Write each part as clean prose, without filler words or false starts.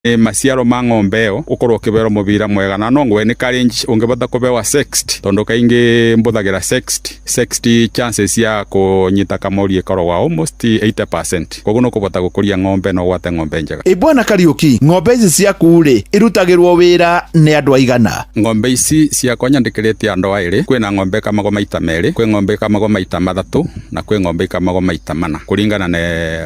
maciaro ma ng'ombe ĩyo ũkorwo ũkĩberwo mũbira mwega na no ngwe nĩ challenge ũngĩbota kũbewa 60 tondũ kaingĩ mbũthagĩra 60 chances ya kũnyita kamori ĩkoragwo almost 80%. Koguo no kũbota gũkũria ng'ombe no gwate ng'ombe njega. Bwana Kariuki, ng'ombe ici ciaku-rĩ irutagĩrwo wĩra nĩ andũ aigana? Ng'ombe ici ciakwa nyandĩkĩrĩte andũ aĩrĩ. Kwĩna ng'ombe ikamagwo maita merĩ, kwĩ ng'ombe ikamagwo maita mathatũ na kwĩ ng'ombe ikamagwo maita mana kũringana na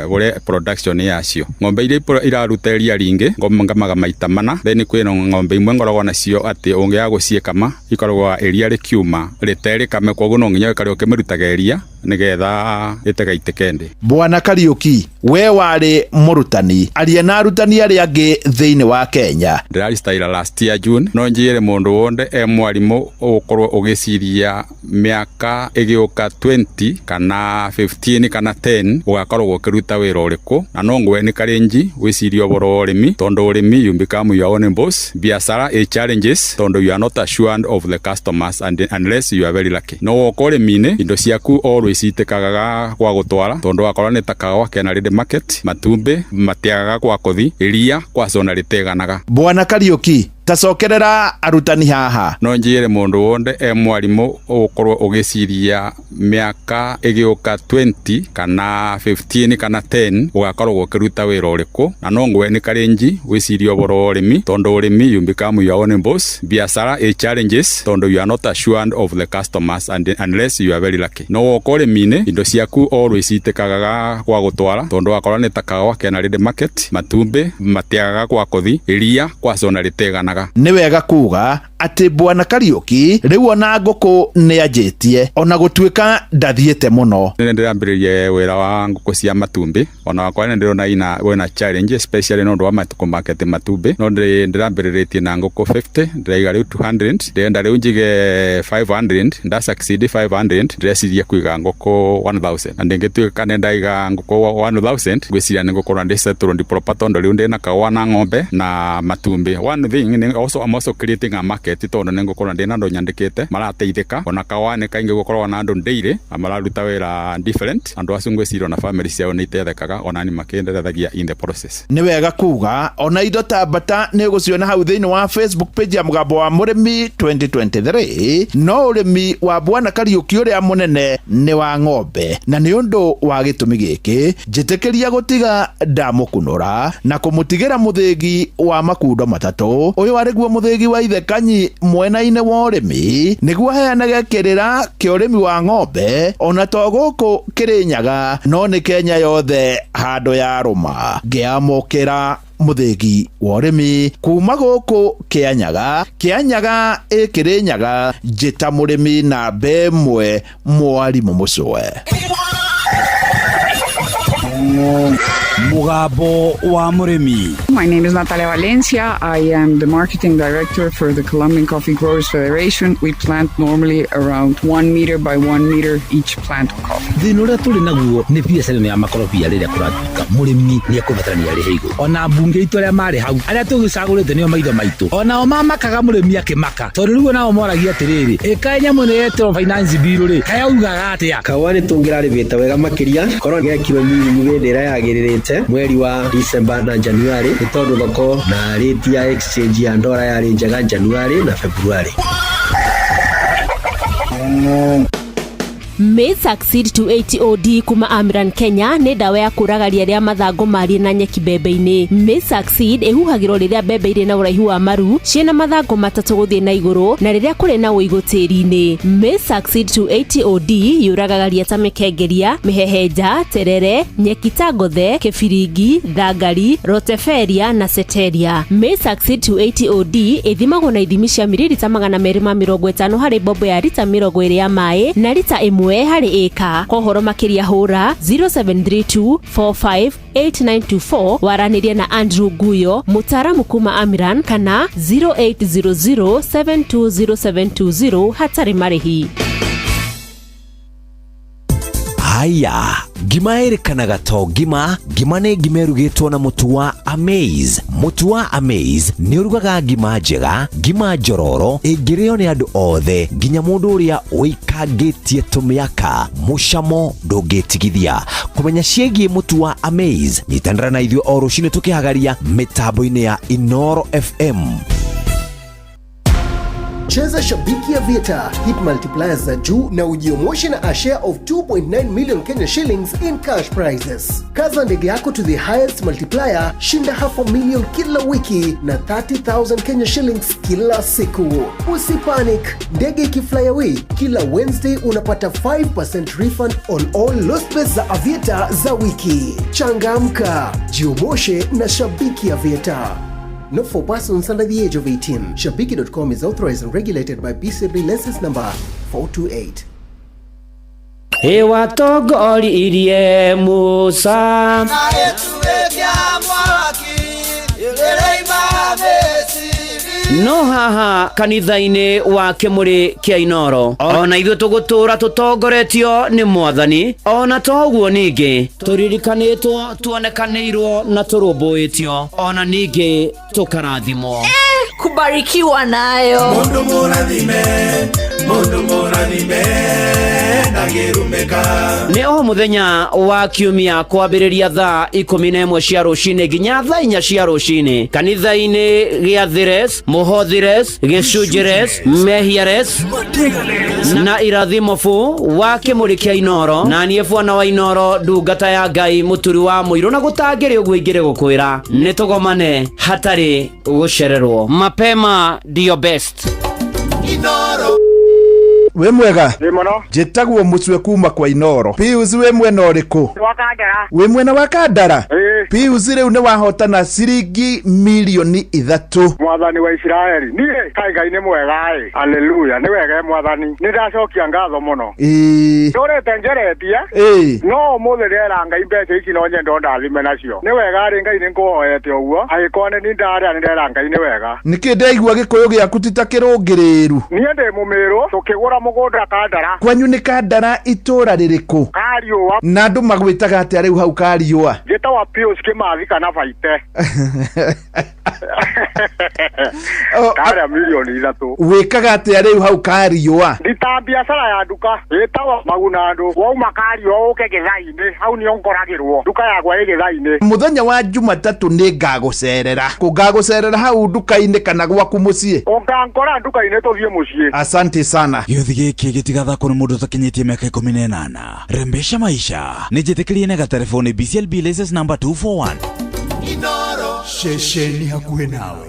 ũrĩa production yacio. Ng'ombe iria iraruta iria ringĩ ngamaga maita mana, then kwĩna ng'ombe imwe ngoragwo nacio atĩ ũngĩaga gũciĩkama ikoragwo iria rĩkiuma rĩterĩkame, koguo no nginya ũikare ũkĩmĩrutaga iria nĩgetha ĩtegaitĩke. Bwana Kariuki, we warĩ mũrutani, aria na arutani arĩa angĩ thĩinĩ wa Kenya. Ndĩraristayira last year June, no njĩre mũndũ wothe mwarimũ ũkorwo ũgĩciria mĩaka ĩgĩũka 20 kana 15 kana 10 ũgakorwo ũkĩruta wĩra ũrĩkũ, na no ngwe nĩ karenji wĩciria ũboro ũrĩmi, tondũ ũrĩmi you become your own boss. Biacara challenges tondũ you are not assured of the customers unless you are very lucky. No woka ũrĩmi-inĩ indo ciaku always itĩkagaga kwa gũtwara tondũ wakorwo nĩ takawa kena ready market, matumbĩ matiagaga kwa kothi, iria kwa cona rĩteganaga. Bwana Kariuki, tacokerera arutani haha. No njĩre mũndũ wothe mwarimũ ũkorwo ũgĩciria mĩaka ĩgĩũka 20 kana 15 kana 10 ũgakorwo ũkĩruta wĩra ũrĩkũ, na no ngwe nĩ karenji wĩciria ũboro ũrĩmi tondũ ũrĩmi you become your own boss. Biacara challenges tondũ you are not assured of the customers unless you are very lucky. No woka ũrĩmi-inĩ indo ciaku always itĩkagaga kwa gũtwara tondũ wakorwo nĩ takawa kena ready market, matumbĩ matiagaga kwa kothi, iria kwa cona rĩteganaga. Nĩ wega kuga atĩ Bwana Kariuki rĩu ona ngũkũ nĩ anjĩtie ona gũtuĩka ndathiĩte mũno. Nĩ ndĩrambĩrĩrie wĩra wa ngũkũ cia matumbĩ, ona wakwa nĩ ndĩrona wĩna challenge especially no ndũ wa matukũ market matumbĩ, no ndĩrambĩrĩrĩtie na ngũkũ 50, ndĩraiga rĩu 200, ndĩrenda rĩu njige 500, nda succeed 500, ndĩreciria kũiga ngũkũ 1000, na ndĩngĩtuĩka nĩ ndaiga ngũkũ 1000 ngwĩciria nĩ ngũkorwo ndĩ settled proper tondũ rĩu ndĩna kawa na ng'ombe na matumbĩ. One thing I'm also creating a market tondũ nĩ ngũkorwo ndĩna andũ nyandĩkĩte marateithĩka, ona kawa nĩ kaingĩ gũkorwo na andũ ndĩire mararuta wĩra different, andũ acio ngwĩciria ona family ciao nĩ iteithĩkaga ona nĩ makĩenderethagia in the process. Nĩ wega kuga ona indo ta mbata nĩ gũciona hau thĩinĩ wa Facebook page ya Mũgambo wa Mũrĩmi 2023, no ũrĩmi wa Bwana Kariuki ũrĩa mũnene nĩ wa ng'ombe, na nĩ ũndũ wa gĩtũmi gĩkĩ njĩtĩkĩria gũtiga ndamũkunũra na kũmũtigĩra mũthĩgi wa makundo matatũ. Ũyũ arĩguo mũthĩgi wa Ithe Kanyi mwena-inĩ wa ũrĩmi nĩguo aheanage kĩrĩra kĩa ũrĩmi wa ng'ombe ona to gũkũ Kĩrĩnyaga no nĩ Kenya yothe handũ ya rũma. Ngĩamũkĩra mũthĩgi wa ũrĩmi kuma gũkũ Kĩanyaga Kĩrĩnyaga njĩta mũrĩmi namba ĩmwe Mwarimũ Mũcwe. Mũgambo wa Mũrĩmi. My name is Natalia Valencia. I am the marketing director for the Colombian Coffee Growers Federation. We plant normally around 1 meter by 1 meter each plant of coffee. Thĩna ũrĩa tũrĩ naguo nĩ biacara ya makorobia rĩrĩa kũratuĩka mũrĩmi nĩ ekũbatarania arĩ igũrũ. Ona mbunge itũ arĩa marĩ hau arĩa tũgĩcagũrĩte nĩo maitho maitũ, onao mamakaga mũrĩmi akĩmaka tondũ rĩu nao moragia atĩrĩrĩ, ĩka nyamũ nĩ yetwo finance bill rĩ kayaugaga atĩa. Kawa nĩ tũngĩrarĩbĩte wega makĩria korwo gĩakiro nyinyi hĩndĩ ĩrĩa yagĩrĩrĩte mweri wa December na January nĩ tondũ thoko na rate ya exchange ya ndora yarĩ njega January na February. May Succeed 280 OD kuma Amiran Kenya nĩ ndawa ya kũragaria rĩa mathangũ marĩ na nyeki mbembe-inĩ. May Succeed ĩhuhagĩrwo rĩrĩa mbembe irĩ na ũraihu wa maru ciĩna mathangũ matatũ gũthiĩ na igũrũ na rĩrĩa kũrĩ na ũigũ tĩri-inĩ. May Succeed 280 OD yũragaga ria ta mĩkengeria, mĩhehenja, terere, nyeki ta ngothe, kĩbiringi, thangari, roteferia na seteria. May Succeed 280 OD ĩthimagwo na ithimi cia mililita 250 harĩ mbombo ya lita 20 ya maĩ na lita 1 harĩ ĩka. Kwa ũhoro makĩria hũra 0732458924 waranĩria na Andrew Guyo mũtaaramu kuma Amiran kana 0800720720 hatarĩ marĩhi. Aya, ngima ĩrĩkanaga to ngima. Ngima nĩ ngima ĩrugĩtwo na mũtu wa Amaze. Mũtu wa Amaze nĩ ũrugaga ngima njega, ngima njororo ĩngĩrĩo nĩ andũ othe, nginya mũndũ ũrĩa ũikangĩtie tũmĩaka. Mũcamo ndũngĩtigithia. Kũmenya ciĩgiĩ mũtu wa Amaze, nyitanĩra na ithuĩ o rũciinĩ tũkĩhagaria mĩtambo-inĩ ya Inooro FM. Cheza Shabiki Aviator, hit multipliers za juu na ujiomoshe na a share of 2.9 million Kenya shillings in cash prizes. Kaza ndege yako to the highest multiplier, shinda $500,000 kila wiki na 30,000 Kenya shillings kila siku. Usipanic, ndege ikifly away, kila Wednesday unapata 5% refund on all lost bets za Aviator za wiki. Changamka, jiomoshe na Shabiki Aviator. Not for persons under the age of 18. Shabiki.com is authorized and regulated by BCB license number 428. Ewa togori irie Musa no haha kanitha-inĩ wa Kĩmũrĩ kĩa Inooro ona ithuĩ tũgũtũra tũtongoretio nĩ Mwathani, ona toguo ningĩ tũririkanĩtwo, tuonekanĩirwo na tũrũmbũĩtio, ona ningĩ tũkarathimwo. Kubarikiwa nayo mundu mũrathime ndagĩrumĩka. Nĩ o mũthenya wa kiumia kwambĩrĩria thaa 11 cia rũcinĩ nginya thaa 4 cia rũcinĩ kanitha-inĩ gĩa Thires, Mũhothires, Gĩcunjĩres, Mehiares na Irathimofu wa Kĩmũrĩ kĩa Inooro, na niĩ Bwana wa Inooro, ndungata ya Ngai mũturi wa mũirũ, na gũtangĩrĩ ũguo ingĩrĩ gũkwĩra nĩ tũgomane hatarĩ gũcererwo. Mapema ndio best. Inooro we mwega ni muno njitagwo Mucwe kuma kwa Inooro. Pius we mwena ũrĩkũ? wa Kandara. we mwena wa Kandara? Pius rĩu nĩ wahotana ciringi milioni 3. Mwathani wa Israeli niĩ kaĩ Ngai nĩ mwega haleluya, nĩ wega Mwathani, nĩ ndacokia ngatho mũno. Ndorete njeretie no mũthĩ rĩera Ngai mbeca ici no nyendo ndathime nacio. Nĩ wega Ngai nĩ ngũhoete ũguo, agĩkorwo nĩ ndarĩa nĩ ndera Ngai nĩ wega. Nĩkĩ ndaigua gĩkũyũ gĩaku ti ta kĩrũngĩrĩru? Niĩ ndĩ mũmĩrũ, tũkĩgũra mũgũnda Kandara. Kwanyu nĩ Kandara itũra rĩrĩkũ? Kariũa. Na andũ magwĩtaga atĩa rĩu hau Kariũa? Gĩtagwo Pius Kĩmathi kana Baite. Kaya milioni 3. Wĩkaga atĩa rĩu hau Kariũa? Ndita biacara ya nduka ĩtagwo Magunandũ. Wauma Kariũa ũke Gĩthai-inĩ, hau nĩo ngoragĩrwo. Nduka yakwa ĩ Gĩthai-inĩ. Mũthenya wa Jumatatũ nĩ ngagũcerera. Ngagũcerera hau nduka-inĩ kana gwaku mũciĩ? Ũngangora nduka-inĩ tũthiĩ mũciĩ. Asante sana. Gĩuthi gĩkĩ gĩtigathakwo nĩ mũndũ ũtakinyĩtie mĩaka 18. Rembesha maisha nĩ njĩtĩkĩrie na gatelefoni BCLB license number 241. Inooro ceceni hakuhĩ nawe.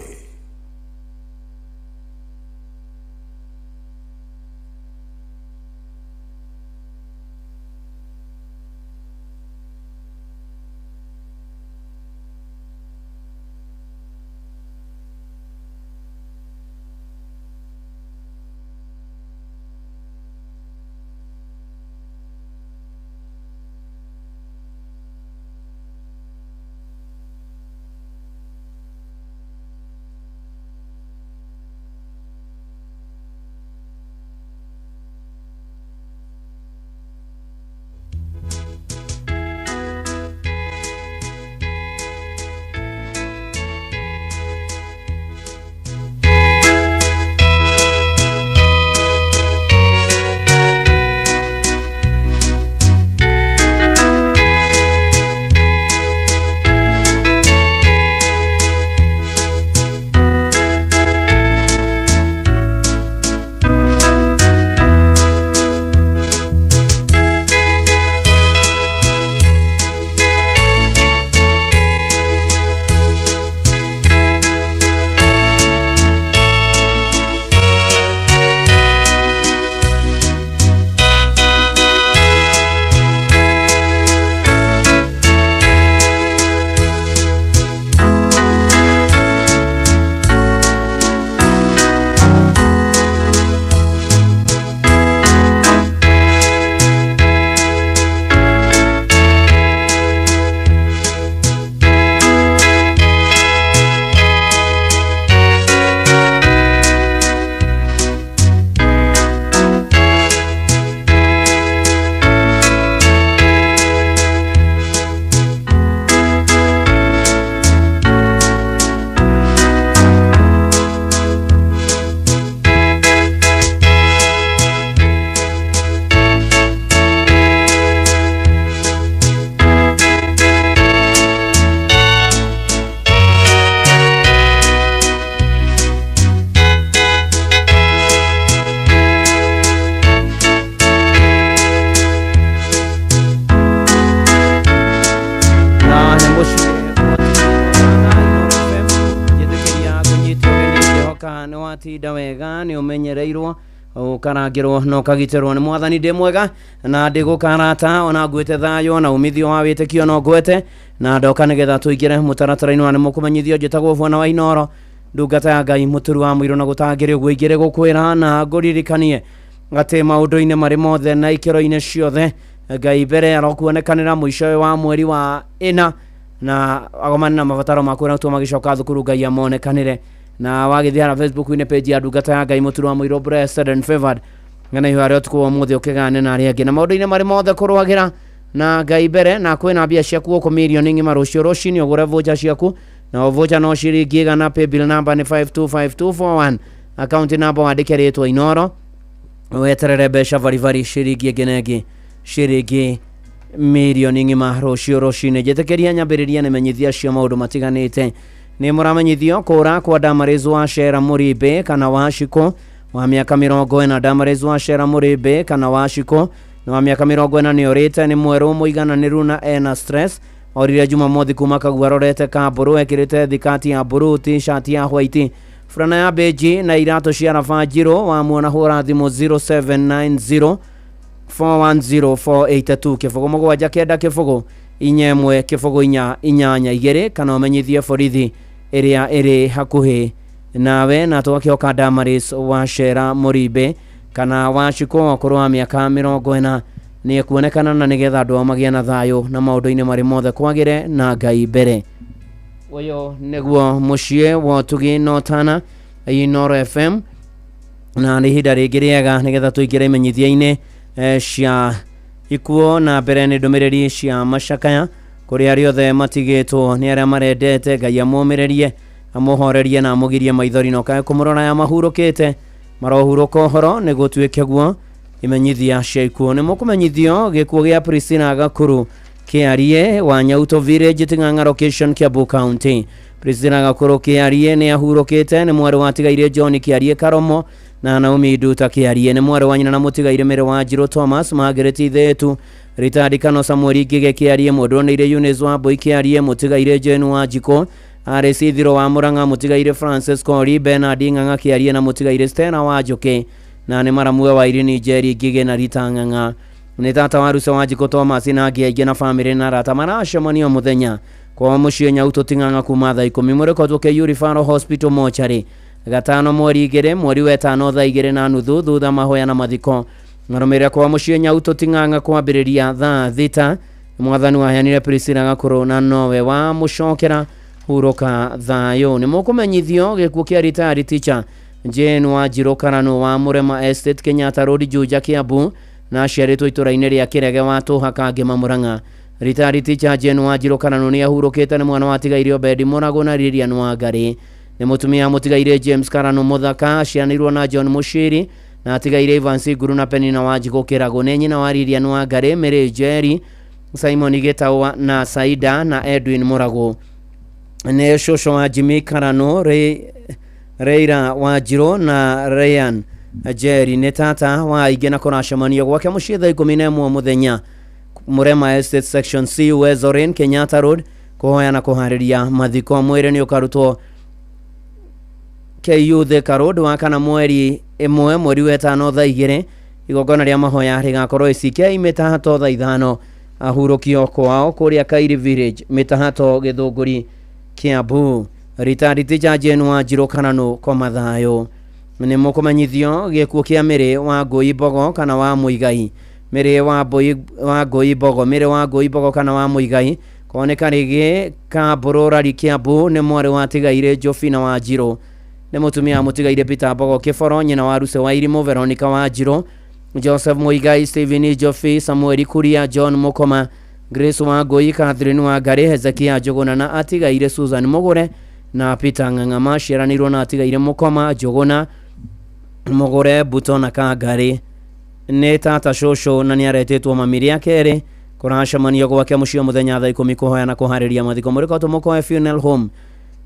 woneka ni watinda wega ni umenyereirwo ukarangirwo no kagiterwo ni mwathani ndi mwega na ndi gukarata ona ngwete thayo na umithio wa witikio no ngwete na ndoka nigetha tuigire mutaratara-ini wa nimukumenyithio njitagwo Bwana wa Inoro ndungata ya Ngai muturu wa mwiro na gutangire gwigire gukwira na nguririkanie ati maundu-ini mari mothe na ikiro-ini ciothe Ngai mbere arokuonekanira mwisho wa mweri wa 4 na agomana na mabataro makura tu magicoka thukuru Ngai amonekanire na wagithia Facebook ine page ya ndungata ya Ngai muturu wa mwiro blessed and favored ngana hiyo ari otuko muthi ukigane na ari angi na maundu-ini mari mothe kurwagira na Ngai mbere na kwina mbia ciaku ko milioni ngima rucio rucini ugure vocha ciaku na vocha no ciringi gana pay bill number ni 525241 account number wandike ritwa Inoro weterere besha vari ciringi ngenegi ciringi milioni ngima rucio rucini jetekeria nyambiriria ni menyithia cia maundu matiganite ni muramenyithio kura kwa Damaris wa Shera Muribe kana washiko wa miaka 40 Damaris wa Shera Muribe kana washiko na wa miaka 40 ni orite ni mweru muigananiru na ena stress orire Jumamothi kuma Kagua rorete kaburu ekirite thikati ya buru t-shirt ya white frana ya beji na irato cia Rafajiro wa muona hura thimu 0790 410482 kifogo mugwanja kenda kifogo inyemwe kifogo inyanya igere kana umenyithie borithi iria iri hakuhi nawe na twakioka Damaris wa Shera Muribe kana washiko kurwa miaka 40 ni kuonekana na nigetha andu magia na thayo na maundu-ini mari mothe kwagire na Ngai mbere uyo niguo mucie wa tugi notana Inoro FM na ni hinda ringi riega nigetha tuigire imenyithia-ini cia ikuo na mbere ni ndumiriri cia macakaya kuri ari othe matigitwo ni aria marendete Ngai amumirerie amuhorerie na amugirie maithori no kae kumurora ya mahurukite marohuruka horo ni gutuike guo imenyithia cia ikuo ni mukumenyithio gikuo gia Priscilla Gakuru kiarie wa Nyauto Village Ting'ang'a location Kiambu County. Priscilla Gakuru kiarie ni ahurukite ni mwari wa tigaire John kiarie Karomo na Naomi Nduta kiarie ni mwari wa nyina na mutigaire Mere wa Njiro Thomas Margaret Ithetu Ritadi Kano Samuel Gige kiarie Mwondoneire Eunice wa Boy kiarie mutigaire Jane wa Jiko RC Thiro wa Murang'a mutigaire Francis Kori Bernard Ng'ang'a kiarie na mutigaire Stena wa Njoke na ni maramue wa Irini Jerry Gige na Rita Ng'ang'a ni tata wa Rusa wa Jiko Thomas na Ngiaige na family na rata maracemania muthenya kwa mucie Nyauto Ting'ang'a kuma thaa 10 murekotwo ke Referral Hospital mochari gatano mweri 2 mweri wa 5 thaa 2:30 thutha mahoya na mathiko marumire kwa mucie Nyauto Ting'ang'a kwambiriria thaa 6 mwathani wa yanire Priscilla Gakuru na nowe wa mucokera huroka thayo ni mukumenyithio gikuo kia retired teacher Jane wa Njiro Karano wa Murema Estate Kenyatta Road Juja Kiambu na ciaritwo itura-ini ria Kirege wa Tuhaka Ngima Murang'a retired teacher Jane wa Njiro Karano ni ahurukite ni mwana wa tigaire Obedi Morago na Lilian Wangari ni mutumia mutigaire James Karano Muthaka cianirwo na John Mushiri na tigaire Evans Guru na Penina wa Njiko Kirago ni nyina wa Lilian Wangari Mary Jerry Simon Getawa na Saida na Edwin Morago ni shosho wa Jimmy Karano Reira wa Njiro na Ryan Jerry ni tata wa igena kuracemania gwake mucie thaa 11 muthenya Murema Estate Section C Wezorin Kenyatta Road kuhoya na kuhariria mathiko mwire ni ukarutwo KU Thika Road wa kana mweri 1 mweri wa 5 thaa 2 igongona ria mahoya rigakorwo icikia imitahato thaa 5 ahurukio kwao kuria Kairi Village mitahato Githunguri Kiambu retired teacher Jane wa Njiro Karano kwa mathayo ni mukumenyithio gikuo kia Mere wa Ngui Bogo kana wa Muigai Mere wa Ngui Bogo Mere wa Ngui Bogo kana wa Muigai koneka rigi Kaburu rari Kiambu ni mwari wa tigaire Jofina wa Njiro ni mutumia mutigaire Peter Bogo Kiboro nyina wa Ruse wa Irimo Veronica wa Njiro Joseph Muigai Stephen Jofi Samuel Kuria John Mukoma Grace wa Ngui Catherine wa Ngari Hezekia Jogona na atigaire Susan Mugure na Peter Ng'ang'a maciaranirwo na atigaire Mukoma Jogona Mugure Buto na Kangari ni tata shosho na ni aretetwo mamiri ya kere kuracemania gwake mucie muthenya thaa 10 kuhoya na kuhariria mathiko murikoto mukoe funeral home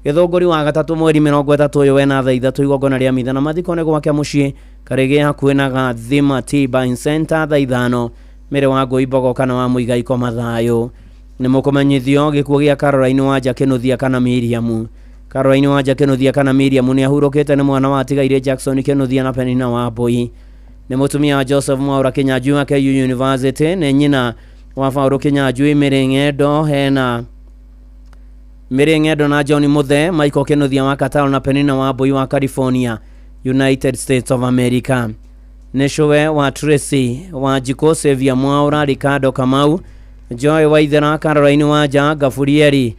Githunguri wa gatatu mweri 30 uyu wena thaa 3 igongona ria mitha na mathiko ne gwake mucie karege hakuhe na Gathima Tea Center thaa 5 Mere wa Ngui Bogo kana wa Muigai kwa mathayo ni mukumenyithio gikuo gia Caroline wa Jakenuthia kana Miriam Caroline Wanja Kinuthia kana Miriam ni ahurukite ni mwana wa tigaire Jackson Kinuthia na Penina Wambui ni mutumia wa Joseph Mwaura Kinyanjui KU University ni nyina wa Fauru Kinyanjui Mirengedo na John Muthe Michael Kinuthia wa Kataro na Penina Wambui wa California United States of America Neshowe wa Tracy wa Jiko Sevia Mwaura Ricardo Kamau Joy Waithera Caroline Wanja Gafurieri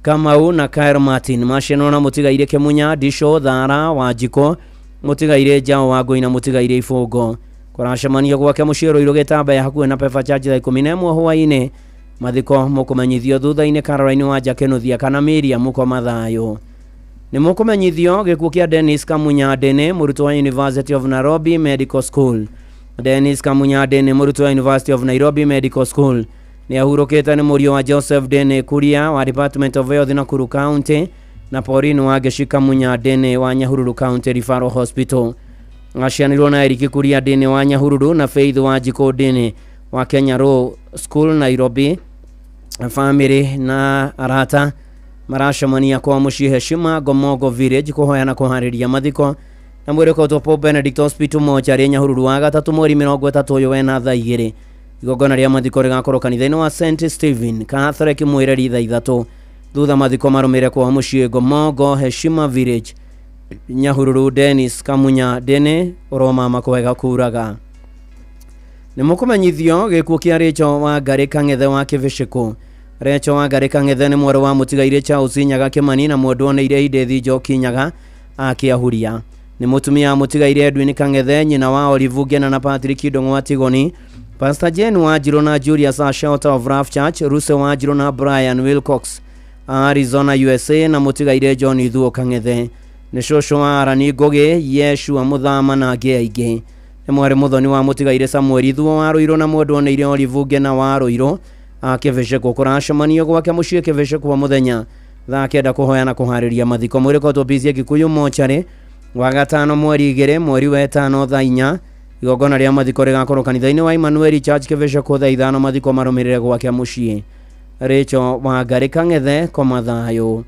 Kamau na Kyle Martin Masheno na Mutigaire Kemunya Disho Thara wa Jiko Mutigaire Jao wa Goina Mutigaire Ifogo Kurashemania gwake mushiro irogeta ya hakuwe na Pefa Church thaa 11 hwaine mathiko mukumenyithio thutha-ine Caroline Wanja Kinuthia kana Miriam muko mathayo ni mukumenyithio gikuo kia Dennis Kamunya Dene murutwo wa University of Nairobi Medical School Dennis Kamunya Dene murutwo wa University of Nairobi Medical School ni ahurukite ni murio wa Joseph Dene Kuria wa Department of Health Nakuru County na Pauline wa Geshika Munya Dene wa Nyahururu County Referral Hospital Ngashianirwo na Eric Kuria Dene wa Nyahururu na Faith wa Jiko Dene wa Kenya Row School Nairobi family na arata marashemania kwa mushi heshima Gomogo Village kuhoyana kuhariria mathiko na mwireko to Pope Benedict Hospital mochari Nyahururu wa gatatu mweri 30 wena thaa 2 igogona ria mathiko rigakorwo kanitha-ini wa St Stephen Catholic mwireri thaa 3 thutha mathiko marumire kwa mushi Gomogo Heshima Village Nyahururu Dennis Kamunya Dene Roma makwega kuraga ni mukumenyithio gikuo kia Rachel wa Ngari Kang'ethe wa Kivishiko Rachel wa Ngari Kang'ethe ni mwaro wa Mutigaire Charles Nyaga Kimani na mwendwo ni ire Idethi Njoki Nyaga akiahuria ni mutumia Mutigaire Edwin Kang'ethe nyina wa Olive Ngena na Patrick Ndong'o wa Tigoni Pastor Jen wa Njiro na Julius Shelter of Raf Church Ruse wa Njiro na Brian Wilcox Arizona USA na Mutigaire John Ithuo Kang'ethe ni shosho wa Arani Ngoge Yeshua Muthama na angi aingi ni mwari muthoni wa Mutigaire Samuel Ithuo wa Ruiro na mwendwo ni ire Olive Ngena wa Ruiro akivisheko kurashemanio gwake mushie kivisheko wa muthenya thaa 9 kuhoyana kuhariria mathiko mwireko tobizie Gikuyu mochari wa gatano mweri 2 mweri wa 5 thaa 4 igogona ria mathiko rigakorwo kanitha-ini wa Emmanuel Church kivisheko thaa 5 mathiko marumirire gwake mushie Rachel wa Ngari Kang'ethe komathayo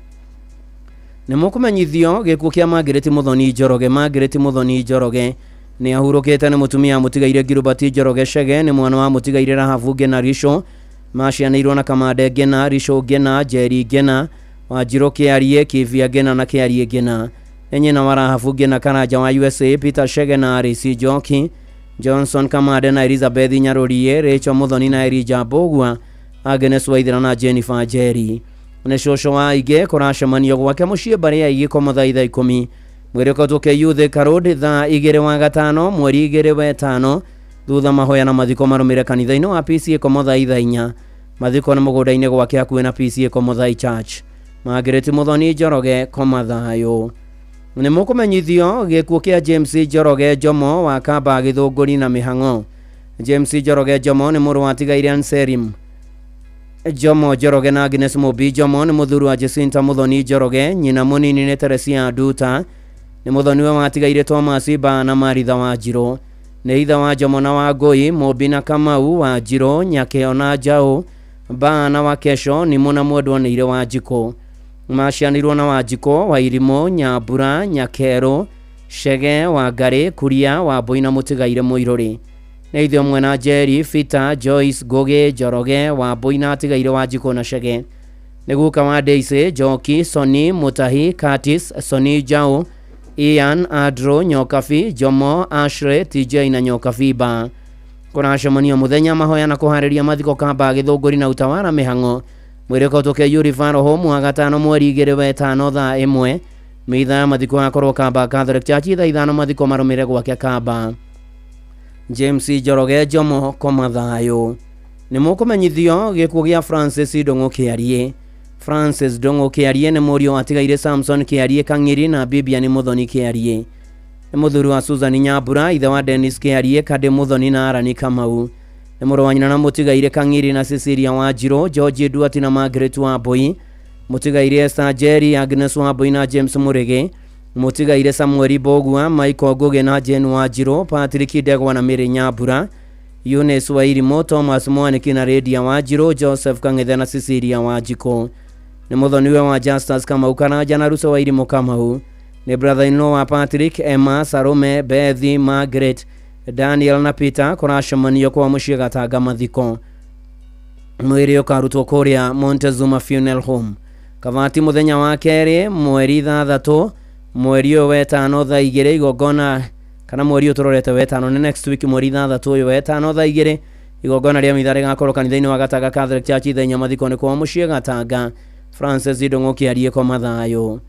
ni mukumenyithio gikuo kia Margaret Muthoni Njoroge ni ahurukite ni mutumia Mutigaire Gilbert Njoroge Chege ni mwana wa Mutigaire Rahabu Ngena Risho macianirwo na Kamande Ngena Risho Ngena Jerry Ngena wa Njiro Kiarie Kivia Ngena na Kiarie Ngena nyina wa Rahabu Ngena Karanja wa USA Peter Chege na Arisi Njoki Johnson Kamande na Elizabeth Nyarorie Rachel Muthoni na Elijah Bogwa Agnes Waithera na Jennifer Jerry ni shosho wa ige kurashemanio gwake mushie bari ya ige komothaitha 10 mwireko tuke youth karodi thaa 2 wa gatano mweri 2 wa 5 thutha mahoya na mathiko marumire kanitha-ini wa PCA komothaitha 4 mathiko na mugunda-ini gwake hakuhe na PCA Komothai Church Margaret Muthoni Njoroge komathayo ni mukumenyithio gikuo kia James Njoroge Jomo wa Kamba Githunguri na Mihang'o James Njoroge Jomo ni muru wa Tigaire Anserim Jomo Njoroge na Agnes Mobi Jomo ni muthuri wa Jacinta Muthoni Njoroge nyina munini ni Teresia Nduta ni muthoni wa Tigaire Thomas Ba na Maritha wa Njiro ni itha wa Jomo na wa Ngui Mobi na Kamau wa Njiro Nyakeo na Njau Ba na wa Kesho ni muna mwendwo ni ire wa Njiko macianirwo na wa Njiko wa Irimo Nyambura Nyakero Chege wa Ngari Kuria wa Boina Mutigaire Muiruri ni ithio mwena Jerry Fita Joyce Ngoge Njoroge wa Boina Tigaire wa Njiko na Chege ni guka wa Daisy Njoki Soni Mutahi Curtis Soni Njau Ian Adro Nyokafi Jomo Ashley TJ na Nyokafi Ba kurashemanio muthenya mahoya na kuhariria mathiko Kamba Githunguri na Utawara Mihang'o mwireko tuke Referral Home wa gatano mweri 2 wa 5 thaa 1 mitha mathiko akorwo Kamba Catholic Church thaa 5 mathiko marumire gwake Kamba James Njoroge Jomo komathayo ni mukumenyithio gikuo gia Francis Ndong'o Kiarie Francis Ndong'o Kiarie ni murio wa Tigaire Samson Kiarie Kang'iri na Bibiani Muthoni Kiarie ni muthuri wa Susan Nyambura ithe wa Dennis Kiarie Kade Muthoni na Arani Kamau ni muru wa nyina na Mutigaire Kang'iri na Cecilia wa Njiro George Duati na Margaret Wambui Mutigaire Esther Jerry Agnes Wambui na James Murege Mutigaire Samuel Bogwa Michael Ngoge na Jen wa Njiro Patrick Ndegwa na Mary Nyambura Eunice wa Irimo Thomas Mwaniki na Redia wa Njiro Joseph Kang'ethe na Cecilia wa Njiko nĩ mũthoniwe wa Justus Kamau kana Jana Russo wa Irimũ Kamau, nĩ brother-in-law wa Patrick, Emma, Salome, Bethi, Margaret, Daniel na Peter kũracemanio kwa mũciĩ Gatanga mathiko. Mwĩrĩ ũkarutwo kũrĩa Montezuma Funeral Home. Kabati mũthenya wa kerĩ mweri 3 mweri wa 5 thaa 2 igongona kana mweri ũtũrorete wa 5 nĩ next week mweri 3 ũyũ wa 5 thaa 2 igongona rĩa mitha rĩgakorwo kanitha-inĩ wa Gatanga Catholic Church ithenya mathiko nĩ kwa mũciĩ Gatanga. Francis Ndung'u kĩarie kwa mathayũ.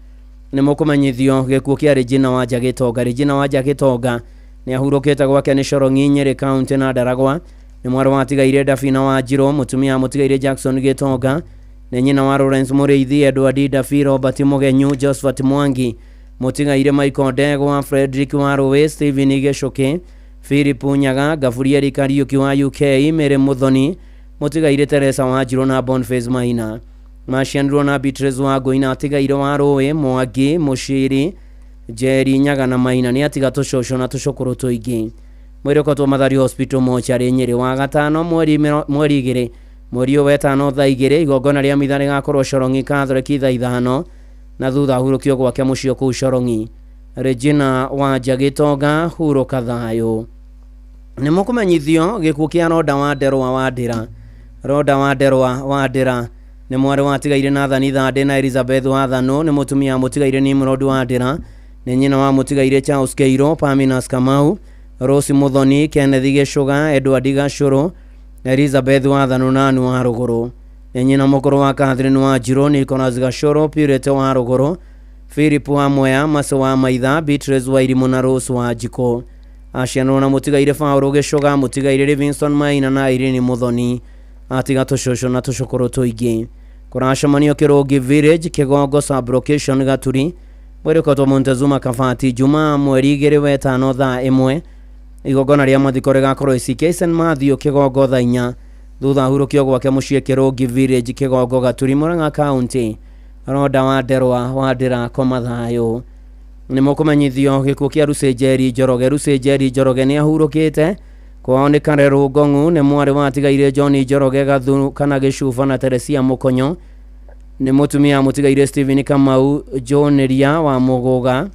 Nĩ mũkũmenyithio gĩkuũ kĩa Regina Wanja Gĩtonga. Regina Wanja Gĩtonga nĩ ahurũkĩte gwake nĩ Corongi, Nyeri County na Ndaragwa. Nĩ mwarĩ wa tigaire Ndabina wa Njirũ, mũtumia mũtigaire Jackson Gĩtonga, nĩ nyina wa Lawrence Mũrĩithi, Edward Ndabi, Robert Mũgenyu, Josephat Mwangi, mũtigaire Michael Ndegwa, Frederick wa Rũĩ, Stephen Gĩcũkĩ, Philip Nyaga, Gaburieli Kariuki wa UK, Mary Muthoni, mũtigaire Teresa wa Njirũ na Boniface Maina. Macianirwo na Beatrice wa Ngũina, atigaire wa Rũĩ, Mwangi, Mũciri, Jerry Nyaga na Maina nĩ atiga tũcũcũ na tũcũkũrũ tũingĩ. Mwĩrĩ ũkotwo Mathari Hospital mocarĩ Nyeri wa gatano mweri 2 mweri wa 5 thaa 2 igongona rĩa mitha rĩgakorwo Corongi Catholic thaa 5 na thutha hurũkio gwake mũciĩ kũu Corongi. Regina Wanja Gĩtonga hurũka thayũ. Nĩ mũkũmenyithio gĩkuũ kĩa Roda wa Nderwa wa Ndĩra. Roda wa Nderwa wa Ndĩra nĩ mwarĩ wa tigaire Nathani Thande na Elizabeth wa Thano, nĩ mũtumia mũtigaire Nimrod wa Ndĩra, nĩ nyina wa mũtigaire Charles Keiro, Paminas Kamau, Rose Muthoni, Kenneth Gĩcũga, Edward Gacũrũ, Elizabeth wa Thano na Anu wa Rũgũrũ, nĩ nyina mũkũrũ wa Catherine wa Njirũ, Nicholas Gacũrũ, Purity wa Rũgũrũ, Philip wa Mwea, Mase wa Maitha, Beatrice wa Irimũ na Rose wa Njiko. Aciarĩirwo na mũtigaire Paul Gĩcũga, mũtigaire Livingston Maina na Irene Muthoni, atiga tũcũcũ na tũcũkũrũ tũingĩ. Kũracemanio Kĩrũngi Village, Kĩgongo Sub-location Gaturi, mwĩrĩ ũkotwo Montezuma Kabati Jumaa mweri 2 wa 5 thaa 1 igongona rĩa mathiko rĩgakorwo ICK St Matthew Kĩgongo thaa 4 thutha hurũkio gwake mũciĩ Kĩrũngi Village, Kĩgongo Gaturi, Murang'a County. Roda wa Nderwa wa Ndĩra koma thayũ. Nĩ mũkũmenyithio gĩkuũ kĩa Lucy Njeri Njoroge. Lucy Njeri Njoroge nĩ ahurũkĩte kwao nĩ Karerũ Ngong'u, nĩ mwarĩ wa tigaire John Njoroge Gathu kana Gĩcuba na Teresia Mũkonyo, nĩ mũtumia mũtigaire Stephen Kamau, John Ria wa Mũgũga,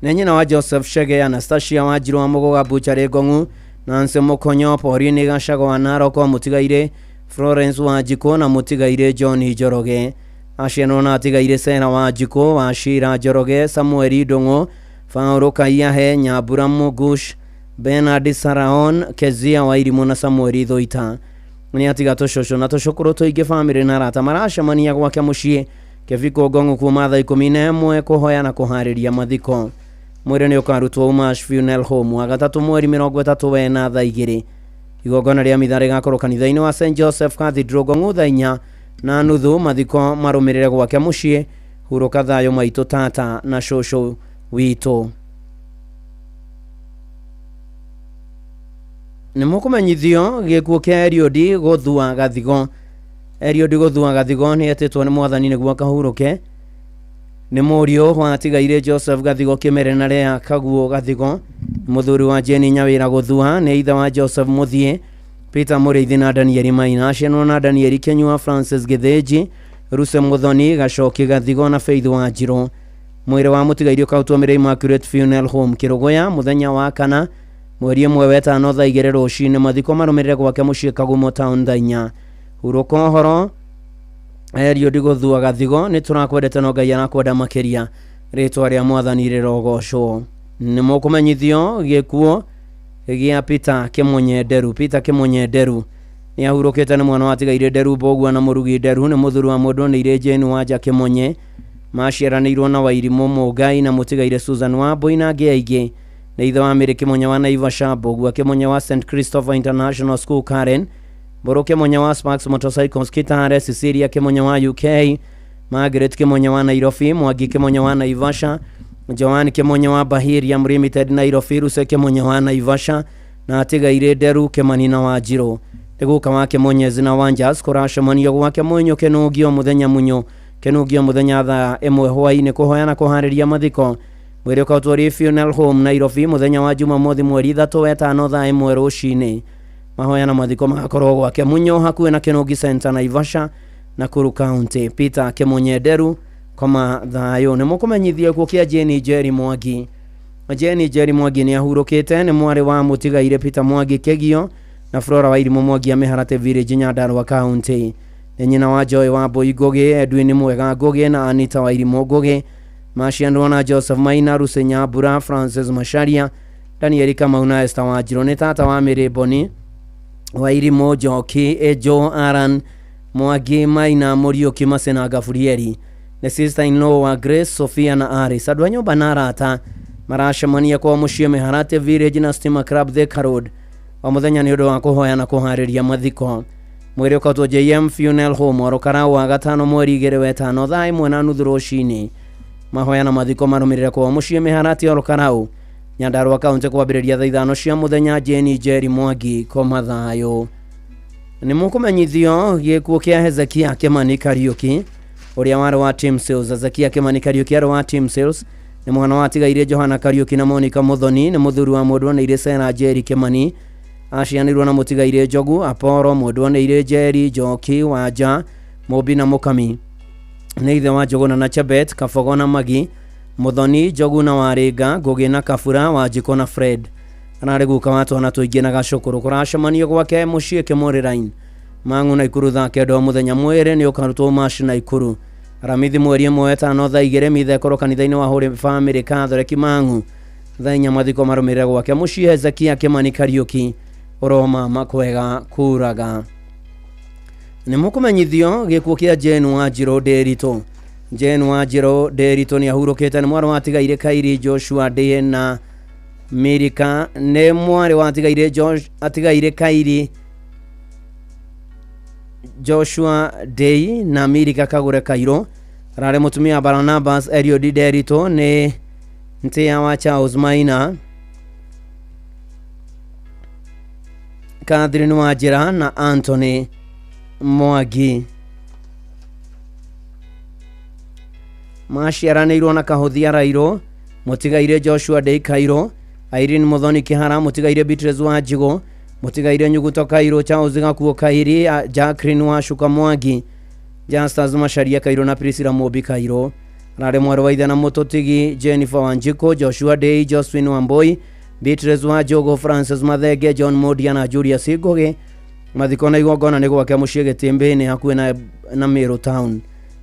nĩ nyina wa Joseph Chege, Anastasia wa Njirũ wa Mũgũga, Buchari Ngong'u, Nancy Mũkonyo, Pauline Gachagua na Naroko, mũtigaire Florence wa Njiko na mũtigaire John Njoroge. Aciarĩirwo na atigaire Sera wa Njiko, wa Shira Njoroge, Samuel Ndung'u, Faũrũ Kaiyahe, Nyambura Mũgush, Bernard Saraon, Kezia wa Irimũ na Samuel Thoita. Nĩ atiga tũcũcũ na tũcũkũrũ tũingĩ bamĩrĩ na arata maracemania gwake mũciĩ Kĩbiko Ngong'u kuma thaa 11 kũhoya na kũharĩria mathiko. Mwĩrĩ nĩ ũkarutwo Umash Funeral Home wa gatatũ mweri 30 wena thaa 2. Igongona rĩa mitha rĩgakorwo kanitha-inĩ wa St Joseph Cathedral Ngong'u thaa 4 na nuthu, mathiko marũmĩrĩre gwake mũciĩ. Hurũka thayũ maitũ tata na cũcũ witũ. Nĩ mũkũmenyithio gĩkuũ kĩa Eliud gũthua Gathigo. Eliud gũthua Gathigo nĩ etĩtwo nĩ Mwathani nĩguo akahurũke. Nĩ mũriũ wa tigaire Joseph Gathigo Kĩmere na Lea Kaguo Gathigo, mũthuri wa Jeni Nyawĩra gũthua, nĩ ithe wa Joseph Mũthie, Peter Mũrĩithi na Daniel Maina. Aciarĩirwo na Daniel Kenyua, Francis Gĩthĩnji, Ruse Muthoni, Gacoki Gathigo na Faith wa Njirũ. Mwĩrĩ wa mũtigaire ũkarutwo Mĩrĩ Immaculate Funeral Home Kĩrũgũya mũthenya wa 4 mweri 1 wa 5 thaa 2 rũcinĩ. Mathiko marũmĩrĩre gwake mũciĩ Kagumo Town thaa 4. Hurũka ũhoro Eliud gũthua Gathigo, nĩ tũrakwendete no Ngai arakwenda makĩria, rĩtwa rĩa Mwathani rĩrogocwo. Nĩ mũkũmenyithio gĩkuũ gĩa Peter Kĩmonye Nderu. Peter Kĩmonye Nderu nĩ ahurũkĩte, nĩ mwana wa tigaire Nderu Mbũgua na Mũrugi Nderu, nĩ mũthuri wa mũndũ nĩ irĩ Jane Wanja Kĩmonye. Maciaranĩirwo na Wairimũ Mũngai na mũtigaire Susan Wambui na angĩ aingĩ. Nĩ ithe wa Mĩrĩ Kĩmonye wa Naivasha, Mbũgua Kĩmonye wa St Christopher International School Karen, Mbũrũ Kĩmonye wa Sparks Motorcycles Kitale, Cecilia Kĩmonye wa UK, Margaret Kĩmonye wa Nairobi, Mwangi Kĩmonye wa Naivasha, Joan Kĩmonye wa Bahiriam Limited Nairobi, Ruse Kĩmonye wa Naivasha na atigaire Nderu Kĩmanina wa Njirũ. Nĩguka wa Kĩmonye Zina Wanjas kũracemanio gwake Mũnyo Kĩnũngio mũthenya Mũnyo Kĩnũngio mũthenya thaa 1 hwaĩ-inĩ kũhoya na kũharĩria mathiko. Mwĩrĩ ũkautwo Funeral Home Nairobi mũthenya wa Jumamothi mweri 3 wa 5 thaa 1 rũcinĩ. Mahoya na mathiko magakorwo gwake Mũnyo hakuhĩ na Kĩnũngi Center Naivasha Nakuru County. Peter Kemunyederu koma thayo. Nĩ mũkũmenyithia gũkia Jeni Jerry Mwangi. Jeni Jerry Mwangi nĩ ahurũkĩte, nĩ mwarĩ wa mũtigaire Peter Mwangi Kegio na Flora Wairimũ Mwangi Mĩharate Village Nyandarua County. Nĩ nyina wa Joy Wambui Ngugi, Edwin Mwega Ngugi na Anita Wairimũ Ngugi. Maciandwo na Joseph Maina, Ruce Nyambura, Francis Masharia, Daniel Kamau na Esther Wanjiru. Nĩ tata wa Mary Boni, Wairimũ Njoki, Ejo Aran Mwangi, Maina Muriuki Masena Gafurieri. Nĩ sister-in-law wa Grace Sophia na Aris. Andũ a nyũmba na arata maracemania kwa mũciĩ Mĩharate Village na Stima Club Thika Road o mũthenya nĩ ũndũ wa kũhoya na kũharĩria mathiko. Mwĩrĩ ũkatwo JM Funeral Home Orokara wa gatano mweri 2/5 thaa 1:30 rũcinĩ. Mahoya na mathiko marũmĩrĩre kwa mũciĩ Mĩharate Orokarau Nyandarua County kwambĩrĩria thaa 5 cia mũthenya. Jeni Jerry Mwangi koma thayo. Nĩ mũkũmenyithio gĩkuũ kĩa Hezekia Kimani Kariuki ũrĩa warĩ wa Team Sales. Hezekia Kimani Kariuki arĩ wa Team Sales nĩ mwana wa tigaire Johana Kariuki na Monica Muthoni. Nĩ mũthuri wa mũndũ na ire Sarah Jerry Kimani. Acianirwo na mũtigaire Njogu Aporo, mũndũ na ire Jerry Njoki Wanja Mobi na Mukami. Nĩ ithe wa Njũgũna na Chebet Kabogo na Magi Muthoni, Njogu na Warĩnga Ngugi na Kabura Wanjiko na Fred. Ararĩ guka wa twana tũingĩ na Gacũkũrũ. Kũracemanio gwake mũciĩ Kĩmũrĩ-Line Mang'u na Ikuru thaa 9 mũthenya mwĩrĩ nĩ ũkarutwo maci na Ikuru. Aramithi mweri 1/5 thaa 2 mithe korwo kanitha-inĩ wa Holy Family Catholic Mang'u. Thaa 4 mathiko marũmĩrĩre gwake mũciĩ Hezekia Kimani Kariuki Oroma makwega kuraga. Nĩ mũkũmenyithio gĩkuũ kĩa Jane Wanjiru Nderitu. Jane Wanjiru Nderitu nĩ ahurũkĩte, nĩ mwarĩ wa tigaire Kairi Joshua Ndĩ na Mirika. Nĩ mwarĩ wa tigaire Kairi Joshua Ndĩ na Mirika Kagure Kairo. Ararĩ mũtumia Barnabas Eliud Nderitu. Nĩ ntia wa Charles Maina, Catherine Wanjira na Anthony Mwangi. Maciaranĩirwo na Kahuthia Rairo, mũtigaire Joshua Ndĩ Kairo, Irene Muthoni Kĩhara, mũtigaire Beatrice Wanjigu, mũtigaire Nyuguto Kairo, Charles Gakuo Kairi, Jacqueline Wacuka Mwangi, Justus Macharia Kairo na Priscilla Mobi Kairo. Ararĩ mwarĩ wa ithe na mũtũtigi Jennifer Wanjiku, Joshua Ndĩ, Josephine Wambui, Beatrice Wanjogo, Francis Mathenge, John Modia na Julius Ngugi. Mathiko na igongona nĩ gwake mũciĩ Gĩtĩmbĩ-inĩ hakuhĩ na Meru Town.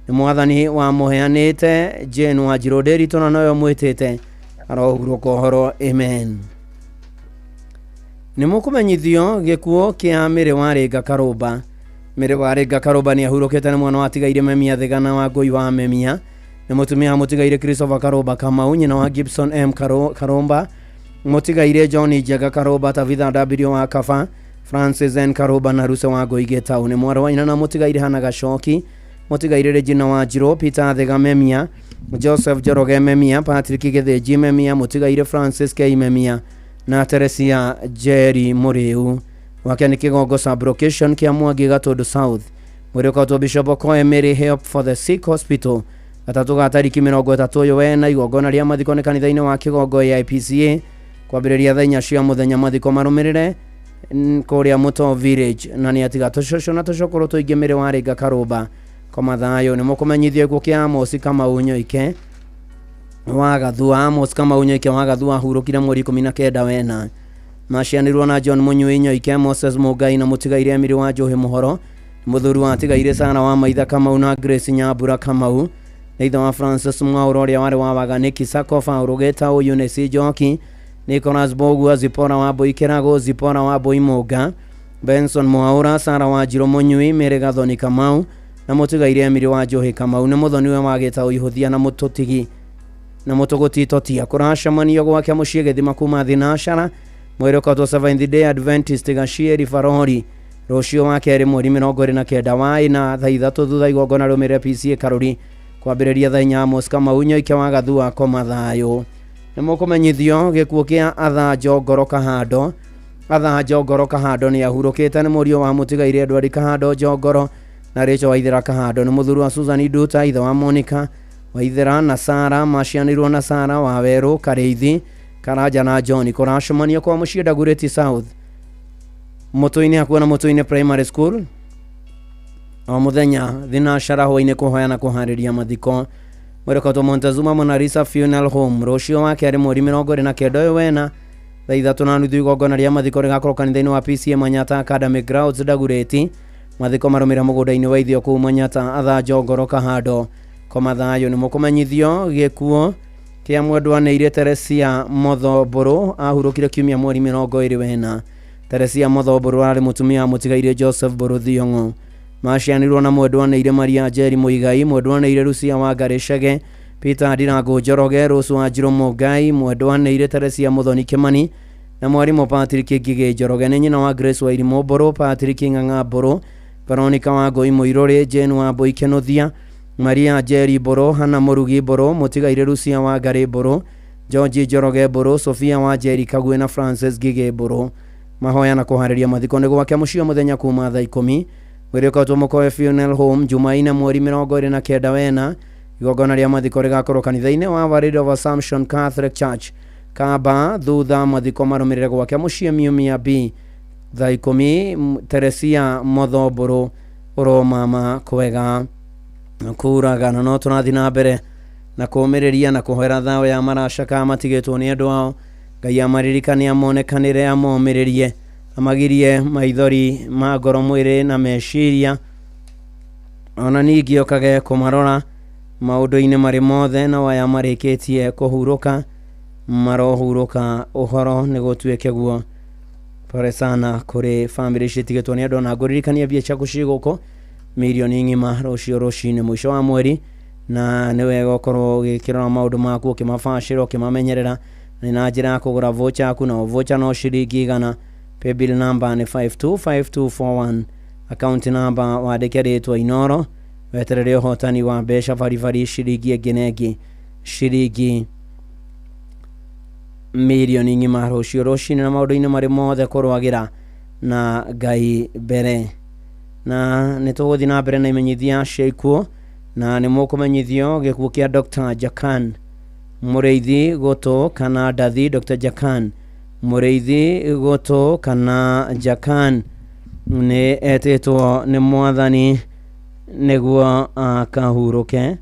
Nĩ mwathani wa mũheanĩte Jane Wanjiru Nderitu na noyo mwĩtĩte arohurũka ũhoro. Amen. Nĩ mũkũmenyithio gĩkuũ kĩa Mĩrĩ Warĩnga Karũmba. Mĩrĩ Warĩnga Karũmba nĩ ahurũkĩte, nĩ mwana wa tigaire Memia Thigana wa Ngũi wa Memia. Nĩ mũtumia wa mũtigaire Christopher Karũmba Kamau, nyina wa Gibson M Karũmba, mũtigaire John Njega Karũmba, Tabitha W wa Kaba, Francis N Karũmba na Ruce wa Ngũi Gĩtaũ. Nĩ mwarĩ wa nyina na mũtigaire Hana Gacoki, mũtigaire Regina Wanjiru, Peter Thega Memia, Joseph Njoroge Memia, Patrick Gĩthĩnji Memia, mũtigaire Francis K Memia na Teresia Jerry Mũrĩu. Wake nĩ Kĩgongo Sublocation kĩa Mwangi Gatũndũ South. Mwĩrĩ ũkatwo Bishop Okoye Mary Help for the Sick Hospital gatatũ ga tariki 30 we na igongona rĩa mathiko nĩ kanitha-inĩ wa Kĩgongo AIPCA kwambĩrĩria thaa 4 cia mũthenya. Mathiko marũmĩrĩre kũrĩa Mũto Village na nĩ atiga tũcũcũ na tũcũkũrũ tũingĩ Mĩrĩ Warĩnga Karũmba koma thayo. Nĩ mũkũmenyithio gĩkuũ kĩa Amos Kamau Nyoike wa Gathua. Amos Kamau Nyoike wa Gathua ahurũkire mweri 19 wena. Macianĩrwo na John Mũnyui Nyoike, Moses Mũngai na mũtigaire Emily wa Njohi Mũhoro, mũthuri wa tigaire Sara wa Maitha Kamau na Grace Nyambura Kamau, na ithe wa Francis Mwaũra ũrĩa warĩ wa Waganĩki Sakofa Ũrũgĩta Eunice Njoki, Nicholas Bogua, Zipora wa Mbũi Kĩrago, Zipora wa Mbũi Mũnga, Benson Mwaũra, Sara wa Njirũ Mũnyui, Mĩrĩ Gathoni Kamau na mũtigaire Emily wa Njohi Kamau. Nĩ mũthoniwe wa Gĩtaũ Ihũthia na mũtũtigi na mũtũgũti Totia. Kũracemanio gwake mũciĩ Gĩthima kuma thinacara. Mwĩrĩ ũkatwo Seventh Day Adventist Gacieri Farori rũciũ wa kerĩ mweri 29 wa ĩna thaa 3 thutha igongona rũmĩrĩre PCA Karuri kwambĩrĩria thaa 4. Amos Kamau Nyoike wa Gathua koma thayũ. Nĩ mũkũmenyithio gĩkuũ kĩa Atha Njongoro Kahando. Atha Njongoro Kahando nĩ ahurũkĩte, nĩ mũriũ wa mũtigaire Edward Kahando Njongoro na Rachel Waithera Kahando. Nĩ mũthuri wa Susan Nduta, ithe wa Monica Waithera na Sara. Macianĩrwo na Sara wa Werũ Karĩithi Karanja na John. Kũracemanio kwa mũciĩ Dagoretti South Mũtũ-inĩ hakuhĩ na Mũtũ-inĩ Primary School o muthenya thinashara hwaine kuhoyana kuhariria mathiko mwerekoto Montezuma Monalisa Funeral Home rucio wa keri mweri 29 wena thaa 3:30 igongona ria mathiko rigakorwo kanitha-ini wa PCA Manyata Academic Grounds Dagureti mathiko marumira mugundaini wa ithio ku Manyata athanjo ngoro kahando komathayo ni mukumenyithio gikuo kia mwendwa neire Teresia Mothoboro ahurukire kiumia mweri 20 wena. Teresia Mothoboro ari mutumia mutigaire Joseph Borothiong'o macianirwo na mwendwa neire Maria Njeri Muigai, mwendwa neire Lucia Wangari Chege, Peter Ndirango Njoroge, Rose Wanjiru Mugai, mwendwa neire Teresia Muthoni Kimani na mwarimu Patrick Ngige Njoroge ni nyina wa Grace Wairimu Boro, Patrick Ng'ang'a Boro, Veronica Wangui Muirore, Jane Wambui Kenothia, Maria Njeri Boro, Hana Murugi Boro, mutigaire Lucia Wangari Boro, George Njoroge Boro, Sofia Wanjeri Kagwe na Francis Ngige Boro mahoya na kuhariria mathiko ni gwake mucio muthenya kuma thaa 10 wirikotwo Mukowe Funeral Home Jumaine mweri 29 wena. Igongona ria mathiko rigakorwo kanitha-ini wa Valley of Assumption Catholic Church Kamba thutha mathiko marumirire gwake mucio Miumia B thaa 10. Teresia Mothoboro uromama kwega kuragana no tunathi na mbere na kumiriria na kuhera thayo ya marashaka matigitwo ni andu ao. Ngai amaririkania amonekanire amomiririe amagirie maithori ma ngoro mwiri na meciria ona ningi okage kumarora maundu-ini mari mothe na waya marikitie kuhuruka marohuruka uhoro ni gutuike guo. Pore sana kuri family citigitwo ni andu na nguririkania bia cia guciguko milioni ngima rucio rucine mwisho wa mweri na ni wega ukorwo ugikirora maundu maku ukimabacira ukimamenyerera na njira ya kugura voucher yaku na voucher no ciringi 100. Paybill number ni 525241 account number wandike ritwa Inoro weterere uhotani wa mbeca bari ciringi ngenegi ciringi milioni ngima rucio rucine na maundu-ini mari mothe kurwagira na Ngai mbere na nituguthi na mbere na imenyithia ciaikuo na ni mukumenyithio gikuo kia Dr. Jakan Mureithi Goto kana Dathi. Dr. Jakan Mureithi Goto kana Jakan ni etetwo ni mwathani niguo akahuruke.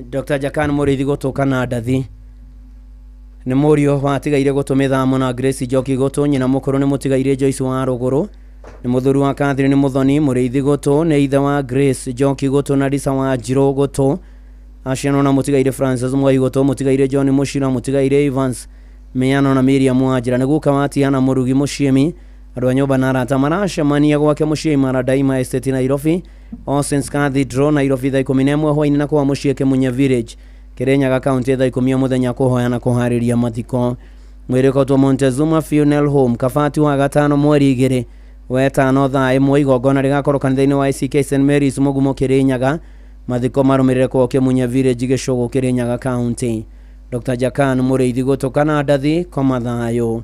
Dr. Jakan Mureithi Goto kana Dathi ni murio watigaire gutumithamo na Grace Njoki Goto, nyina mukuru ni mutigaire Joyce wa Ruguru, ni muthuri wa Catherine Muthoni. Mureithi Goto ni ithe wa Grace Njoki Goto na Lisa wa Njiro Goto. Aciano na mutigaire Francis Mwai Goto, mutigaire John Mushira, mutigaire Evans Meano na Miriam Wanjira. Niguo Kawatiana Murugi Muciemi andu a nyumba na arata maracemania gwake muciĩ Mara Daima Estate Nairobi, Oceans Cathedral Nairobi thaa 11 hwaini na kwa muciĩ Kimunya Village Kirinyaga County thaa 10 muthenya kuhoya na kuhariria mathiko. Mwirikotwo Montezuma Funeral Home Kabati wa gatano mweri 2 wetano thaa 1 igongona rigakorwo kanitha-ini wa ICK St Mary's Mugumo Kirinyaga mathiko marumirire kwa Kimunya Village Gicugu Kirinyaga County. Dr. Jakan Mureithi Goto kana Dathi komathayo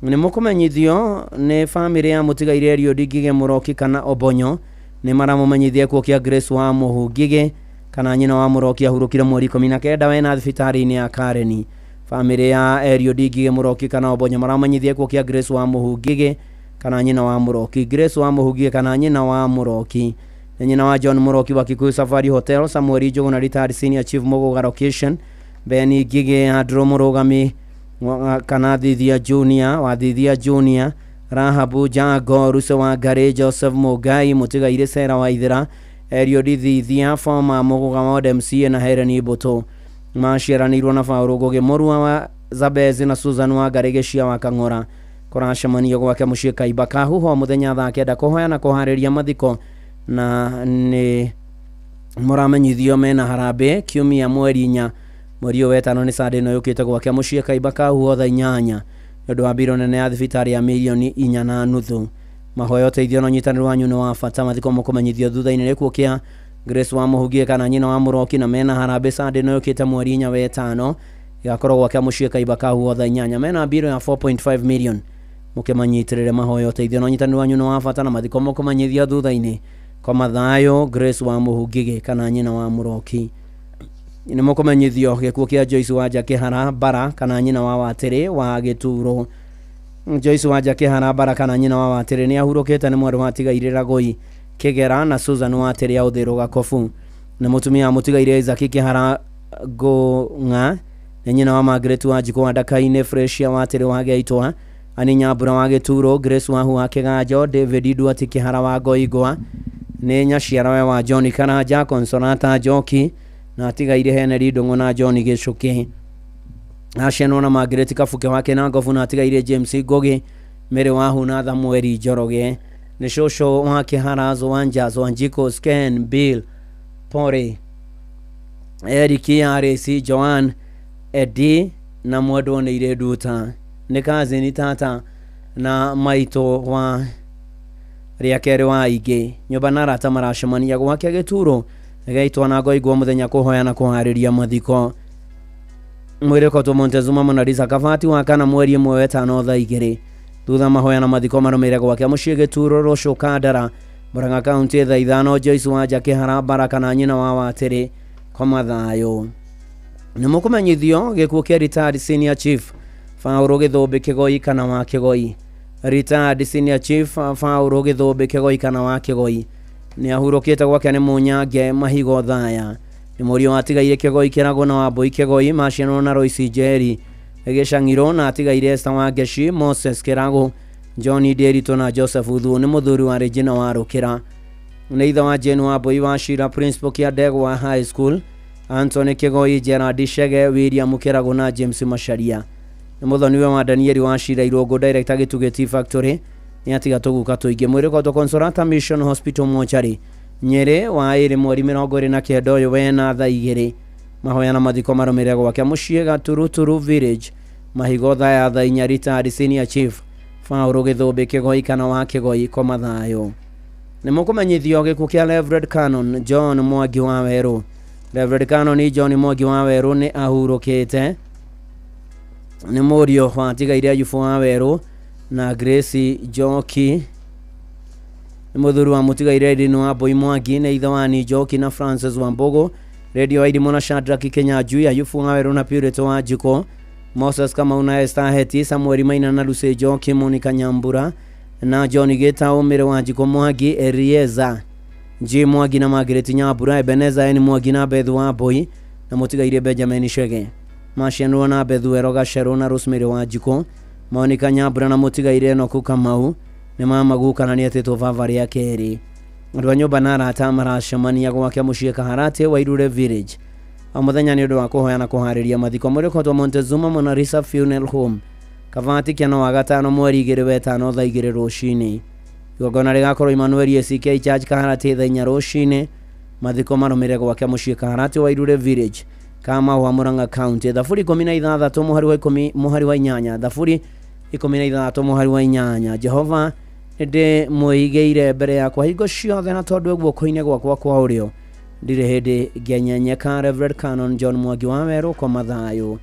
ni mukumenyithio ni family ya mutigaire Eliud Ngige Muroki kana Obonyo ni maramumenyithia kwa kia Grace wa Muhu Ngige kana nyina wa Muroki ahurukire mweri 19 wena thibitari-ini ya Kareni. Family ya Eliud Ngige Muroki kana Obonyo maramenyithia kwa kia Grace wa Muhu Ngige kana nyina wa Muroki. Grace wa Muhu Ngige kana nyina wa Muroki ni nyina wa John Muroki wa Kikuyu Safari Hotel, Samuel Njogu na retired senior chief Muguga location, Beni Ngige Andrew Murugami kana Thithia Junior wa Thithia Junior, Rahabu Jago Ruso wa Gare, Joseph Mugai mutigaire Sera wa Ithira, Eliud Thithia former Muguga Ward MCA na Helen Ibuto maciaranirwo na Fauru Ngugi Murua wa Zabezi na Susan wa Garegecia wa Kang'ora kuracemania gwake muciĩ Kaimba Kahuho muthenya thaa 9 kuhoya na kuhariria mathiko na ni muramenyithio mena harambe kiumia mweri 4 mweri wetano ni Sunday no yukite gwake muciĩ Kaimba Kahuho thaa 8 ndu wa biro nene ya thibitari ya milioni 4.5. mahoya uteithio no nyitanĩro wanyu ni wa bata. mathiko mukumenyithio thutha-inĩ rĩkuo kia Grace wa Muhu Ngige kana nyina wa Muroki na mena harambe Sunday no yukite mweri 4 wetano igakorwo gwake muciĩ Kaimba Kahuho thaa 8 mena biro ya 4.5 million. mukimanyitirire mahoya uteithio no nyitanĩro wanyu ni wa bata na mathiko mukumenyithio thutha-inĩ komathayo Grace wa Muhu Ngige kana nyina wa Muroki. ni mukumenyithio gikuo kia Joyce wa Jakihara Bara kana nyina wa Watiri wa Gituro. Joyce Wanja Kihara Baraka na nyina wa Watiri ni ahurukite ni mwaru watigaire Ragoi Kigera na Susan Watiri ya Uthiru Gakofu na mutumia mutigaire Isaac Kihara Gonga na nyina wa Margaret Wanjiko wa Dakaine Freshia Watiri wa Geitwa ani Nyambura wa Gituro Grace wa Hua Kiganjo David Duati Kihara wa Goigwa ni nyaciara wa John Karaja Consolata Joki na atigaire Henry Ndungu na John Gicuki Asheno na Margaret Kafuke wake na Ngovu na atigaire James Gogi Mere wa Huna Thamweri Njoroge ni Shosho wa Kihara Wanja Wanjiko Sken Bill Pore Eric RC Joan Edi na Mwadwo ni ile Duta ni kazi ni tata na maito wa Riakere wa Ige nyoba na rata marashimania gwake Gituro gaitwa na Goigwa muthenya kuhoya na kuhariria mathiko mwireko to Montezuma Monalisa Kavati wa kana mweri 1 thaa 2 thutha mahoya na mathiko marumire gwake mucii Gituro Rosho Kadara Murang'a County thaa 5 Joyce Wanja Kihara Baraka na nyina wa Watiri komathayo ni mukumenyithio gikuo kia retired senior chief Fauro Githumbi Kigoi kana wa Kigoi retired senior chief Fauro Githumbi Kigoi kana wa Kigoi ni ahurukite gwake ni Munyange Mahigo Thaya ni murio atigaire Kigoi Kirago na Wambui Kigoi Mashino na Royce Jerry Egeshangiro na atigaire Esther Wangeshi Moses Kirago Johnny Derito na Joseph Uthu ni muthuri wa Regina wa Rukira ni ithe wa Jane Wambui wa Shira principal kia Ndegwa High School Anthony Kigoi Gerard Shege William Kirago na James Masharia ni muthoniwe wa Daniel wa Shira Irogo director Gituge Tea Factory ni atiga tuguka tuinge mwiri kwa Consolata Mission Hospital Mochari Nyeri wa iri mweri 29 uyu wena thaa 2 mahoya na mathiko marumire gwake mucii Gaturuturu Village Mahigo Thaya thaa 4 retired senior chief Fauro Githumbi Kigoi kana wa Kigoi komathayo ni mukumenyithio gikuo kia Reverend Canon John Mwangi wa Weru Reverend Canon John Mwangi wa Weru ni ahurukite ni murio wa tigaire Ayubu wa Weru na Grace Joki ni muthuri wa mutigaire Dino wa Boy Mwangi na ithe wa ni Joki na Francis Wambogo Radio ID Mona Shadrack Kenya Juu Ayubu wa Weru na Purity Wanjiko Moses Kamau na Esther Heti Samuel Maina na Lucy Joki Monica Nyambura na John Gitao Mere Wanjiko Mwangi Erieza J Mwangi na Margaret Nyambura Ebeneza ni Mwangi na Bethu wa Boy na mutigaire Benjamin Shege Masheno na Bethu Eroga Shero na Rosemary Wanjiko Monica Nyambura na mutigaire no Kamau ni mama gukana ni ateto vavari ya keri andu anyoba na arata maracemania gwake mucii Kaharate Wairure Village amuthenya ni undu wa kuhoya na kuhariria mathiko muriko to Montezuma Monalisa Funeral Home Kavati kia no wa gatano mweri 5 thaa 2 rucini igongona rigakorwo Emmanuel ACK Church Kaharate thaa 4 rucini mathiko marumire gwake mucii Kaharate Wairure Village kama wa Murang'a County thafuri 16 muhari wa 10 muhari wa 8 thafuri 16 muhari wa 8 Jehova ndi muigeire mbere yakwa hingo ciothe na tondu guoko-ini gwakwa kwa urio ndire hindi ngenyanyeka Reverend Canon John Mwangi wa Weru komathayo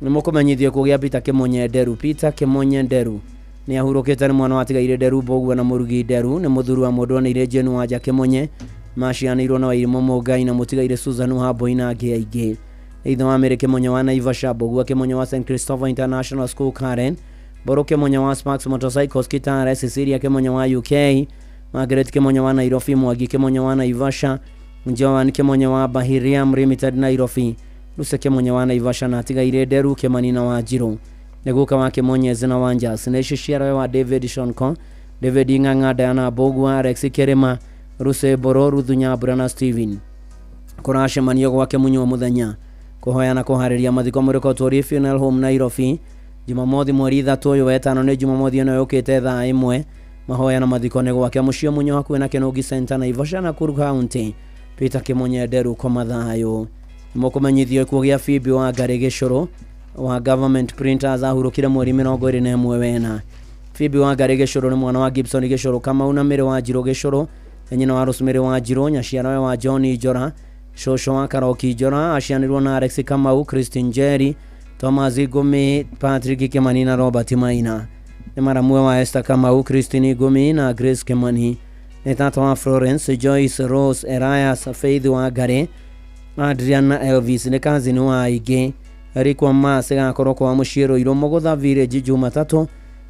ni mukumenyithio kugia Peter Kimonye Nderu Peter Kimonye Nderu ni ahurukite ni mwana watigaire Nderu Mbogua na Murugi Nderu ni muthuri wa mundu na ire Jane Wanja Kimonye macianirwo na Wairimu Mugai na mutigaire Susan Wambui na angi aingi ithe wa Mary Kimonye wa Naivasha Mbogua Kimonye wa St Christopher International School Karen Boro Kimonye wa Sparks Motorcycles Kitare Cecilia Kimonye wa UK Margaret Kimonye wa Nairobi Mwangi Kimonye wa Naivasha Joan Kimonye wa Bahiriam Limited Nairobi Luce Kimonye wa Naivasha na atigaire Nderu Kimani na Wanjiru neguka wa Kimonye zina Wanja Sineshi Shiara wa David Shonko David Ng'ang'a Diana Mbogua Rex Kerema Ruse Boro Ruthu Nyambura na Steven kuracemania gwake Munywa muthenya kuhoya na kuhariria mathiko muriko Tori Funeral Home Nairobi Jumamothi mweri 3 uyu wetano ni Jumamothi ino yukite thaa 1 mahoya na mathiko ni gwake mucii Munywa hakuhi na Kenogi Center Naivasha na Nakuru County Peter Kimonye Nderu komathayo mukumenyithio kugia Phoebe wa Ngari Gicuru wa Government Printers ahurukire mweri 21 wena Phoebe wa Ngari Gicuru ni mwana wa Gibson Gicuru Kamau na Mere wa Njiro Gicuru nyina wa Rosemary wa Njiro nyaciara wa John Njora Shosho wa Karoki Njora acianirwo na Alex Kamau Christine Jerry Thomas Igumi Patrick Kimani na Robert Maina ni maramwe wa Esther Kamau Christine Igumi na Grace Kimani ni tata wa Florence Joyce Rose Elias Faith wa Ngari Adriana Elvis ni kazini wa Ige Erikwa Mase gakorwo kwa mucii Ruiru Mugutha Village Jumatatu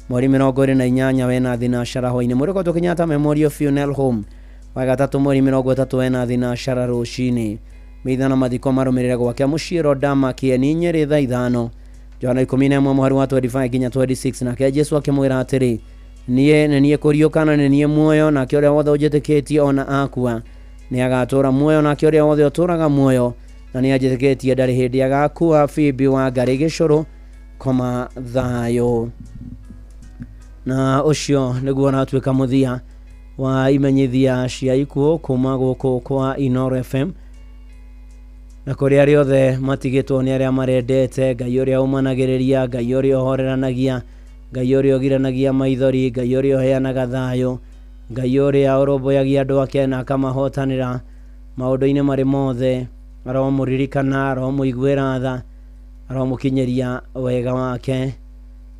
mweri 28 wena thinashara hwainĩ. Mũrĩko Kenyatta Memorial Funeral Home wa gatatũ mweri 30 wena thinashara rũcinĩ. Maithano mathiko marũmĩrĩre gwake mũciĩ Rodama Kieni Nyeri thaa 5 Johana 11 mweri wa 25 nginya 26 nake Jesu akĩmwĩra atĩrĩ niĩ kũriũka na niĩ muoyo na kĩrĩa wothe ũnjĩtĩkĩtie ona akua nĩ agatũra muoyo na kĩrĩa wothe ũtũraga muoyo na nĩ anjĩtĩkĩtie ndarĩ hĩndĩ agakua. Phoebe wa Ngari Gĩcũrũ koma thayũ. Na ũcio nĩguo ũratuĩka mũthia wa imenyithia cia ikuũ kuma gũkũ kwa Inooro FM na kũrĩa riothe matigĩtwo nĩ arĩa marendete Ngai ũrĩa ũmanagĩrĩria, Ngai ũrĩa ũhoreranagia, Ngai ũrĩa ũgiranagia maithori, Ngai ũrĩa ũheanaga thayũ, Ngai ũrĩa ũrũmbũyagia andũ ake na akamahotanĩra maũndũ-inĩ marĩ mothe. Aromũririkana, aromũiguĩra tha, aromũkinyĩria wega wake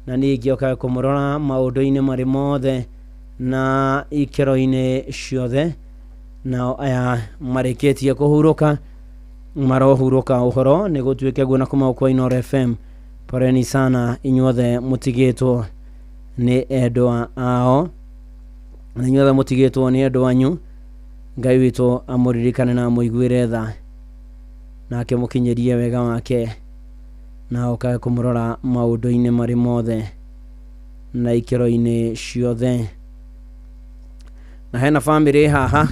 na ningĩ okaga kũmũrora maũndũ-inĩ marĩ mothe na ikĩro-inĩ ciothe. Nao aya marĩkĩtie kũhurũka marohurũka ũhoro nĩ gũtuĩke guo na kuma kwa Inooro FM. Poreni sana inyuothe mũtigĩtwo nĩ endwa ao na inyuothe mũtigĩtwo nĩ endwa anyu. Ngai witũ amũririkane na amũiguĩre tha na akĩmũkinyĩrie wega wake na okaga kũmũrora maũndũ-inĩ marĩ mothe na ikĩro-inĩ ciothe. Na hena family haha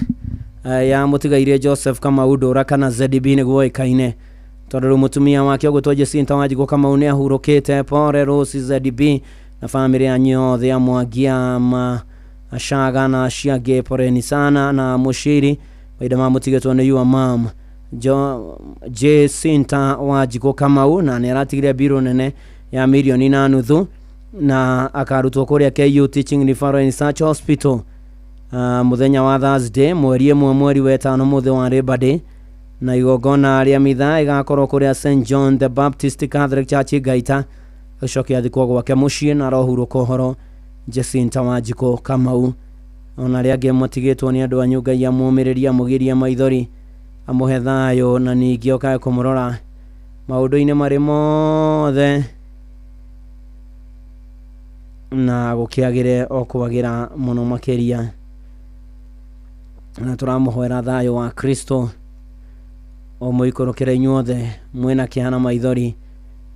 ya mũtigaire Joseph Kamau Ndũra kana ZDB nĩguo ĩkaine tondũ rĩu mũtumia wake ũgwĩtwo Jacinta Wanjikũ Kamau nĩ ahurũkĩte. Pore Rose ZDB na family yanyu yothe ya Mwangia Ashaga na Ciage, poreni sana na Mushiri waida mamũtigĩtwo nĩ your mom Jacinta Wanjikũ Kamau na nĩ aratigire biro nene ya 1.5 million na akarutwo kũrĩa KU Teaching Referral Research Hospital muthenya wa Thursday mweri 1 mweri wa 5 mũthĩ wa Labor Day na igongona rĩa mitha igakorwo kũrĩa St John the Baptist Catholic Church Gaita gĩcokia thikwo gwake mũciĩ na rohurũka ũhoro Jacinta Wanjikũ Kamau. Ona rĩa angĩ mũtigĩtwo nĩ andũ anyu Ngai amũmĩrĩria mũgirie maithori amũhe thayũ na ningĩ okaga kũmũrora maũndũ-inĩ marĩ mothe na gũkĩagĩre o kwagĩra mũno makĩria na tũramũhoera thayũ wa Kristo o mũikũrũkĩre inyuothe mwĩna kĩhana maithori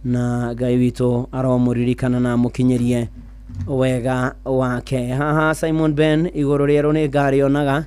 na Ngai witũ aromũririkana na amũkinyĩrie wega wake. Haha Simon Ben igũrũ rĩerũ nĩ ngari onaga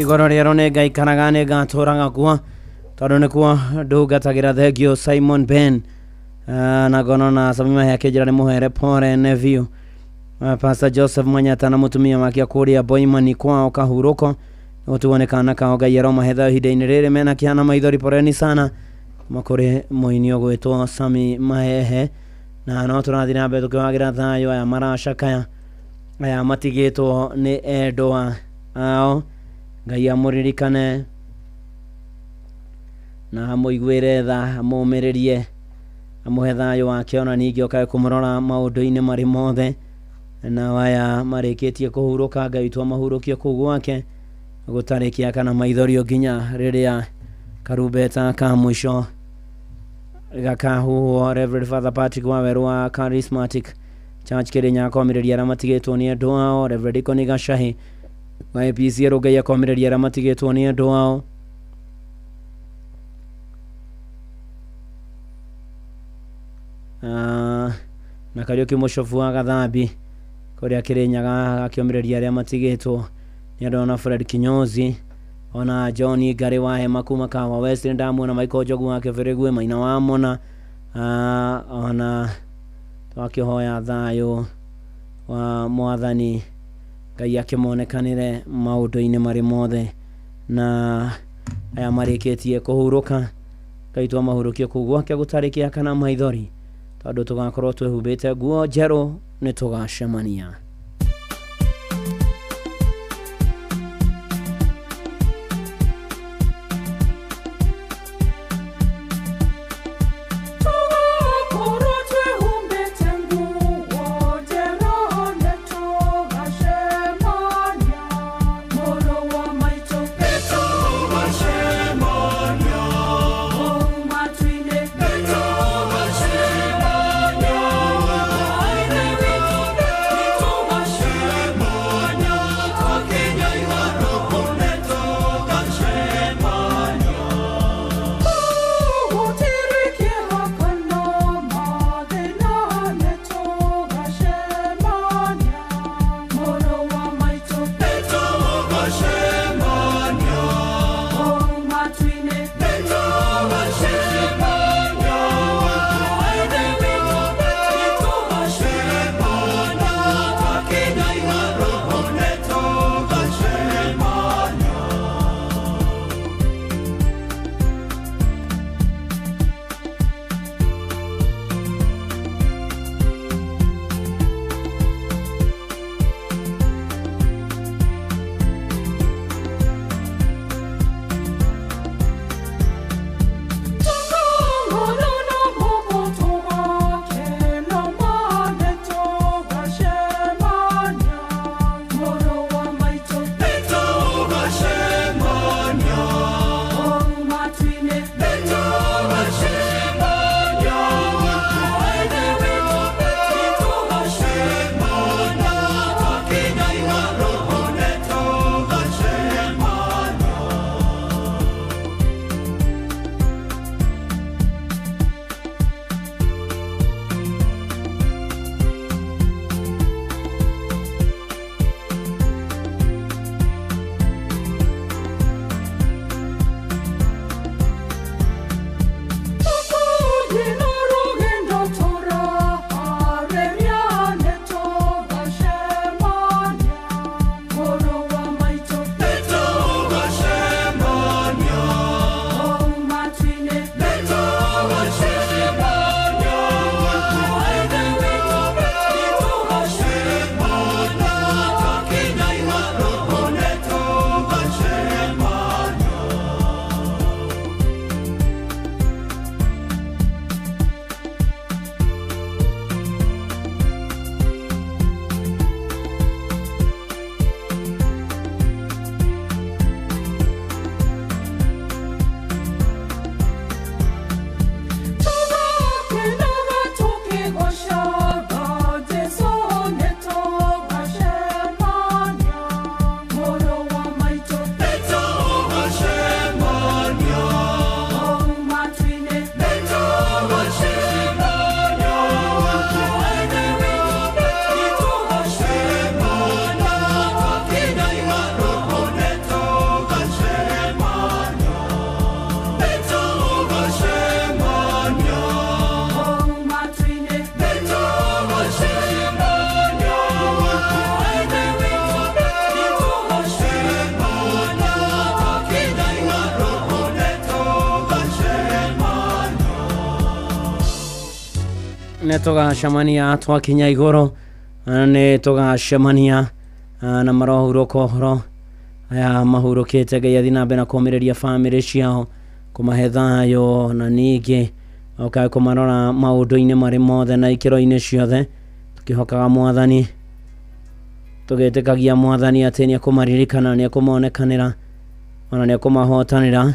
igoro rĩero nĩ ngai kanaga nĩ ngatũraga kuo tondũ nĩkuo ndũngatagĩra thengio Simon Ben na gono na samima yake njĩra nĩ mũhere pore Neville Pastor Joseph Manyata na mũtumia wake kũrĩa Boimani kwao kahurũko gũtuonekana kao ngai aroma hetha ihinda-inĩ rĩrĩ mena kĩhana maithori poreni sana makũrĩ mũini ũgwĩtwo Sami Mahehe na no tũrathiĩ na mbere tũkĩwagĩra thayũ aya maracakaya aya matigĩtwo nĩ endwa ao ngai amũririkane na mũiguĩre tha amũmĩrĩrie amũhe thayũ wake ona ningĩ okae kũmũrora maũndũ-inĩ marĩ mothe na waya marĩkĩtie kũhurũka ngai tu amahurũkie kũu gwake gũtarĩkia kana maithorio nginya rĩrĩa karumbeta ka mũico gakahuhwo. Reverend Father Patrick Waweru wa Charismatic Church Kĩrĩnyaga akomĩrĩria arĩa matigĩtwo nĩ andũ ao. Reverend Ikoni Gacahi wa APC Rũngai akomĩrĩria arĩa matigĩtwo nĩ andũ ao. Na Kariuki Mũcobu wa Gathambi kũrĩa Kĩrĩnyaga akĩomĩrĩria arĩa matigĩtwo nĩ andũ na Fred Kinyozi ona John Ngari wa Hema kuma Kawa West ndamuona Michael Jogu wa Kĩbĩrĩgwe Maina wa Mona ona twakĩhoya thayũ wa Mwathani ngai akĩmonekanĩre maũndũ-inĩ marĩ mothe na aya marĩkĩtie kũhurũka ngai tu amahurũkie kũu gwake gũtarĩkia kana maithori tondũ tũgakorwo twĩhumbĩte nguo njerũ nĩ tũgacemania. tugacemania twakinya iguru ni tugacemania na marohurũka ũhoro aya mahurũkĩte Ngai athi na mbere na kũmĩrĩria bamĩrĩ ciao kũmahe thayũ na ningĩ okaga kũmarora maũndũ-inĩ marĩ mothe na ikĩro-inĩ ciothe tũkĩhokaga Mwathani tũgĩtĩkagia Mwathani atĩ nĩ ekũmaririkana nĩ ekũmonekanĩra ona nĩ ekũmahotanĩra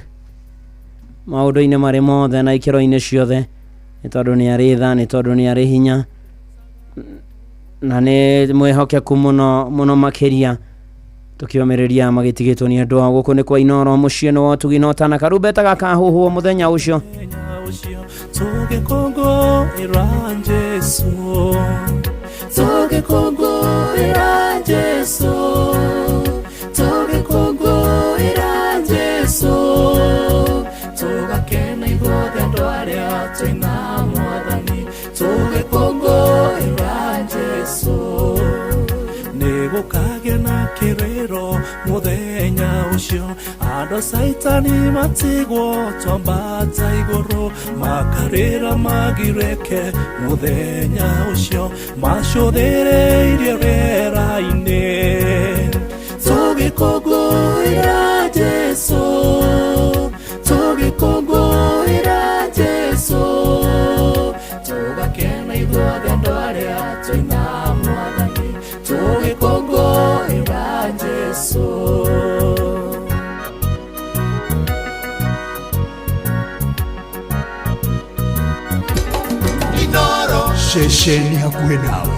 maũndũ-inĩ marĩ mothe na ikĩro-inĩ ciothe nĩ tondũ nĩ arĩ tha nĩ tondũ nĩ arĩ hinya na nĩ mwĩhokeku mũno makĩria tukĩomereria magĩtigĩtwo nĩ andũ gũkũ nĩ kwa Inoro mũciĩ nĩ wotugi no tana karumbeta gakahuhwo mũthenya ũcio tũgĩkũngũĩra Jesũ tũgĩkũngũĩra Jesũ tũgĩkũngũĩra Jesũ tũgakena ithuothe andũ arĩa twĩna Mwathani tũgĩkũngũĩra Jesũ nĩgũkagĩa na kĩrĩro mũthenya ũcio andũ Saitani matigwo twambata igũrũ makarĩra magireke mũthenya ũcio macũthĩrĩirie rĩera-inĩ tũgĩkũngũĩra Jesũ tũgĩkũngũĩra Jesũ tũgakena ithuothe andũ arĩa twĩna Mwathani tũgĩkũngũĩra Jesũ Inoro ceceni hakuhĩ nawe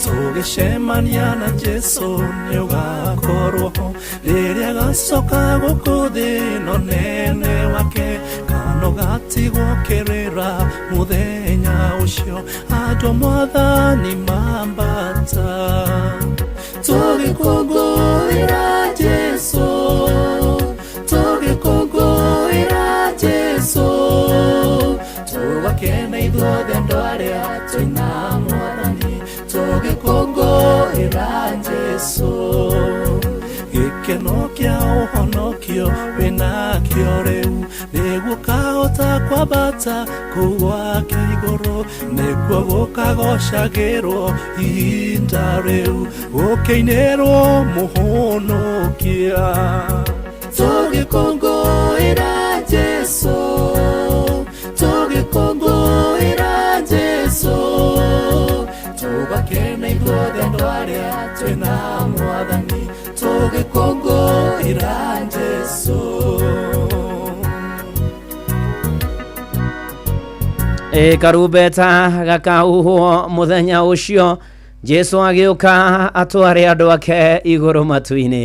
tũgĩcemania na Jesũ nĩ ũgakorwo ho rĩrĩa gacoka gũkũ thĩ ĩno nene wake kano gatigwo kĩrĩra mũthenya ũcio andũ Mwathani mambata tũgĩkũngũĩra Jesũ tũgĩkũngũĩra Jesũ tũgakena ithuothe andũ arĩa twĩna Mwathani tũgĩkũngũĩra Jesũ gĩkeno kĩa ũhonokio wĩnakĩo rĩu nĩguo kahota kwambata kũu gwake igũrũ nĩguo gũkagocagĩrwo ihinda rĩu gũkĩinĩrwo mũhonokia tũgĩkũngũĩra Jesũ tũgĩkũngũĩra Jesũ tũgakena ithuothe andũ arĩa twĩna Mwathani tũgĩkũngũĩra Jesũ karumbeta gakahuhwo mũthenya ũcio Jesũ agĩũka atware andũ ake igũrũ matu-inĩ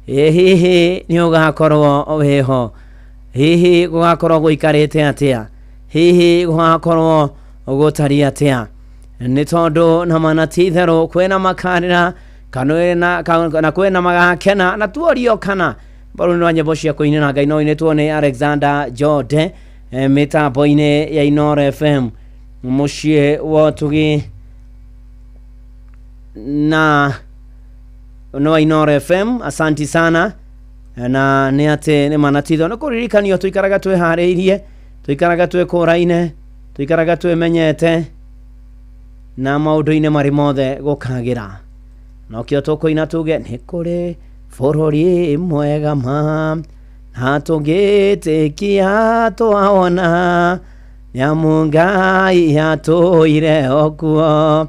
hihi nĩ ũgakorwo wĩho hihi gũgakorwo gũikarĩte atĩa hihi gũgakorwo gũtariĩ atĩa nĩ tondũ na manatitherũ kwĩna makarĩra na kwĩna magakena na tuorio kana baro nĩ nyĩmbo cia kũinĩra Ngai no inĩtwo nĩ Alexander Jode mitambo-inĩ ya Inoro FM mũciĩ wotugi na no Inoro FM asanti sana na nĩ atĩ nĩ manatitho nĩ kũririkanio tũikaraga twĩharĩirie tũikaraga twĩkũraine tũikaraga twĩmenyete na maũndũ-inĩ marĩ mothe gũkagĩra no kĩo tũkũina tuge nĩ kũrĩ bũrũri mwega ma na tũngĩtĩkia twawona nĩamu Ngai atũire okuo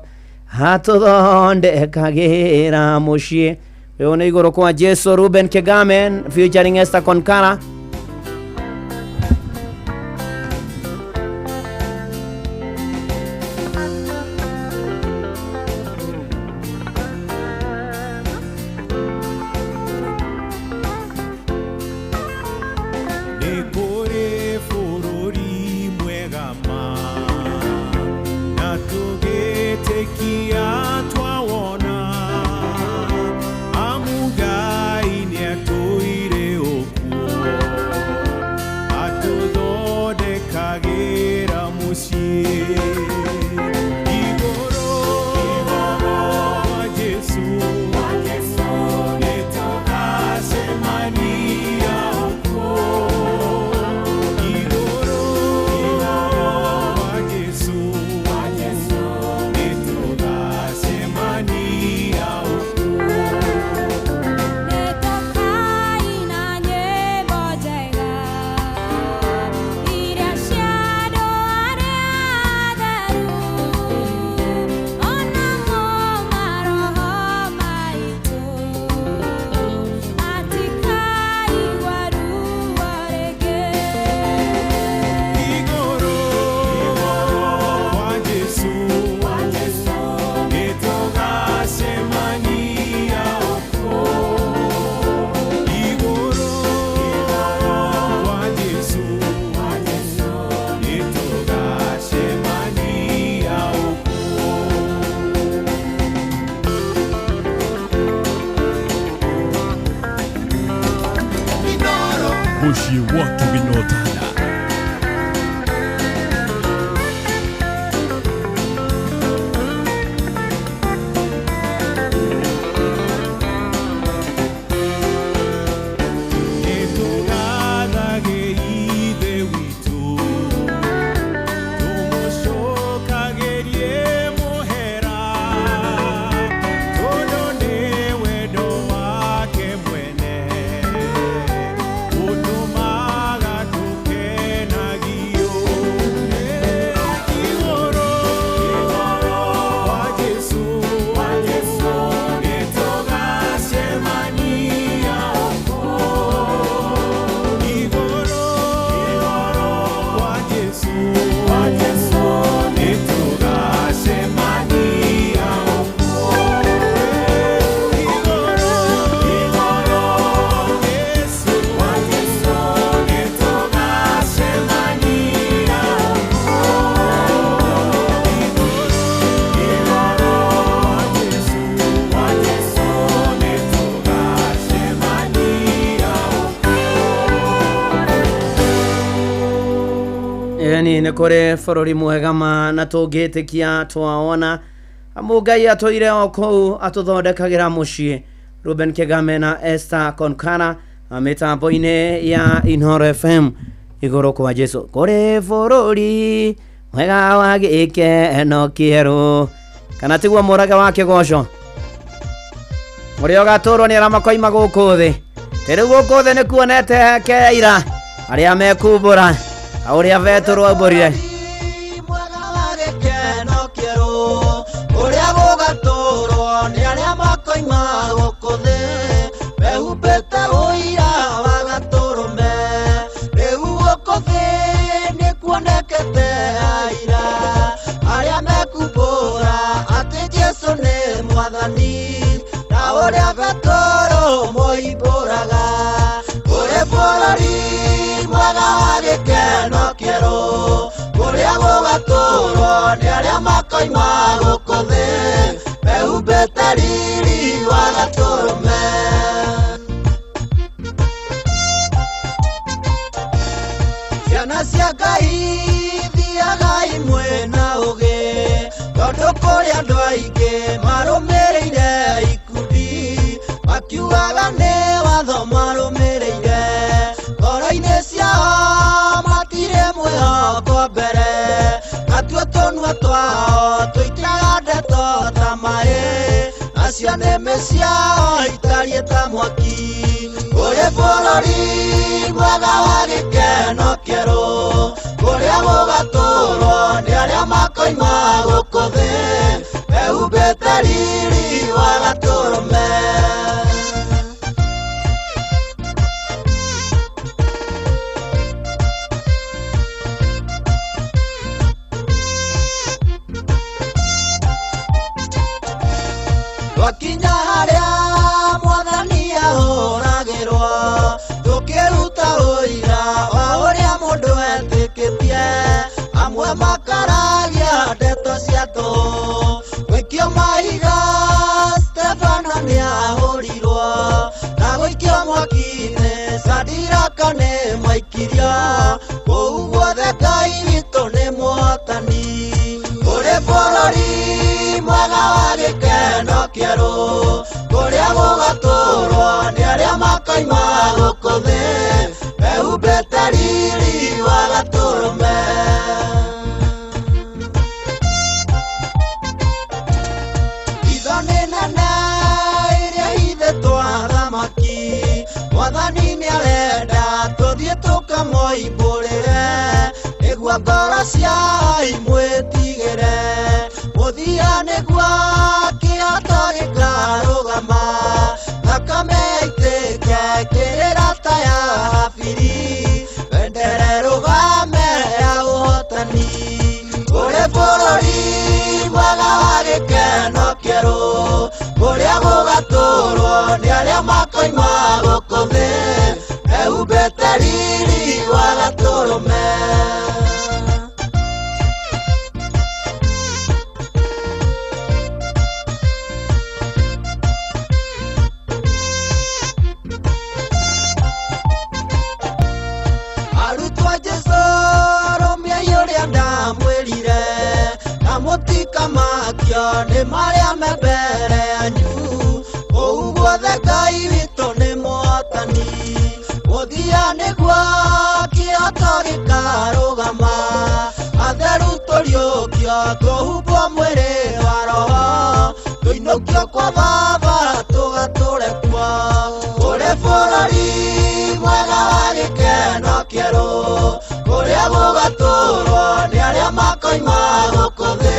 atũthondekagĩra mũciĩ ũyũ nĩ igũrũ kwa Jesũ Ruben Kigame featuring Esther Konkara Amu Ngai nĩ atũire okuo muciĩ gwake Gĩnyotana. Nĩ kũrĩ bũrũri mwega ma na tũngĩtĩkia twaona Mungai atũire o kũu atũthondekagĩra mũciĩ. Ruben Kigame na Esther Konkana mitambo-inĩ ya Inooro FM igũrũ kwa Jesu. Kũrĩ bũrũri mwega wa gĩkeno kĩerũ, kana tiguo mũrage wa Kĩgoco ũrĩa ũgatũrwo nĩ aramakoima gũkũ thĩ. Rĩu gũkũ thĩ nĩ kuonete keira arĩa mekumbũra Auria vetoro aborire mwega wa gĩkeno kĩerũ ũrĩa gũgatũrwo nĩ arĩa makoima gũkũ thĩ mehumbĩte ũira wa gatũrũme. Rĩu gũkũ thĩ nĩ kuonekete aira arĩa mekumbũra atĩ Jesũ nĩ mwathani na ũrĩa vetoro moimbũraga. Kũrĩ bũrũri mwega wa gĩkeno kĩerũ ũrĩa gũgatũrwo nĩ arĩa makoima gũkũ thĩ mehumbĩte riri wa gatũrũme. Ciana cia Ngai thiagai mwĩna ũgĩ tondũ kũrĩ andũ aingĩ marũmĩrĩire ikundi makiugaga nĩ watho marũmĩrĩire. Ngoro-inĩ ciao matirĩ mwĩhoko mbere natuo tũnua twao tũitiraga ndeto ta maĩ nacio nĩmĩ ciao itariĩ ta mwaki. Kũrĩ bũrũri mwega wa gĩkeno kĩerũ ũrĩa gũgatũrwo nĩ arĩa makoima gũkũ thĩ mehumbĩte riri wa gatũrũme. Twakinya harĩa mwathani ahũragĩrwo tũkĩruta ũira wa ũrĩa mũndũ etĩkĩtie. Amwe makaragia ndeto cia tũhũ gũikio mahiga Stefano nĩahũrirwo na gũikio mwaki-inĩ Shadiraka nĩmaikirio. Kũu guothe Ngai witũ nĩ mũhotani. Kũrĩ bũrũri mwega wa gĩkeno kĩerũ ũrĩa gũgatũrwo nĩ arĩa makoima gũkũ thĩ mehumbĩte riri wa gatũrũme. Itho nĩ nene iria ithĩtwo thamaki mwathani nĩarenda tũthiĩ tũkamoimbũrĩre nĩguo ngoro ciao imwĩtigĩre. Mũthia nĩguo kĩhoto gĩkarũgama thakame yaitĩke kĩrĩra ta ya Habili bendera ĩrũgame ya ũhotani. Kũrĩ bũrũri mwega wa gĩkeno kĩerũ ũrĩa gũgatũrwo nĩ arĩa makoima gũkũ thĩ mehumbĩte riri wa gatũrũme. macokia nĩ marĩa me mbere yanyu kũu guothe Ngai witũ nĩ mũhotani gũthia nĩguo kĩhoto gĩkarũgama atheru tũriũkio tũhumbwo mwĩrĩ wa roho tũinũkio kwa Baba tũgatũre kuo kũrĩ bũrũri mwega wa gĩkeno kĩerũ kũrĩa gũgatũũrwo nĩ arĩa makoima gũkũ thĩ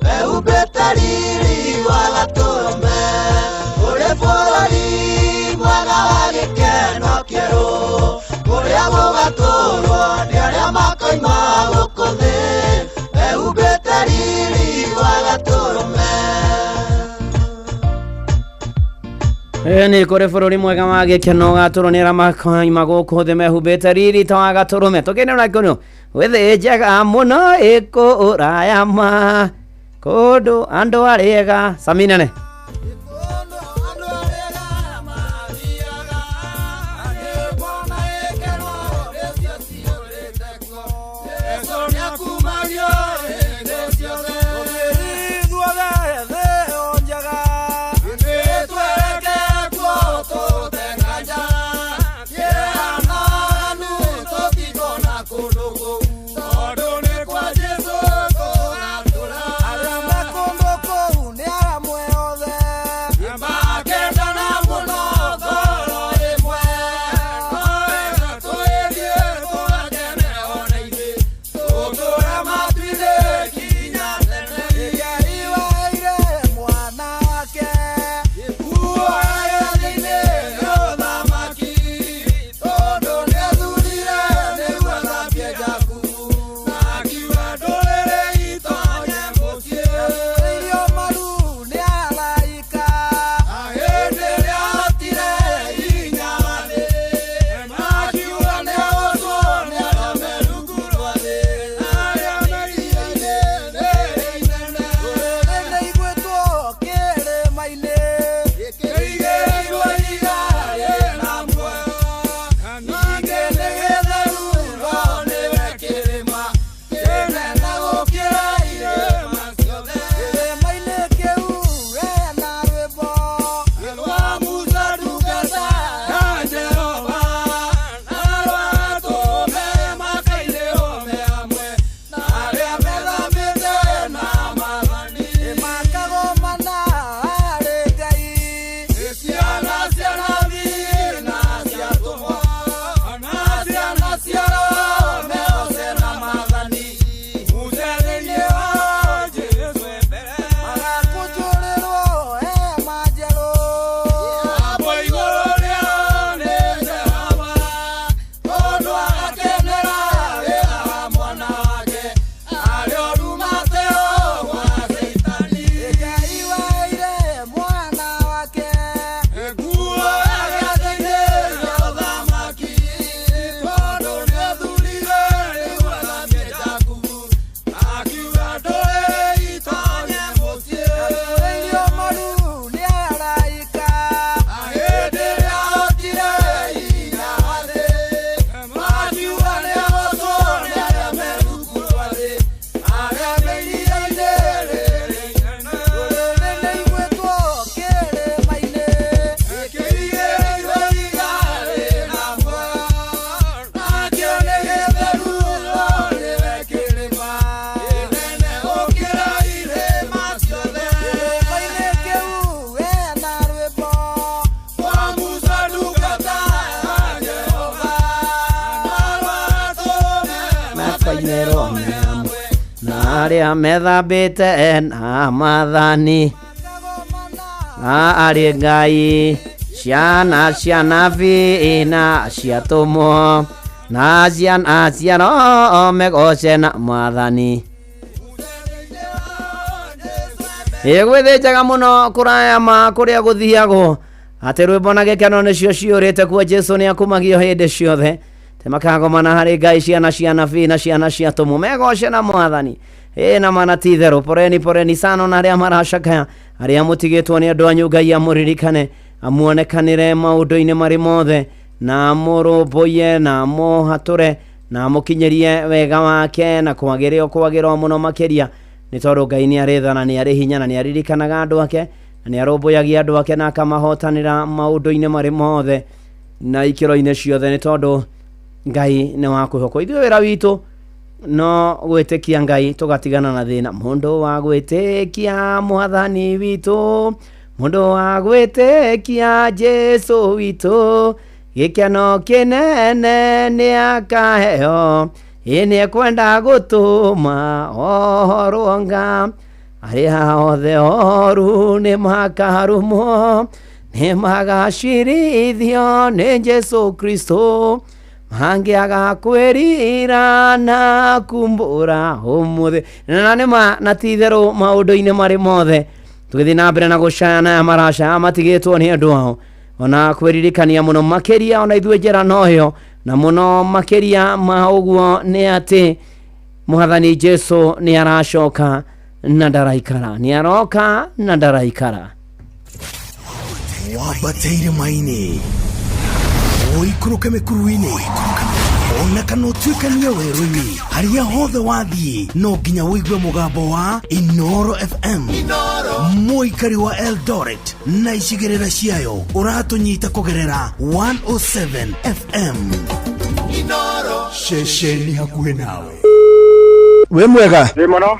mehumbĩte riri wa gatũrũme kũrĩ bũrũri mwega wa gĩkeno kĩerũ kũrĩa gũgatũũrwo nĩ arĩa makoima gũkũ thĩ mehumbĩte riri wa gatũrũme. Nĩ kũrĩ bũrũri mwega wa gĩkeno gatũrũ nĩ arĩa makoima gũkũ thĩ mehumbĩte riri ta wa gatũrũme tũkĩne na ikono wĩthĩ njega mũno ĩkũraya ma kũndũ andũ arĩega Saminane arĩa methambĩte na mathani arĩ Ngai ciana cia nabii na ciatũmwo na ciana cia roho megoce na mwathani gwĩthĩnjaga mũno kũraya ma kũrĩa gũthiagwo atĩ rwĩmbo na gĩkeno nĩcio ciũrĩte kuo Jesũ nĩ akumagio hĩndĩ ciothe temakagomana harĩ Ngai ciana cia nabii na ciana ciatũmwo megoce na mwathani na mana ti itherũ poreni sana na arĩa maracakaya arĩa mũtigĩtwo nĩ andũ anyu Ngai amũririkane amuonekanĩre maũndũ-inĩ marĩ mothe na mũrũmbũiye na mũhatũre na mũkinyĩrie wega wake na kwagĩrĩrwo mũno makĩria nĩ tondũ Ngai nĩ arĩ tha na nĩ arĩ hinya na nĩ aririkanaga andũ ake na nĩ arũmbũyagia andũ ake na akamahotanĩra maũndũ-inĩ marĩ mothe na ikĩro-inĩ ciothe, nĩ tondũ Ngai nĩ wa kwĩhokwo. Ithuĩ wĩra witũ no gwĩtĩkia Ngai tũgatigana na thĩna. Mũndũ wa gwĩtĩkia Mwathani witũ, mũndũ wa gwĩtĩkia Jesu witũ, gĩkeno kĩnene nĩ akaheo, nĩ ekwenda gũtũma ohorwo arĩa othe oru nĩ makarumwo, nĩ magacirithio nĩ Jesu Kristo, mangĩaga kwĩrira na kumbũra ũmũthĩ. Na nĩma na ti-itherũ maũndũ-inĩ marĩ mothe tũgĩthiĩ na mbere na gũcaya maracaya matigĩtwo nĩ andũ ao, ona kwĩririkania mũno makĩria ona ithuĩ njĩra noyo, na mũno makĩria ma ũguo nĩ atĩ Mwathani Jesu nĩ aracoka na ndaraikara, nĩ aroka na ndaraikara. Wabateire maini oikũrũke mĩkuru-inĩ ona kana ũtuĩkanie werũ-inĩ, harĩa hothe wathiĩ no nginya wĩigue mũgambo wa Inoro FM. Mũikari wa Eldoret na icigĩrĩra ciayo ũratũnyita kũgerera 107 FM. Inoro ceceni hakuhĩ nawe. We mwega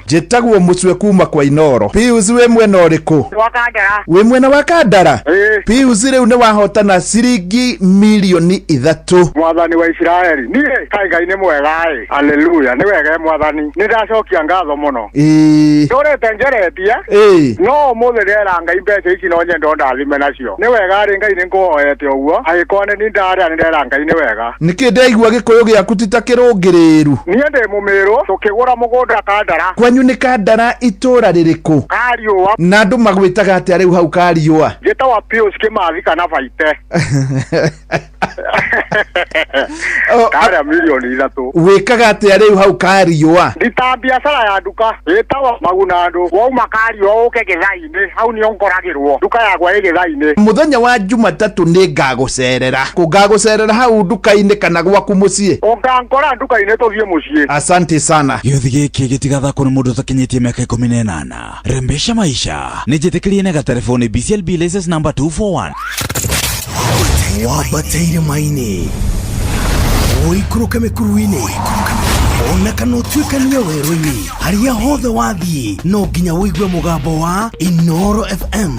njĩtagwo Mũcwe kuma kwa Inoro. Pius we mwena ũrĩkũ? Wakandara. We mwena wa Kandara? Pius rĩu nĩ wahotana ciringi milioni 3. Mwathani wa Israeli niĩ Ngai nĩ mwega haleluya, nĩ wega Mwathani, nĩ ndacokia ngatho mũno. Ndorete njeretie no mũthĩ rĩera Ngai mbeca ici no nyendo ndathime nacio. Nĩ wega Ngai nĩ ngũhoete ũguo, agĩkorwo nĩ ndarĩa nĩ ndera Ngai nĩ wega. Nĩkĩ ndaigua gĩkũyũ gĩaku ti ta kĩrũngĩrĩru? Niĩ ndĩ mũmĩrũ tũkĩgũra mũgũnda Kandara. Kwanyu nĩ Kandara itũra rĩrĩkũ? Kariũa. Na andũ magwĩtaga atĩa rĩu hau Kariũa? Gĩtagwo Pius Kĩmathi kana Baite. Kara milioni 3. Wĩkaga atĩa rĩu hau Kariũa? Ndita biacara ya nduka ĩtagwo Maguna andũ. Wauma Kariũa ũke Gĩthai-inĩ, hau nĩo ngoragĩrwo. Nduka yakwa ĩ Gĩthai-inĩ. Mũthenya wa Jumatatũ nĩ ngagũcerera. Kũngagũcerera hau nduka-inĩ kana gwaku mũciĩ? Ũngangora nduka-inĩ tũthiĩ mũciĩ. Asante sana. Gĩothi gĩkĩ gĩtigathakwo nĩ mũndũ ũtakinyĩtie mĩaka 18. Rembesha maisha nĩ njĩtĩkĩrie na gatelefoni BCLB license number 241. Wabateire maini oikũrũke mĩkuru-inĩ ona kana ũtuĩkanie werũ-inĩ, harĩa hothe wathiĩ no nginya wĩigue mũgambo wa Inoro FM.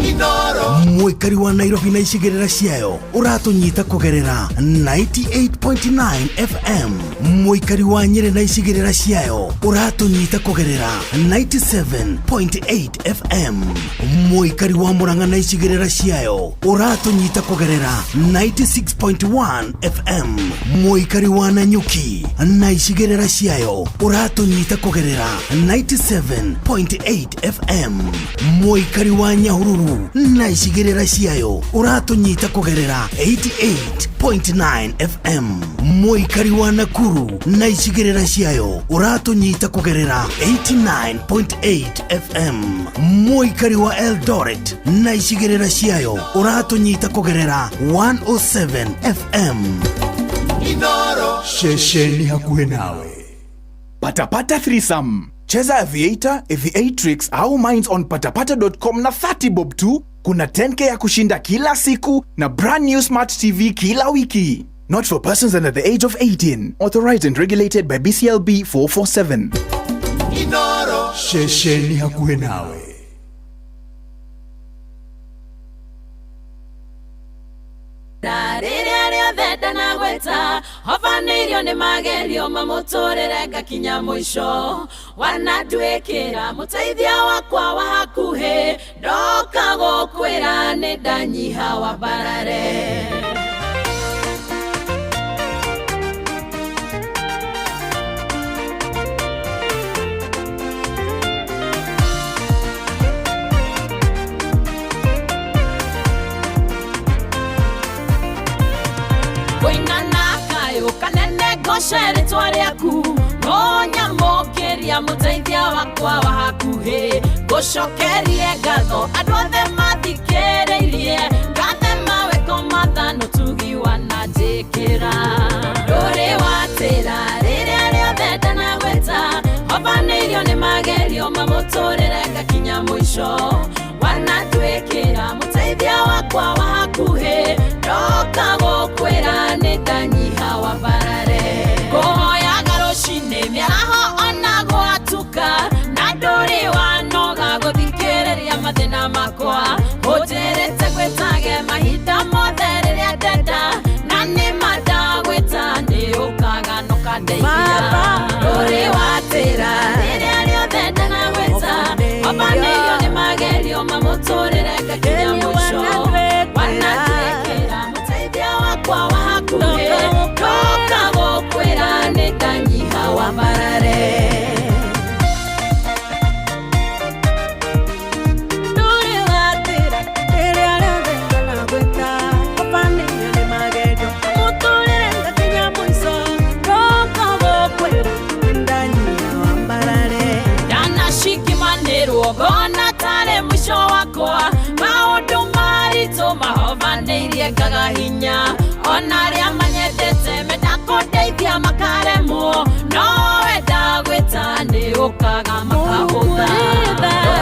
Mũikari wa Nairobi na icigĩrĩra ciayo ũratũnyita kũgerera 98.9 FM. Mũikari wa Nyĩrĩ na icigĩrĩra ciayo ũratũnyita kũgerera 97.8 FM. Mũikari wa Murang'a na icigĩrĩra ciayo ũratũnyita kũgerera 96.1 FM. Mũikari wa Nanyuki na icigĩrĩra ciayo ũratũnyita kũgerera 97.8 FM. Mũikari wa Nyahururu na icigĩrĩra ciayo ũratũnyita kũgerera 88.9 FM. Mũikari wa Nakuru na icigĩrĩra ciayo ũratũnyita kũgerera 89.8 FM. Mũikari wa Eldoret na icigĩrĩra ciayo ũratũnyita kũgerera 107 FM. Inoro ceceni hakuhĩ nawe. Patapata threesome. Cheza Aviator, Aviatrix au Minds on patapata.com na 30 bob tu. Kuna 10k ya kushinda kila siku na brand new smart TV kila wiki. Not for persons under the age of 18. Authorized and regulated by BCLB 447. Inoro shesheni hakuhĩ nawe. Rĩrĩa rĩothe ndanagweta hobanĩirio nĩ magerio mamũtũrĩre ngakinya mũico, wananduĩkĩra mũteithia wakwa wa hakuhĩ, ndoka gũkwĩra nĩ ndanyiha wambarare. Gocere twarĩaku no nyamũkĩria mũteithia wakwa wa hakuhĩ, gũcokerie ngatho andũ othe mathikĩrĩirie, ngathe maweko mathano tugi wananjĩkĩra. Ndũrĩ watĩra rĩrĩa rĩothe ndanagweta hobanĩirio nĩ magerio mamũtũ mwisho wanatwekera muteithia wakwa wa hakuhi ndoka gukwira nitanyiha wa barare kuhoyaga rucini miaraho ona gwatuka na nduri wanoga guthikiriria mathina makwa utirite gwitage mahinda mothe riria ndenda na ni madagwita ni ukaga nukandeithia nduri watira riria riothe ndagwita obanĩirio nĩ magerio mamuturire ngakinya mwisho wanatwekera muteithia wakwa wa hakuhi ndoka gukwira nitanyiha wa barare Gona tare mwisho wakwa maundu marito mahovaneirie ngaga hinya ona ria manyendete mendakundeithia makaremwo no wenda gwita ni ukaga makahutha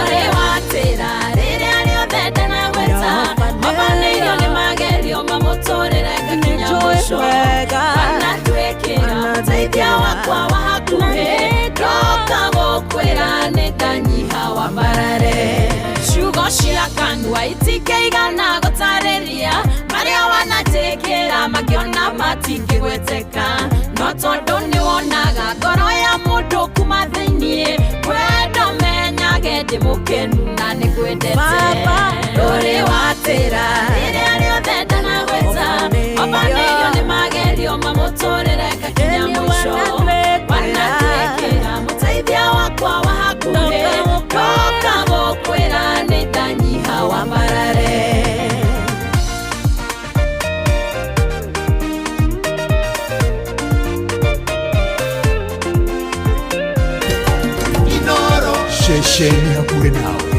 uri watira riria riothe ndanagweta mavaneirio ni magerio mamuturire ngakinya mwisho wanatwekera muteithia wakwa wa hakuhi ndoka gukwira nitanyiha wa barare ciugo cia kanua itikeigana gutariria maria wanatekera magiona matingigweteka no tondu ni wonaga ngoro ya mundu kuma thiini wendo menyage ndi mukenu na ni kwendete nduri watira riria riothe ndanagweta obanĩirio nĩ magerio mamuturire ngakinya mwisho wanatwekera muteithia wakwa wa hakuhi ndoka gukwira nitanyiha wa barare Inoro shesheni hakuhi nawe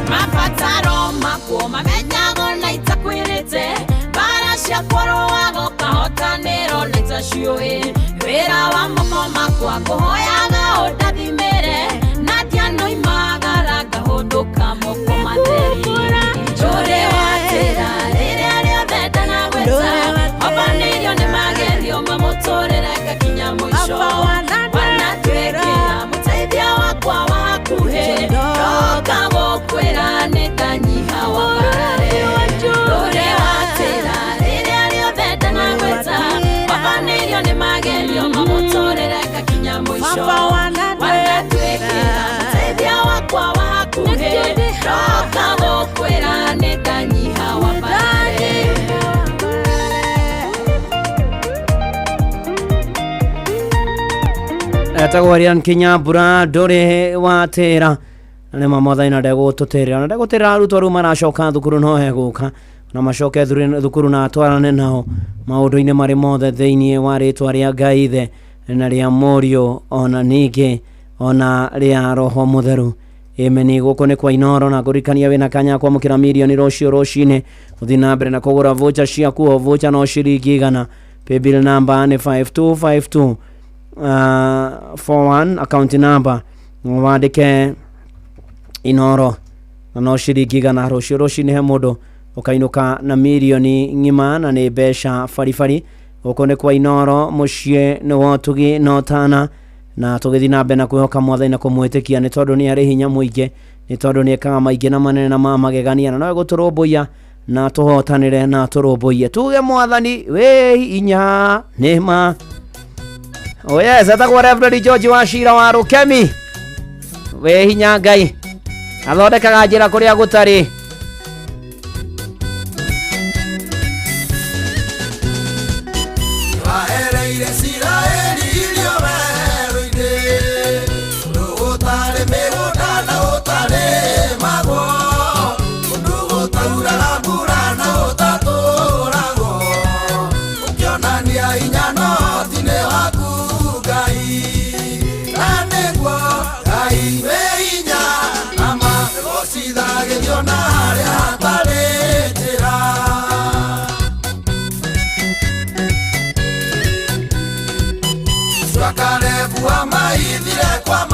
mabataro makwo mamenyago na itakwirite bara cia kwarwago kahotaniro na itaciui wira wa moko makwa kuhoyaga undathimire na ndiano imagara ngahunduka moko matheri nduri watira riria riothe ndanagweta obanĩirio nĩ magerio mamuturire ngakinya mwisho wanatwekera muteithia wakwa wa hakuhi ndoka gukwira nitanyiha wa barare nduri watira riria riothe ndanagweta obanĩirio nĩ magerio mamuturire ngakinya mwisho wanatwekera muteithia wakwa wa hakuhi ndoka gukwira nitanyiha wa barare etagwarian kinyambura nduri watira na mamothaina ndegututirira na ndegutirira arutwo riu maracoka thukuru no heguka na macoke thukuru na atwarane nao maundu-ini mari mothe thiini wa ritwa ria Ngai ithe na ria Murio ona ningi ona ria Roho Mutheru Imeni guku ni kwa Inoro na kurikania wina kanya kwa mukira milioni rocio rocine uthi na mbere na kugura vocha ciaku o vocha no ciringi igana paybill number ni 5252 41 account number wandike Inoro na no ciringi igana rocio rocine he mundu ukainuka na milioni ngima na ni besha farifari guku ni kwa Inoro mucie ni wotugi no tana na tugithi na mbere na kwihoka Mwathani na kumwitikia ni tondu ni ari hinya muingi ni tondu ni ekaga maingi na manene na magegania na no guturumbuia na tuhotanire na turumbuie tuge Mwathani we hinya ni ma yes atagwa Reverend George Wachira wa Rukemi we hinya Ngai athondekaga njira kuria gutari Kwa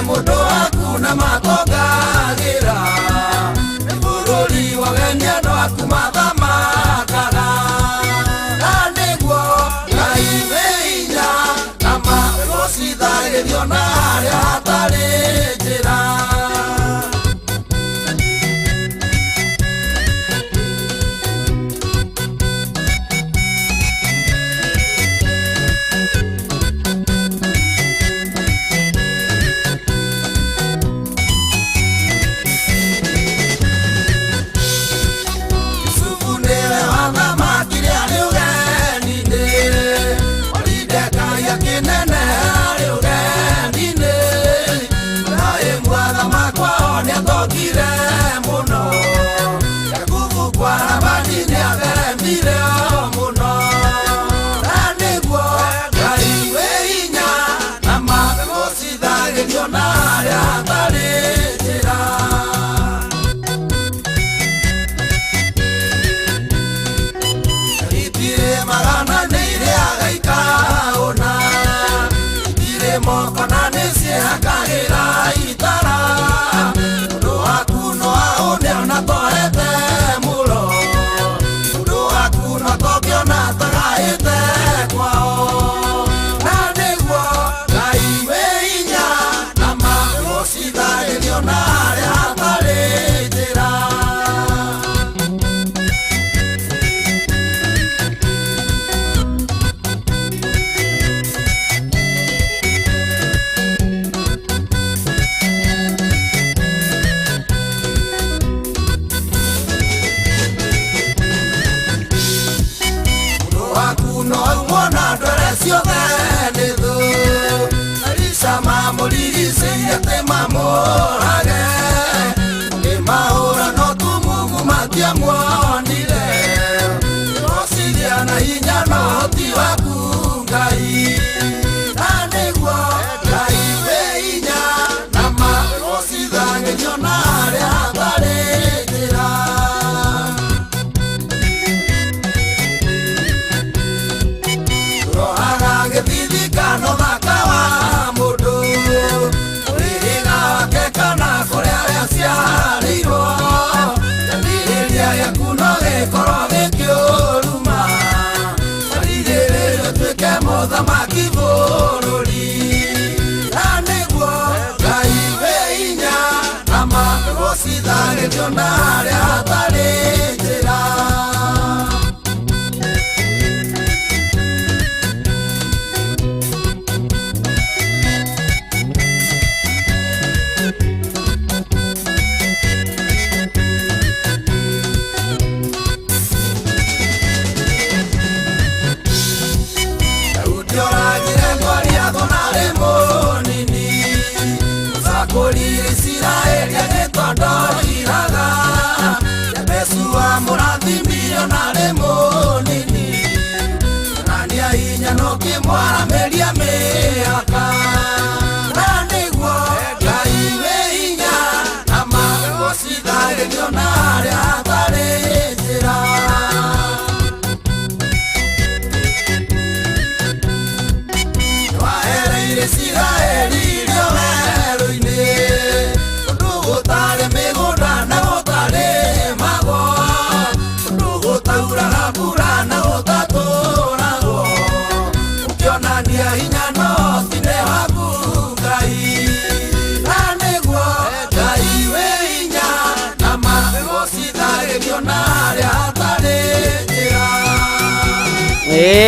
mundu hakuna matongagira bururi wageni andu aku mathamakaga na niguo Ngai wĩ hinya na magũcithagĩrio na harĩa hatarĩ njĩra.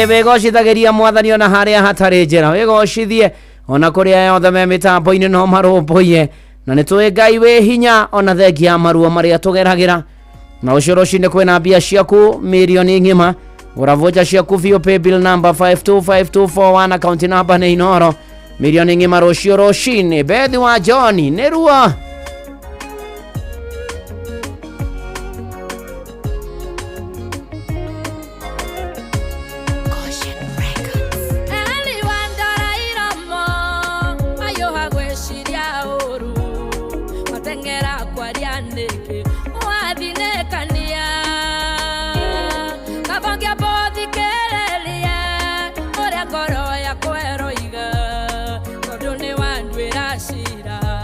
Wĩgocithageria mwathani ona harĩa hatarĩ njĩra, wĩgocithie ona kũrĩa yothe me mĩtambo-inĩ no marũmbũiye, na nĩtũĩ Ngai wĩ hinya ona thengia maruo marĩa tũgeragĩra. Na ũcio rũcinĩ kwĩna mbia ciaku mirioni ng'ima, gũra vocha ciaku biũ, paybill number 525241, account number nĩ Inoro, mirioni ng'ima rũcio rũcinĩ. Bethi wa John nĩ ruo. Shira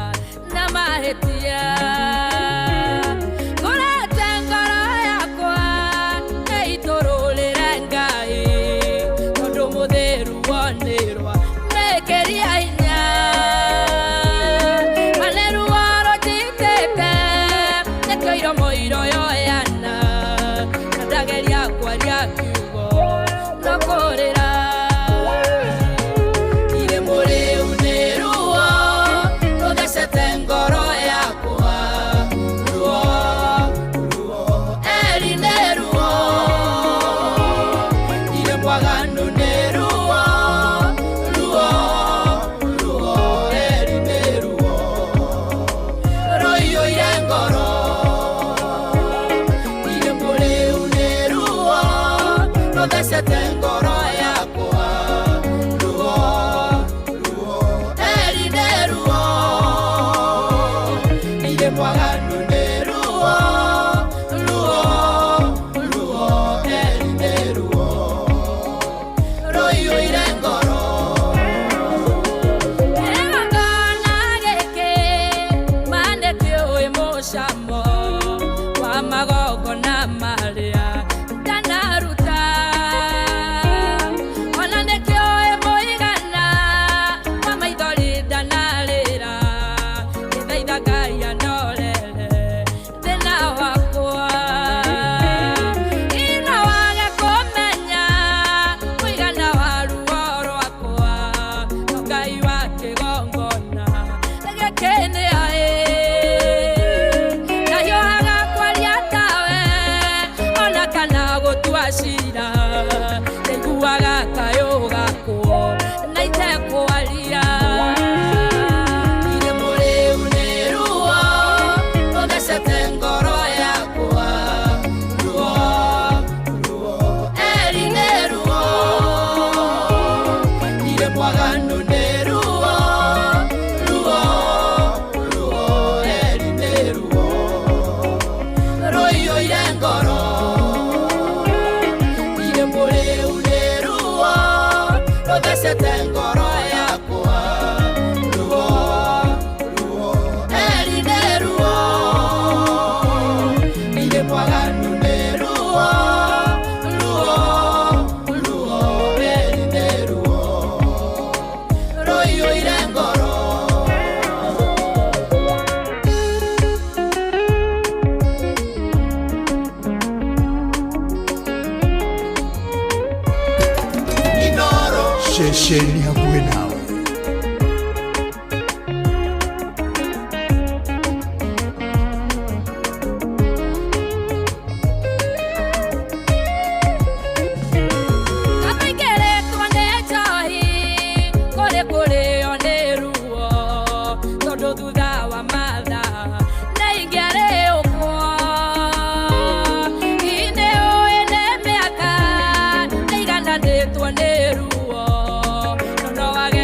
mwaganu nĩ ruo, ruo, ruo, eri nĩ ruo, rũiyũire ngoro, irembo rĩu nĩ ruo, rũthecete ngoro yakwa, ruo, ruo, eri nĩ ruo, irĩ mwaganu nĩ ruo, ruo, ruo, eri nĩ ruo, rũiyũire ngoro. Ngona gĩkĩ mandĩkĩũĩ mũcamo wa magongona marĩa ndanaruta, ona nĩkĩũĩ mũigana wa maithori ndanarĩra, ngĩthaitha Ngai andorere thĩna wakwa. Ino wage kũmenya mũigana wa ruo rwakwa, no Ngai wa kĩgongona gĩkĩ nĩ aĩ, ndahiũhaga kwaria tawe, ona kana gũtua cira, ndaiguaga kayũ gakwo na itekwaria. Irembo rĩu nĩ ruo, rũthecete ngoro yakwa, ruo, ruo, eri nĩ ruo, irĩ mwaganu nĩ ruo, ruo, ruo, eri nĩ ruo, rũiyũire ngoro, irembo rĩu nĩ ruo, rũthecete ngoro yakwa, ruo, ruo, eri nĩ ruo, irĩ mwaganu nĩ ruo, ruo, ruo, eri nĩ ruo, rũiyũire ngoro. Inoro shesheni hakuwe nawe. Kapengeretwo nĩ njohi, kũrĩ kũrĩo nĩ ruo, tondũ thutha wa mathaa nĩ ingĩarĩũkwo. Nĩ ũĩ nĩ mĩaka ĩigananĩtwo nĩ ruo, no no wage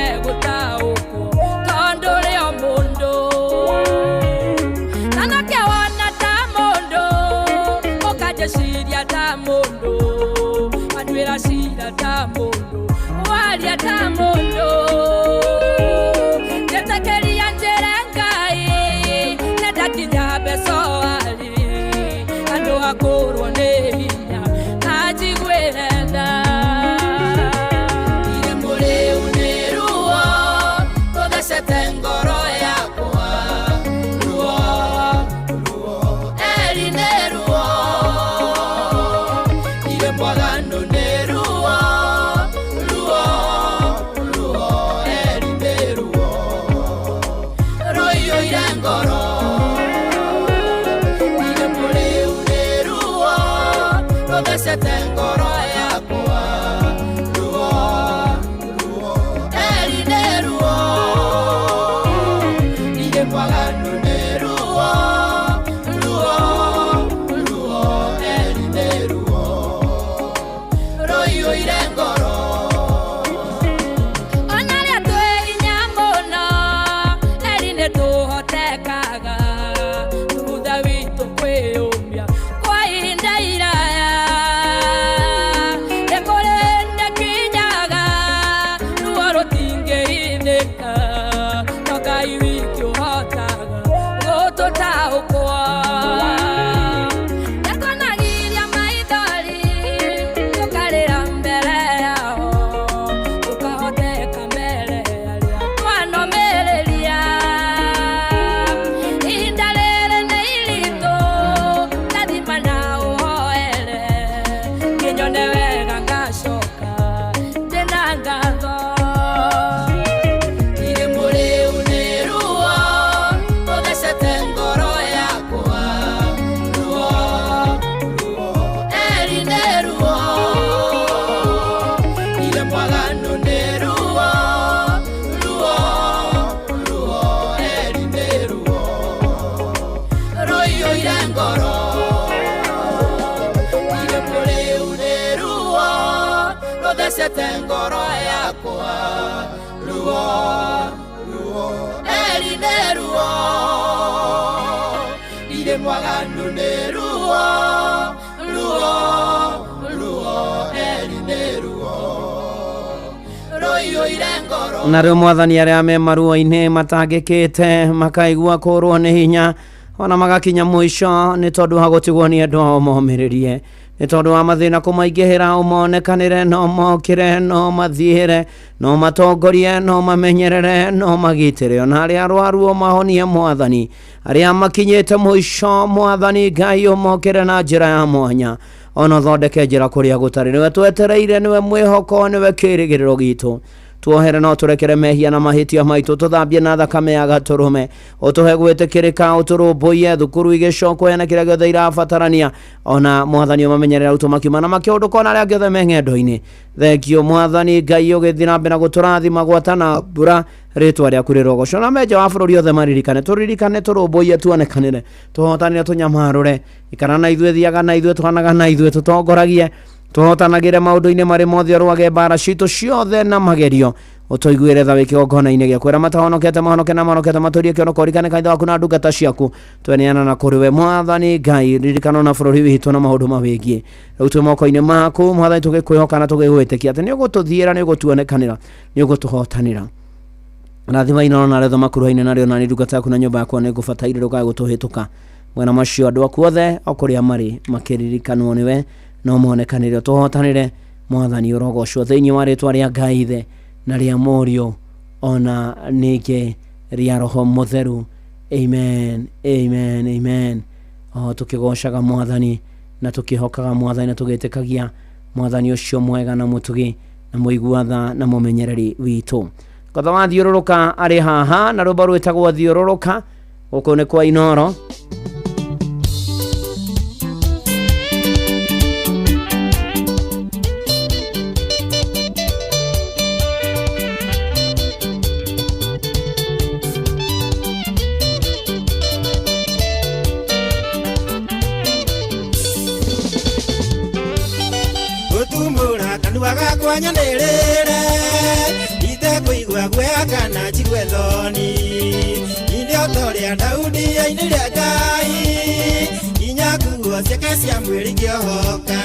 ngoro yakwa ruo eri nĩ ruo irĩ mwaganu nĩ ruo eri nĩ ruo rũiyũire ngoro. Na rĩu mwathani arĩa me maruo-inĩ matangĩkĩte makaigua kũrwo nĩ hinya ona magakinya mũico nĩ tondũ hagũtigwo nĩ andũ ao momĩrĩrie, nĩ tondũ wa mathĩna kũmaingĩhĩra ũmonekanĩre no mokĩre no mathiĩre no matongorie no mamenyerere no magitĩre ona arĩa arwaru mahonie mwathani arĩa makinyĩte mũico mwathani Ngai ũmokĩre na njĩra ya mwanya ona thondeke njĩra kũrĩa gũtarĩ. Nĩwe twetereire, nĩwe mwĩhoko, nĩwe kĩĩrĩgĩrĩro gitũ. Tuohere no turekere mehia na mahĩtia maitũ, tuthambie na thakame ya gatũrũme, ũtũhe gwĩtĩkĩrĩka, ũtũrũmbũiye thukuru igĩcokwo na kĩrĩa gĩothe irabatarania, ona mwathani ũmamenyerera arutwo makiuma na makĩũndũ kona arĩa angĩ othe me ng'endo-inĩ. Thengio mwathani Ngai ũgĩthiĩ na mbere na gũtũrathima gwatana mbura rĩtwa rĩaku rĩrogocwo na menja wa bũrũri othe maririkane, tũririkane, tũrũmbũiye, tuonekanĩre, tũhotanĩre, tũnyamarũre, ikara na ithuĩ, thiaga na ithuĩ, tũhanaga na ithuĩ, tũtongoragie, tũhotanagĩre maũndũ-inĩ marĩ mothe, ũrwage mbara citũ ciothe na magerio, ũtũiguĩre tha wĩkĩgongona-inĩ gĩaku, arĩa matahonokete mahonoke na mahonokete matũrie kĩonoko, ririkane kanitha waku na ndungata ciaku, tweneana na kũrĩ we mwathani Ngai, ririkana na bũrũri witũ na maũndũ mawĩgiĩ, rĩu twĩ moko-inĩ maku mwathani, tũgĩkwĩhoka na tũgĩgwĩtĩkia atĩ nĩ ũgũtũthiĩra, nĩ ũgũtuonekanĩra, nĩ ũgũtũhotanĩra. Rathima ino na retho makuruha-inĩ narĩo na nĩ ndungata yaku na nyũmba yakwa nĩ ngũbataire ndũkae gũtũhĩtũka mwena macio andũ aku othe o kũrĩa marĩ makĩririkanwo nĩwe no monekanĩre, tũhotanĩre mwathani ũrogocwo thĩinĩ wa rĩtwa rĩa Ngai Ithe na rĩa Mũriũ ona ningĩ rĩa Roho Mũtheru. Amen, amen, amen. Tũkĩgocaga mwathani na tũkĩhokaga mwathani na tũgĩtĩkagia mwathani ũcio mwega na mũtugi na mũiguatha na mũmenyereri witũ. Kotha wa thiũrũrũka arĩ haha na rũmba rwĩtagwo thiũrũrũka, gũkũ nĩ kwa Inoro. Gutumbũra kanua gakwa nyanĩrĩre itekũigua guoya kana njigwe thoni, inde otorĩa Daudi ainĩre Ngai inya nguo ciake cia mwĩrĩ ingĩohoka,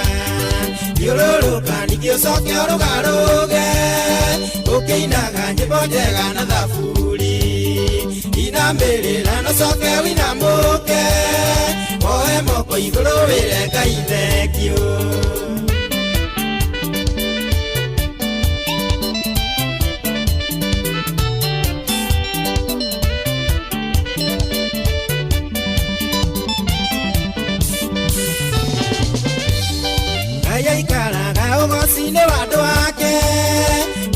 thiũrũrũka ningĩ ũcoke ũrũgarũge ũkĩinaga nyĩmbo njega na thaburi, inamĩrĩra na ũcoke ũinamũke woe moko igũrũ wĩre Ngai thengio. Aikaraga ũgoci-inĩ wa andũ ake,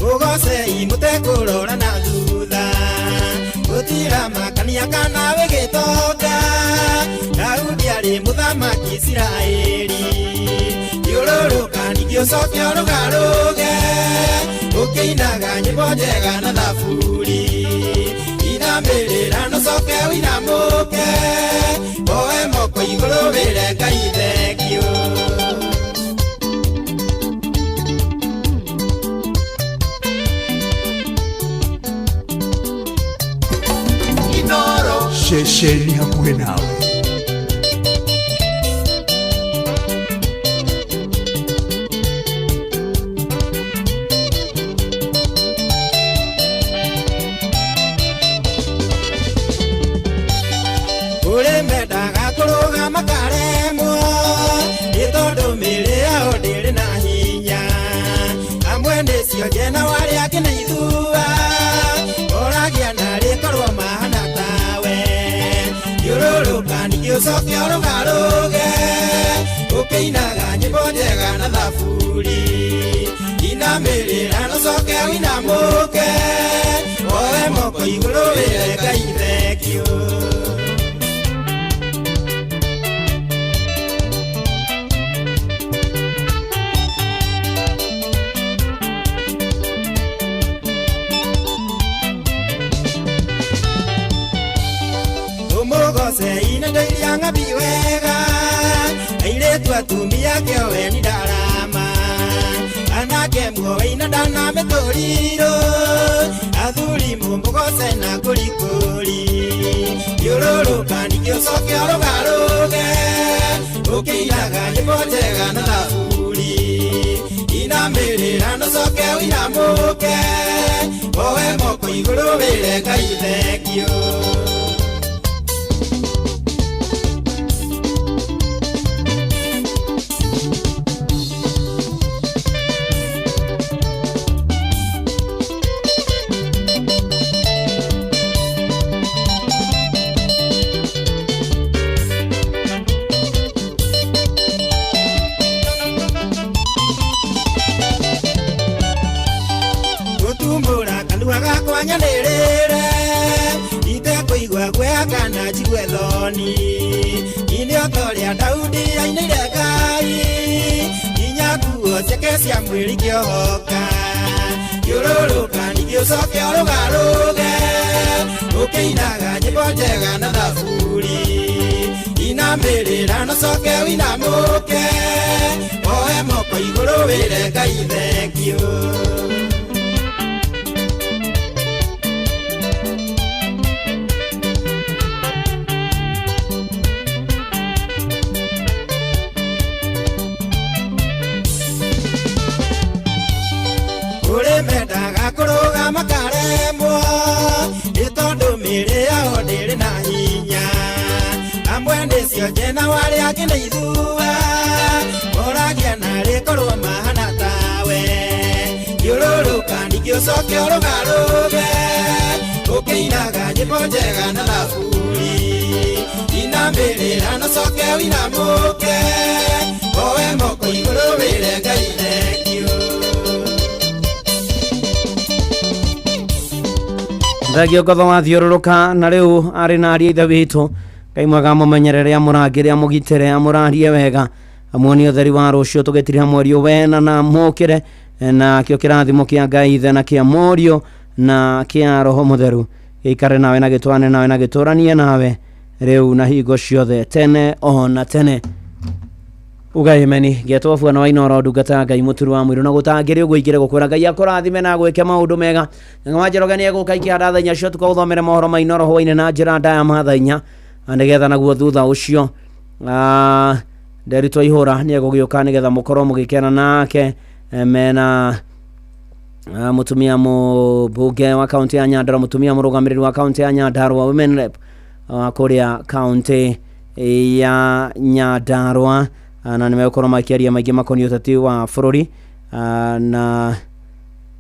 ũgocei mũtekũrora na thutha, gũtira makania kana wĩgĩtonga, Daudi arĩ mũthamaki Isiraeli, thiũrũrũka ningĩ ũcoke ũrũgarũge ũkĩinaga nyĩmbo njega na thaburi, inamĩrĩra na ũcoke ũinamũke woe moko igũrũ wĩre Ngai thengio. Ceceni hakuhĩ nawe. Ũrĩ mendaga kũrũgama karemwo nĩ tondũ mĩĩrĩ yao ndĩrĩ na hinya, amwe nĩcio njena warĩa angĩ nĩ ithua, oragia na rĩkorwo mahana tawe, thiũrũrũka ningĩ ũcoke ũrũgarũge ũkĩinaga nyĩmbo njega na thaburi, inamĩrĩra na ũcoke ũinamũke woe moko igũrũ wĩre Ngai thengio. Umugocei na ndoiria ng'ambi wega, airĩtu atumia kĩo we ni ndarama, anake mwowe inadana metoriro athuri mumbogose na kurikuri yororoka nikiosoke orogaroge ukiinaga nyibotega na thaburi inamirira nocoke winamuke owe moko iguru wire Ngai thengio nyanirire itekoigwa gwekana jigwethoni iniotoria Daudi ainire Ngai inyakuo ciake cia mwiri kiohoka kiururuka nikiocoke orugaruge ukiinaga nyimbo njega na thaburi inamirira nocoke winamuke oe moko iguru wire Ngai thengio mendaga kuruga makaremwo itondu miri yao ndiri na hinya amwe ndicio njena wari angi ni ithua moragia nari korwo mahana tawe kiururuka nikiocoke orugaruge ukiinaga nyimbo njega na thaburi inamirira nocoke winamuke owe moko iguru wire Ngai thengio Thagio gotho wathiururuka na riu ari na aria ithe witu Ngai mwega mumenyerere amurangire amugitire amurarie wega amuoni utheri wa rucio tugetiria mwerio wena na mukire na kio kirathimo kia Ngai ithe na kia morio na kia roho mutheru ikare nawe na gitwane nawe na gituranie nawe riu na hingo ciothe tene ona tene ugaimeni getofua na wainoro ndungata Ngai muturu wa mwiru na gutangire ugo igire gukwira Ngai akurathime na gwike maundu mega ngwanjerogania gukaiki hadathanya cio tukathomere mohoro mainoro hoine na njira ndaya mathanya nigetha naguo thutha ucio Nderitwo ihura ni egugioka nigetha mukorwo mugikena nake mena mutumia mbunge wa kaunti ya Nyandarua mutumia murugamiriri wa kaunti ya Nyandarua women rep kuria kaunti ya Nyandarua na nimekorwo makiaria maingi makoni utati wa bururi na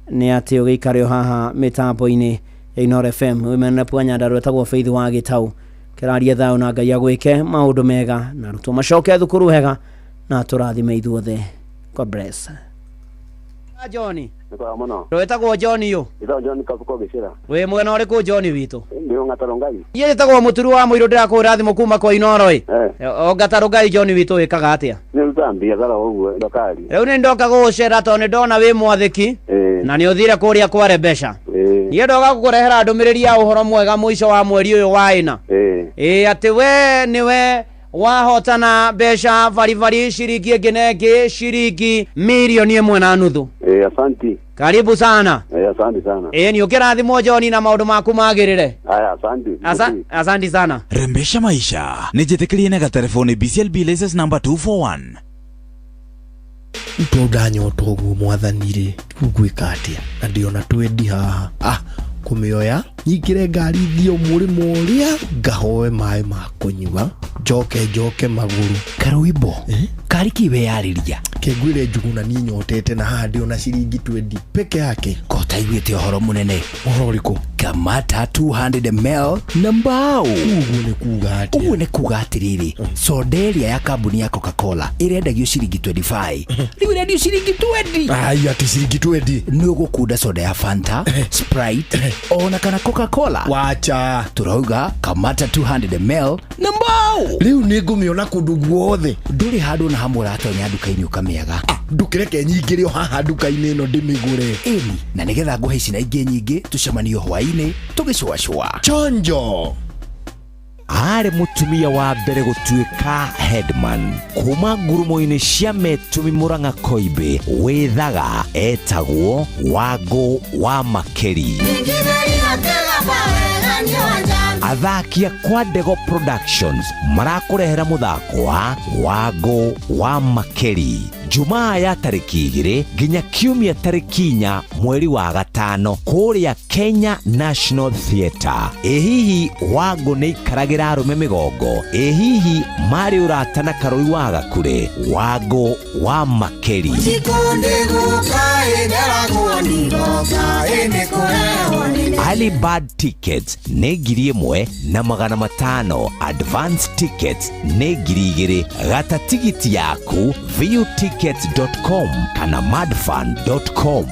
ni ati ugikario haha mitambo-ini ya Inoro FM women rep wa Nyandarua tagwo Faith wa Gitau kiraria thao na Ngai agwike maundu mega na ruto macoke thukuru hega na turathime ithuothe. God bless. Johnny Niko mono. Rwetagwo Johnny yo. Ito Johnny kabuko gicira. We mwena uriku Johnny witu. Ndio ngataro Ngai. Ye tagwo muturu wa mwiru ndirakurathimo kuma kwa Inoro ri. O ngataro Ngai Johnny witu wikaga atia. Ni rutambia thara uguo ndokari. Riu ni ndoka gucera to ni ndona wi mwathiki. Na ni uthire kuria kware besha. Ye ndoka gukurehera ndumiriri ya uhoro mwega muico wa mweri uyu wa ina. Ati we niwe wahotana besha vari shiringi ngenenge shiringi milioni 1.5. Asante. Karibu sana. Asante sana. Ni ukirathimo Johnny na maundu maku magirire. Asante. Asante sana. Rembesha maisha. Nijitekelie na telefoni BCLB license number 241. Ntondanyo togu mwathanire tugwika atia na ndiona twendi haha kumioya nyingire ngari thio murimo uria ngahoe mai ma kunyua njoke maguru Karuibo kari kiwe yariria kengwire njuguna ni nyotete na handi ona ciringi 20 peke yake kota igwite ohoro munene ohoro riku kamata 200 ml na mbao uguo ni kuga atiriri soderia ya kambuni ya Coca-Cola irendagio ciringi 25 riu irendio ciringi 20 ai ati ciringi 20 ni ugukunda soda ya Fanta Sprite ona kana Coca-Cola wacha turauga kamata 200 ml na mbao riu ni ngumiona kundu guothe nduri handu na hamwe ratonya nduka-ini ukamiaga ndukireke nyingirio haha nduka-ini ino ndimigure na nigetha nguhe ici na ingi nyingi tucemanio hwaini tugicwacwa chonjo arĩ mũtumia wa mbere gũtuĩka headman kuma ngurumo-inĩ cia Metumi Murang'a Koibe wĩthaga etagwo Wangũ wa Makeri. Athakia kwa Ndego Productions marakũrehera mũthako wa Wangũ wa Makeri Jumaa ya tariki 2 nginya kiumia tariki 4 mweri wa gatano kũrĩa Kenya National Theatre. Hihi Wangũ nĩ ikaragira arũme mĩgongo? Hihi marĩ ũrata na Karũi wa Gakure? Wangũ wa Makeri. Alibad tickets nĩ 1,500, advance tickets nĩ 2,000. Gata tigiti yaku viewtickets.com kana madfan.com.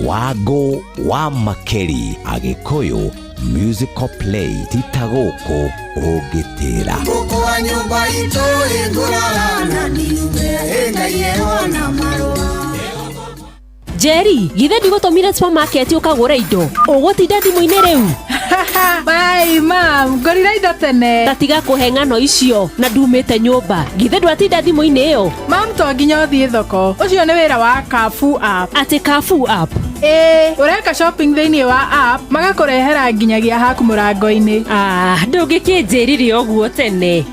Wangũ wa Makeri, Agĩkũyũ musical play titagũkũ ũngĩtĩra. Kwa nyumba itu ingurana niume engayeona marua. Jerry, githe ndigũtũmire supermarket ũkagũra indo. Ũgũtinda thimũ-inĩ rĩu? Bye mam, ngorire indo tene. Tatiga kũhe ng'ano icio na ndumĩte nyũmba. Githe ndwatinda thimũ-inĩ ĩyo? Mam, to nginya ũthiĩ thoko. Ũcio nĩ wĩra wa Carrefour app. Atĩ Carrefour app? Ũreka shopping thĩinĩ wa app, magakũrehera nginyagia haku mũrango-inĩ. Ndũngĩkĩnjĩrire ũguo tene.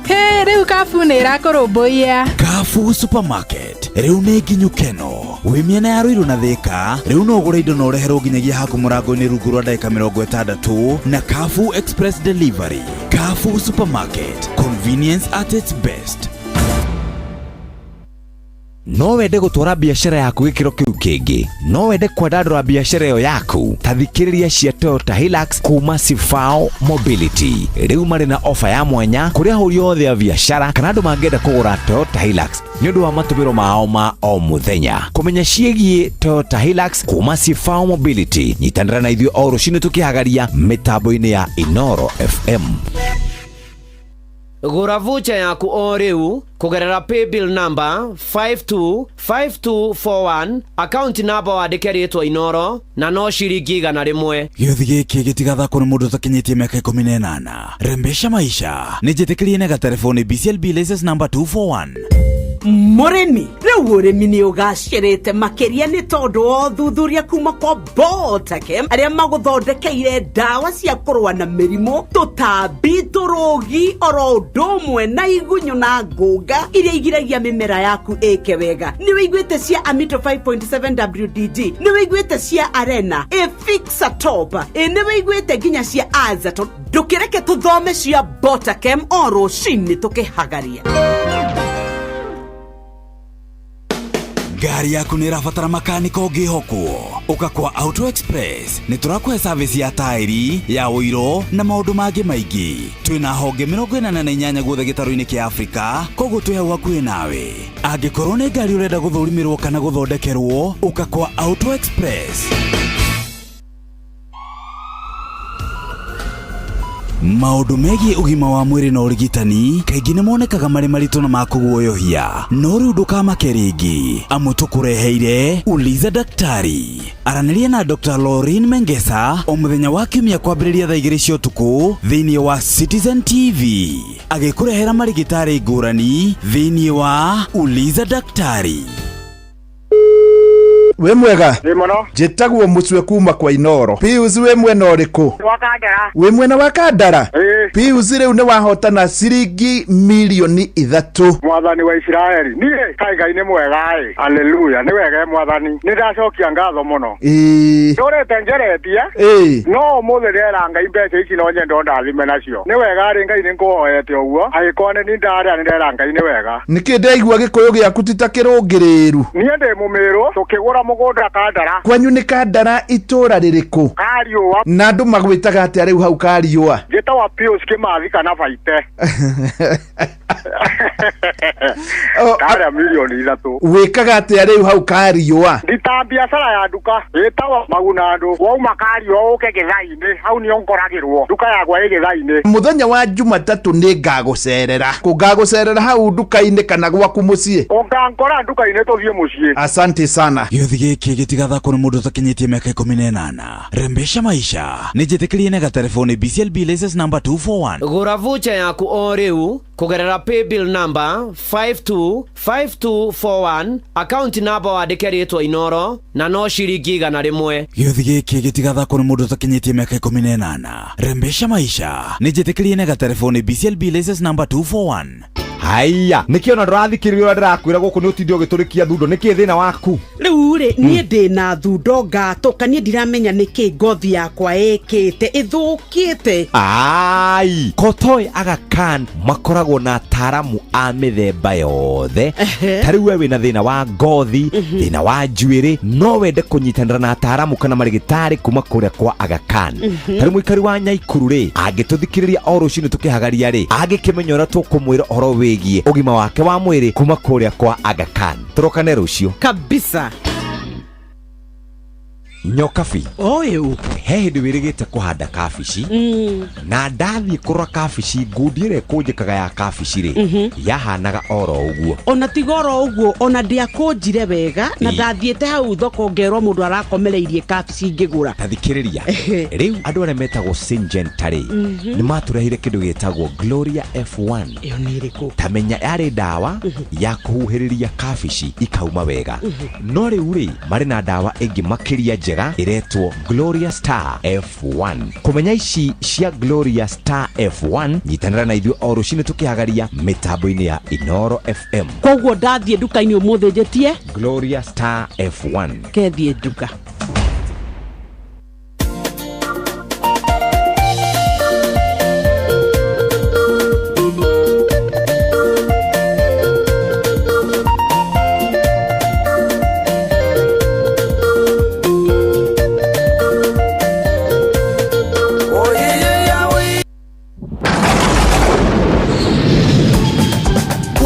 Rĩu Carrefour nĩ ĩrakũrũmbũiya. Carrefour Supermarket, rĩu nĩ nginyũkeno. Wĩ mĩena ya Ruiru na Thĩka, rĩu no ũgũre indo na ũreherwo nginyagia haku mũrango-inĩ rungu rwa ndagĩka 60 na Carrefour Express Delivery. Carrefour Supermarket, convenience at its best. No wende gũtwara biacara yaku gĩkĩro kĩu kĩngĩ? No wende kwandandũra biacara ĩyo yaku? Ta thikĩrĩria cia Toyota Hilux kuma Sifao Mobility. Rĩu marĩ na ofa ya mwanya kũrĩ ahũri othe a biacara kana andũ mangĩenda kũgũra Toyota Hilux nĩ ũndũ wa matũmĩro mao ma o mũthenya. Kũmenya ciĩgiĩ Toyota Hilux kuma Sifao Mobility, nyitanĩra na ithuĩ o rũciinĩ tũkĩhagaria mĩtambo-inĩ ya Inoro FM. Gũra voucher yaku o rĩu kũgerera paybill number 525241, account number wandĩke rĩtwa Inoro na no ciringi 100. Gĩothi gĩkĩ gĩtigathakwo nĩ mũndũ ũtakinyĩtie mĩaka 18. Rembesha maisha nĩ njĩtĩkĩrie na gatelefoni BCLB license number 241. Mũrĩmi, rĩu ũrĩmi nĩ ũgacĩrĩte makĩria nĩ tondũ wa ũthuthuria kuma kwa Botakem arĩa magũthondekeire ndawa cia kũrũa na mĩrimũ, tũtambi, tũrũgi, oro ũndũ ũmwe na igunyũ na ngũnga iria igiragia mĩmera yaku ĩke wega. Nĩ wĩiguĩte cia Amito 5.7 WDG, nĩ wĩiguĩte cia Arena, Fixatop, nĩ wĩiguĩte nginya cia Azaton. Ndũkĩreke tũthome cia Botakem o rũciinĩ tũkĩhagaria. Gari yaku nĩ ĩrabatara makaniko ngĩhokwo. Ũka kwa Auto Express nĩ tũrakũhe service ya taĩri, ya ũiro na maũndũ mangĩ maingĩ. Twĩna honge 48 guothe gĩtarũ-inĩ kĩa Afrika, koguo twĩ hau hakuhĩ nawe. Angĩkorwo nĩ ngari ũrenda gũthũrimĩrwo kana gũthondekerwo, ũka kwa Auto Express. Maũndũ megiĩ ũgima wa mwĩrĩ na ũrigitani kaingĩ nĩ monekaga marĩ maritũ na makũguoyohia, no rĩu ndũkamake rĩngĩ, amu tũkũreheire Uliza Daktari. Aranĩria na Dr. Lauren Mengesa o mũthenya wa kiumia kwambĩrĩria thaa 2 cia ũtukũ thĩinĩ wa Citizen TV, agĩkũrehera marigitari ngũrani thĩinĩ wa Uliza Daktari. We mwega? Ni muno. Njĩtagwo Mũcwe kuma kwa Inoro. Pius we mwena ũrĩkũ? Wa Kandara. We mwena wa Kandara? Pius rĩu nĩ wahotana ciringi milioni 3. Mwathani wa Israeli. Niĩ Ngai nĩ mwega ĩ. Haleluya. Nĩ wega mwathani. Nĩ ndacokia ngatho mũno. Ndũrĩte njeretie. No mũthĩ rĩera Ngai mbeca ici no nyendo ndathime nacio. Nĩ wega rĩ Ngai nĩ ngũhoete ũguo. Angĩkorwo nĩ ndarĩa nĩ ndera Ngai nĩ wega. Nĩkĩ ndaigua gĩkũyũ gĩaku ti ta kĩrũngĩrĩru? Niĩ ndĩ mũmĩrũ tũkĩgũra mũgũnda Kandara. Kwanyu nĩ Kandara itũra rĩrĩkũ? Kariũa. Na andũ magwĩtaga atĩa rĩu hau Kariũa? Gĩtagwo Pius Kĩmathi kana Baite. Kara milioni 3. Wikaga atia riu hau kariua? Ndita biashara ya nduka itawa magunando wauma kario uke githaini hau ni onkoragirwo nduka yagwa igithaini. Muthenya wa Jumatatu ni ngagucerera. Kungagucerera hau nduka-ini kana gwaku mucii? Ongankora nduka-ini tuthie mucii. Asante sana. Gĩothi gĩkĩ gĩtigathakwo nĩ mũndũ ũtakinyĩtie mĩaka 18. Rembesha maisha nĩ njĩtĩkĩrie na gatelefoni BCLB license number 241. Gũra voucher yaku o rĩu kugerera paybill number 525241, account number wandĩke rĩtwa Inoro na no ciringi 100. Gĩothi gĩkĩ gĩtigathakwo nĩ mũndũ ũtakinyĩtie mĩaka 18. Rembesha maisha nĩ njĩtĩkĩrie na gatelefoni BCLB license number 241. Haiya, nikiona ndurathikiririo ndirakwira guku ni utindi ugiturikia thundo niki thina waku? Riu ri nie ndina thundo ngatoka nie ndiramenya niki ngothi yakwa ikite ithukite. Ai, Kotoi Aga Khan makoragwo na ataramu a mithemba yothe. Tariu we wina thina wa ngothi, thina wa njuiri, no wende kunyitanira na ataramu kana marigitari kuma kuria kwa Aga Khan. Tariu muikari wa Nyaikuru ri agituthikiriria o rucini tukihagaria ri agikimenyora tukumwira horo wigie ugima wake wa mwiri kuma kuria kwa Aga Khan. Turokane rucio kabisa. Nyokabi oyu he hindu wirigite kuhanda kabici na ndathie kurora kabici ngundire kunjikaga ya kabici ri yahanaga oro uguo. Ona tigoro uguo ona ndiakunjire wega na ndathiete hau thoko ngerwo mundu arakomereirie kabici ngigura. Tathikiriria riu andu aria metagwo Syngenta ri ni maturehire kindu gitagwo Gloria F1. Iyo ni iriku? Tamenya yari dawa ya kuhuhiriria kabici ikauma wega. No riu ri mari na dawa ingi makiria iretwo Gloria Star F1. Kumenya ici cia Gloria Star F1 nyitanira na ithuĩ o rucini tukihagaria mitambo-ini ya Inoro FM. Koguo ndathie nduka-ini umuthi njetie Gloria Star F1 kethie nduka.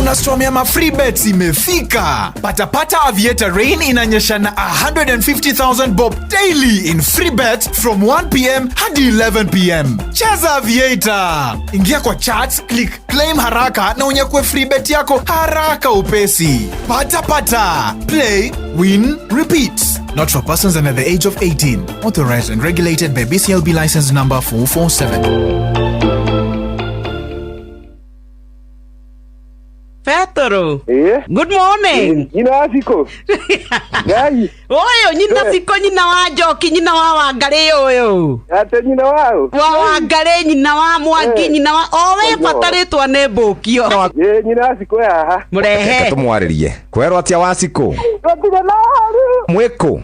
Stormia ma free bets imefika. Patapata Aviator Rain inanyesha na 150,000 bob daily in free bets from 1 p.m. hadi 11 p.m. Cheza Aviator. Ingia kwa charts, click claim haraka na unyakue free bet yako haraka upesi. Patapata. Play, win, repeat. Not for persons under the age of 18. Authorized and regulated by BCLB license number 447. Petro. Good morning. Nyina Siko. Gai. Oyo nyina Siko nyina wa Njoki nyina wa Wangari oyo. Ate nyina wao. Wa Wangari nyina wa Mwangi nyina wa owe pataritwa ne Mbukio. Nyina Siko ya. Murehe. Tumwaririe. Kwerwo atia wa Siko. Gotire na haru. Mwiko.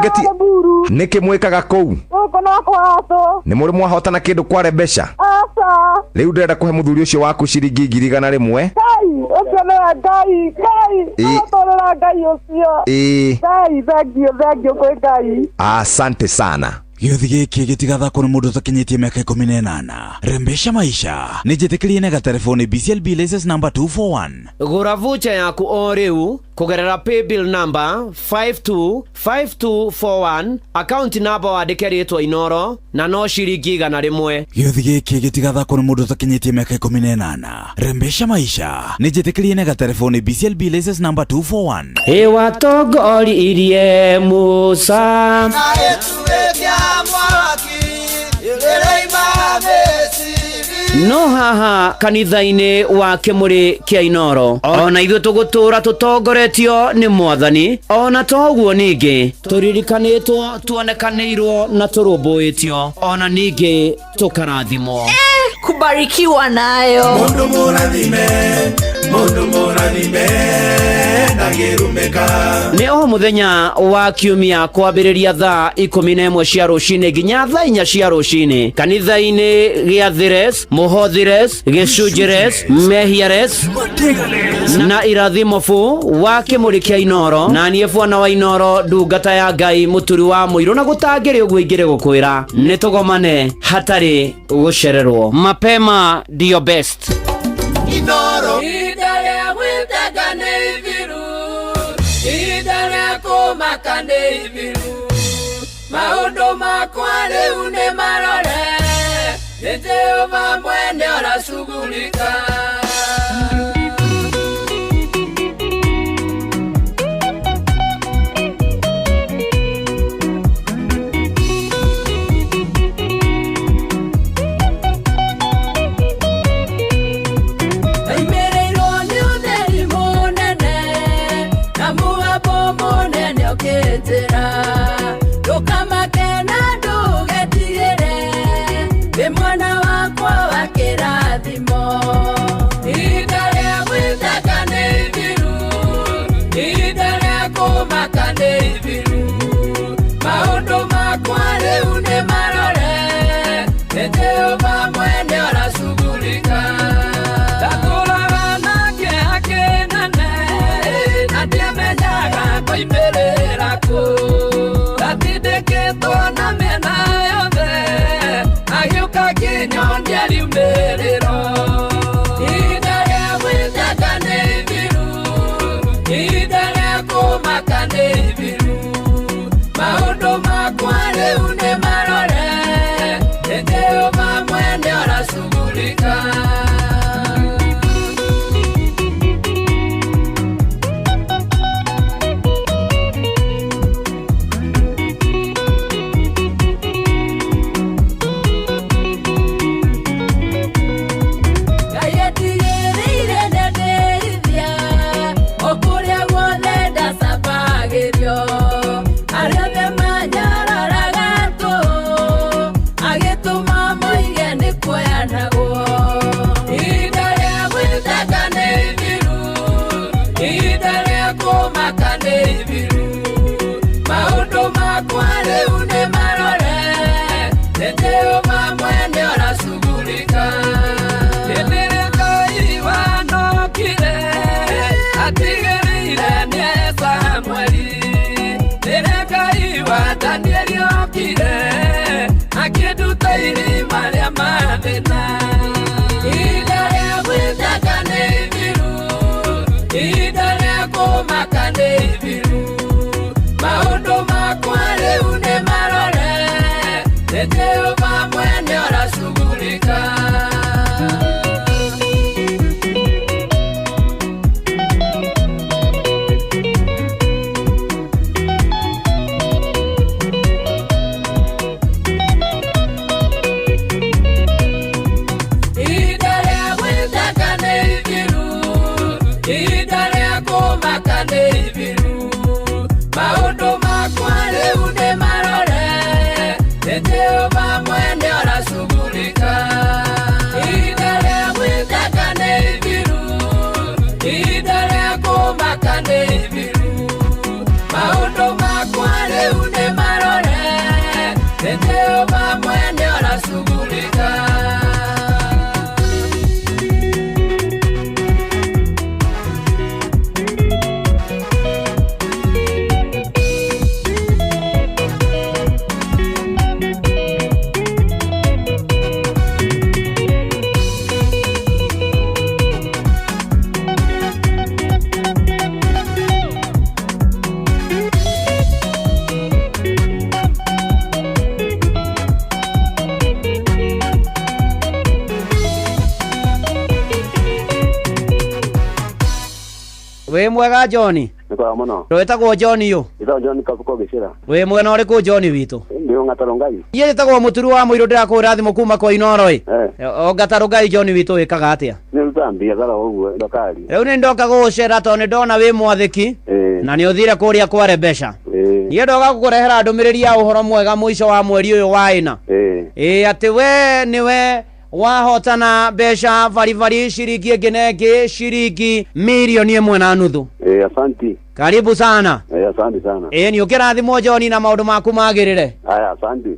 Geti. Buru. Niki mwikaga kou. Uko na kwato. Ni muri mwahotana kindu kwa Rebesha. Asa. Riu ndenda kuhe muthuri ucio waku ciringi 100,000. Okanera Ngai. Otorera Ngai ucio. Ngai, thank you kwe Ngai. Asante sana. Gĩothi gĩkĩ gĩtigathakwo nĩ mũndũ ũtakinyĩtie mĩaka 18. Rembesha maisha nĩ njĩtĩkĩrie na gatelefoni BCLB license number 241. Gũra voucher yaku o rĩu kugerera paybill number 525241, account number wandĩke rĩtwa Inoro na no ciringi 100. Gĩothi gĩkĩ gĩtigathakwo nĩ mũndũ ũtakinyĩtie mĩaka 18. Rembesha maisha nĩ njĩtĩkĩrie na gatelefoni BCLB license number 241. Watongoririe Musa no haha kanitha-ini wa Kimuri kia Inoro ona ithuĩ tũgũtũra tũtongoretio nĩ Mwathani, ona toguo ningĩ tũririkanĩtwo tuonekanĩirwo na tũrũmbũĩtio, ona ningĩ tũkarathimwo. Kubarikiwa nayo. Mundu mũrathime ndagĩrumĩka. Nĩ o mũthenya wa kiumia kwambĩrĩria thaa 11 cia rũcinĩ nginya thaa 4 cia rũcinĩ kanitha-inĩ gĩa Thires, Mũhothires, Gĩcunjĩres, Mehiares na Irathimofu wa Kimuri kia Inoro, na niĩ Bwana wa Inoro ndungata ya Ngai mũturi wa mũirũ, na gũtangĩrĩ ũguo ingĩrĩ gũkwĩra nĩ tũgomane hatarĩ gũcererwo. Mapema ndio best. Inoro Idale witaka neiviru Idale kumaka neiviru Maundu makwa riu ni marore Ni Jehova mwene arashughulika Mwana wakwa wa kirathimo Idale witaka neiviru Idale kumaka neiviru Maundu makwa riu ni marore Ni Jehova mwene arashughulika Ndakuraga nake akinene Na ndiamenyaga koimirira ku Ndatindikitwo na mĩena yothe Agiuka kinyondi ariumiriro Idale witaka neiviru Idale kumaka neiviru Maundu makwa riu ni marore Ni Jehova mwene arashughulika Maundu makwa riu ni marore Ni Jehova mwene arashughulika Hindire Ngai wanokire Atigĩrĩire nĩ Samweli Rĩrĩa Ngai wa Danieli okire Akĩnduta irima rĩa mathĩna Idale witaka neiviru Idale kumaka neiviru Maundu makwa riu ni marore Ni Jehova mwene arashughulika Idale witaka neiviru Idale kumaka neiviru Maundu makwa riu ni marore Ni Jehova mwene arashughulika Idale witaka neiviru Idale kumaka neiviru Maundu makwa riu ni marore Ni Jehova mwene arashughulika We mwega John Niko muno Rwetagwo John yo Ito John Kabuko gicira We mwena uriku John witu Ndio ngataro Ngai Iye tagwo muturu wa muiro ndirakura thimo kuma kwa Inoro o ngataro Ngai John witu wikaga atia Ni Zambia gara uguo ndokari Riu ni ndoka gucera to ni ndona wi mwathiki na ni uthire kuria kware besha Iye ndoka kukurehera ndumiriri ya uhoro mwega muico wa mweri uyu wa ina ati we niwe wahotana besha vari ciringi nginenge ciringi milioni 1.5 asanti Karibu sana. Asante sana. Ni ukirathimo John na maundu maku magirire. Asante.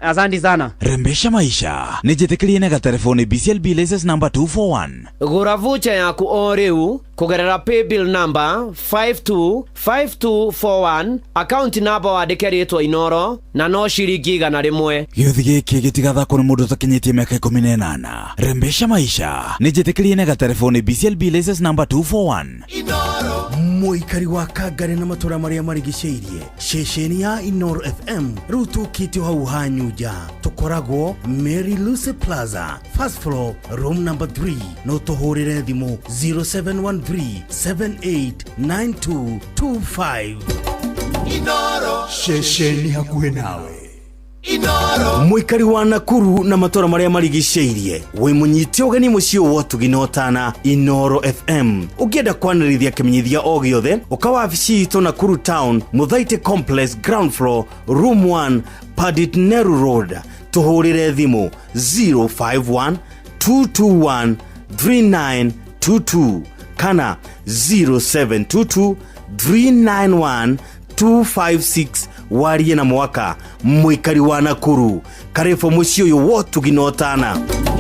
Asante sana. Rembesha maisha nijitikirie na telefoni BCLB license number 241. Gura voucher yaku o riu kugerera paybill number 525241 account number wandike ritwa Inoro na no ciringi 100. Gĩuthi gĩkĩ gĩtigathakwo nĩ mũndũ ũtakinyĩtie mĩaka 18. Rembesha maisha nijitikirie na telefoni BCLB license number 241. Inoro muikari wa Kangare na matura maria marigicĩirie ceceni ya Inoro FM rĩu tũkĩtio hau hanyuja tukoragwo Mary Lucy Plaza first floor room number 3 no tũhũrĩre thimũ 0713789225. Inoro ceceni hakuhĩ nawe. Inoro muikari wa Nakuru na matora maria marigicĩirie we munyiti ugeni muciĩ wa Tuginotana Inoro FM ukienda kwanĩrithia kimenyithia o giothe ukawa wabici itũ Nakuru Town Muthaiti Complex ground floor room 1 Padit Neru Road tuhurire thimũ 051 221 3922 kana 0722 391 256 warie na mwaka muikari wa Nakuru karifo muciĩ ũyũ wa Tuginotana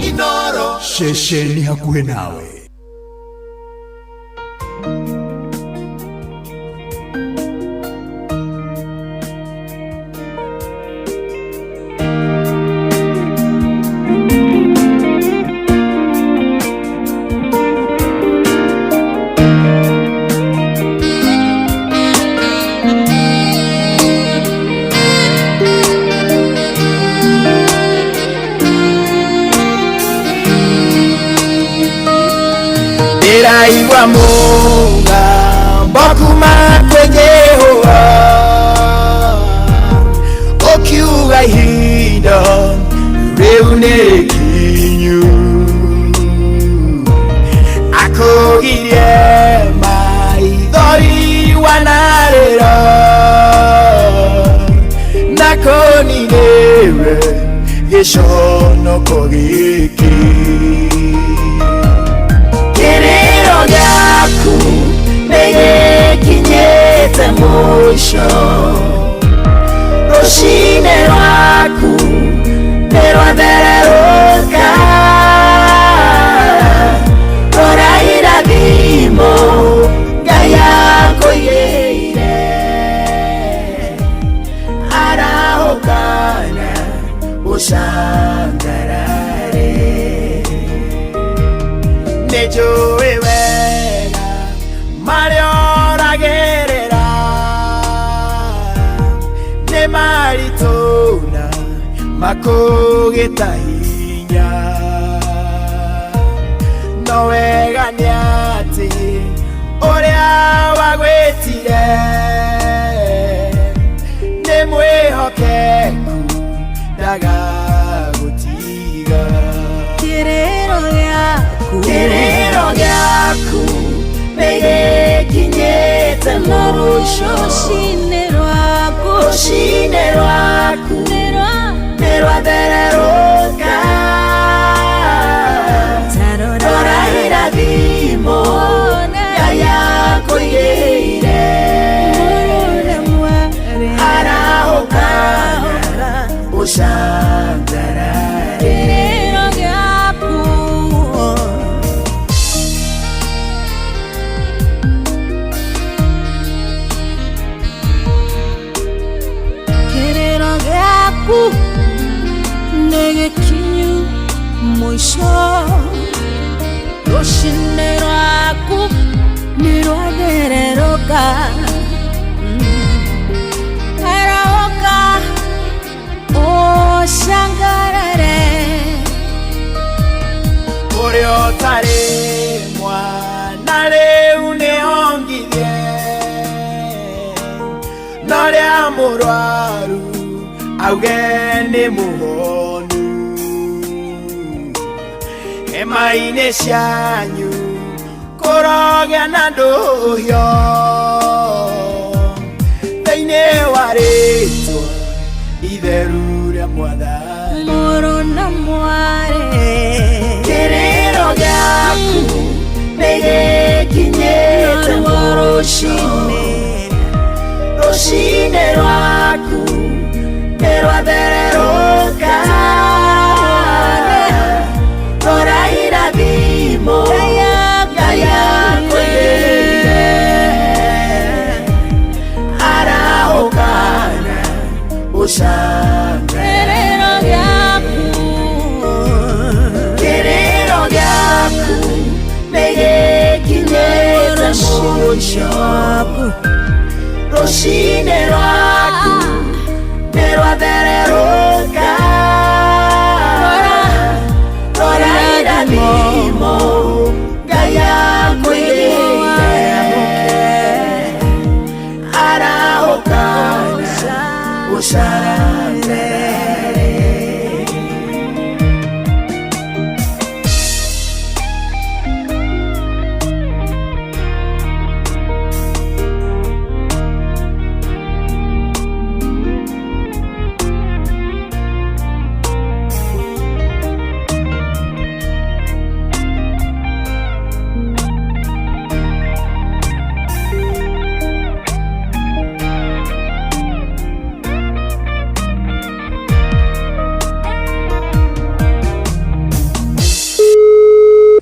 Inoro ceceni hakuhĩ nawe. Iraiwa munga mbokuma kwenye hoa okiuga ihinda rĩu nĩ kinyu akũgirie maithori wanarĩra nakonĩrĩwe gĩconoko gĩkĩ kiriro gyaku nĩgĩkinyĩte mũico rũcinĩ rwaku nĩrwathererũka rora irathimo Ngai akũigĩire arahũkana ũcangarare nĩnjũĩ wega marĩa ũragerera nĩ maritũ na makũgĩta hinya no wega nĩ atĩ ũrĩa wagwĩtire nĩ mwĩhokeku ndagagũtiga Kiriro gyaku nĩgĩkinyĩte mũico rũcinĩ rwaku nĩrwathererũka rora irathimo Ngai akũigĩire arahũkana ũcangarare nĩgĩkinyu mũico rũcinĩ rwaku nĩrwathererũka arahũka ũcangarare ũrĩa ũtarĩ mwana rĩu nĩongithie norĩa mũrwaru auge nĩ mũhonu hema-inĩ cianyu kũrogĩa na ndũhio thĩinĩ wa rĩtwa itheru rĩa Mwathani mũrũ na mwarĩ kĩrĩro gĩaku nĩgĩkinyĩte Rushine rwaku nirwathererũka rora irathimo Ngai akwĩrĩire araũkana ũcangerero gĩaku nĩgĩkinyĩte mũico waku Rushine rwaku nirwathererũka rora irathimo Ngai akwĩrĩire araũkana ũcangerere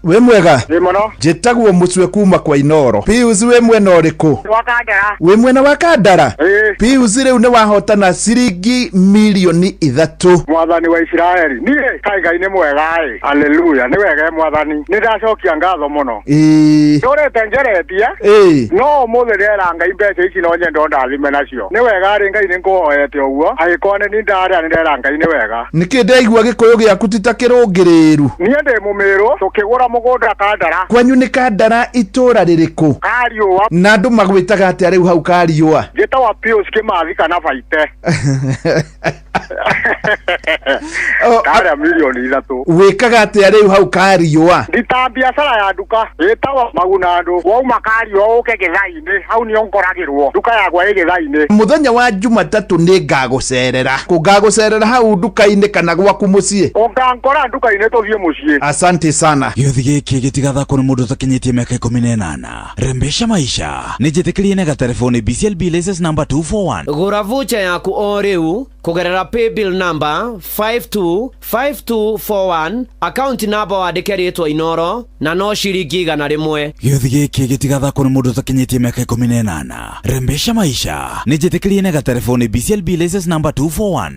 we mwega Mono njitagwo mucwe kuma kwa Inoro Pius we mwena ũrĩkũ Wakandara we mwena wa Kandara Pius rĩu nĩ wahotana ciringi milioni 3 Mwathani wa Israeli niĩ Ngai nĩ mwega haleluya nĩ wega mwathani nĩ ndacokia ngatho mũno ndorete njeretie no mũthĩ ndĩrera Ngai mbeca ici no nyendo ndathime nacio nĩ wega Ngai nĩ ngũhoete ũguo agĩkorwo nĩ ndarĩa nĩ ndĩrera Ngai nĩ wega nĩkĩ ndaigua gĩkũyũ gĩaku ti ta kĩrũngĩrĩru niĩ ndĩ mũmĩrũ tũkĩgũra mũgũnda Kandara kwanyu nĩ Kandara itũra rĩrĩkũ Kariũa na andũ magwĩtaga atĩa rĩu hau Kariũa gĩtagwo Pius Kĩmathi kana Baite Kara milioni 3 wĩkaga atĩa rĩu hau Kariũa ndita biacara ya nduka ĩtagwo Maguna andũ wauma Kariũa ũke Gĩthai-inĩ hau nĩo ngoragĩrwo nduka yakwa ĩ Gĩthai-inĩ mũthenya wa Jumatatũ nĩ ngagũcerera kũngagũcerera hau nduka-inĩ kana gwaku mũciĩ ũngangora nduka-inĩ tũthiĩ mũciĩ asante sana gĩothi gĩkĩ gĩtigathakwo nĩ mũndũ ũtakinyĩtie mĩaka 18 rembesha maisha nĩ njĩtĩkĩrie na gatelefoni BCLB license number 241 gũra voucher yaku o rĩu kũgerera paybill number 525241 account number wandĩke rĩtwa Inoro na no ciringi 100 gĩothi gĩkĩ gĩtigathakwo nĩ mũndũ ũtakinyĩtie mĩaka 18 rembesha maisha nĩ njĩtĩkĩrie na gatelefoni BCLB license number 241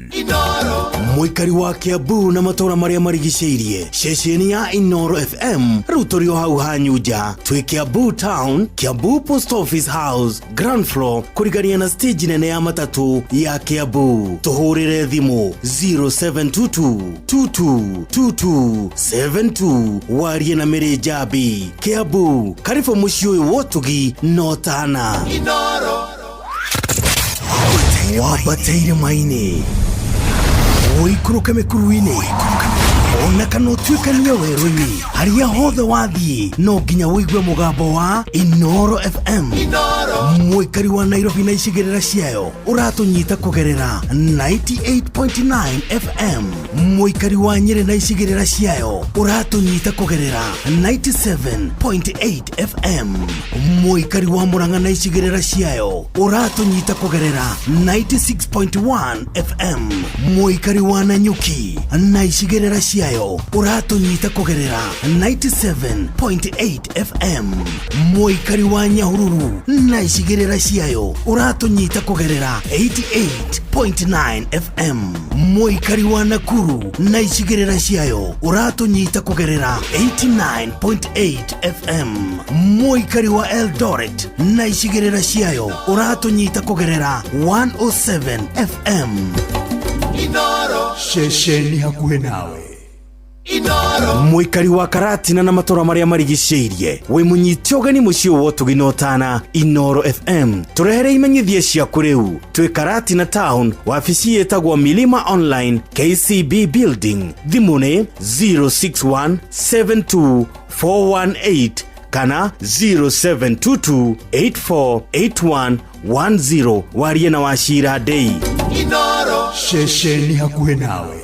Mũikari wa Kiambu na matũra marĩa marigicĩirie ceceni ya Inoro FM rĩu tũrĩ o hau hanyuja twĩ Kiambu Town Kiambu Post Office House ground floor kũrigania na stage nene ya matatũ ya Kiambu tũhũrĩre thimũ 0722222272 warie na Mary Njabi Kiambu karibu mũciĩ ũyũ wotugi no tana Inoro wabateire maini Ũikũrũke mĩkuru-inĩ ona kana ũtuĩkanie werũ-inĩ harĩa hothe wathiĩ no nginya wĩigue mũgambo wa Inoro FM mũikari wa Nairobi na icigĩrĩra ciayo ũratũnyita kũgerera 98.9 FM mũikari wa Nyĩrĩ na icigĩrĩra ciayo ũratũnyita kũgerera 97.8 FM mũikari wa Murang'a na icigĩrĩra ciayo ũratũnyita kũgerera 96.1 FM mũikari wa Nanyuki na icigĩrĩra ciayo ũratũnyita kũgerera 97.8 FM mũikari wa Nyahururu na icigĩrĩra ciayo ũratũnyita kũgerera 88.9 FM mũikari wa Nakuru na icigĩrĩra ciayo ũratũnyita kũgerera 89.8 FM mũikari wa Eldoret na icigĩrĩra ciayo ũratũnyita kũgerera 107 FM Inoro ceceni hakuhĩ nawe Inoro mũikari wa Karatina na matũra marĩa marigicĩirie wĩ mũnyiti ũgeni mũciĩ wotugi no tana Inoro FM tũrehere imenyithia ciaku rĩu twĩ Karatina Town wabici ĩtagwo Milima Online KCB Building thimũ nĩ 06172418 kana 0722848110 warie na Wachira Day Inoro ceceni hakuhĩ nawe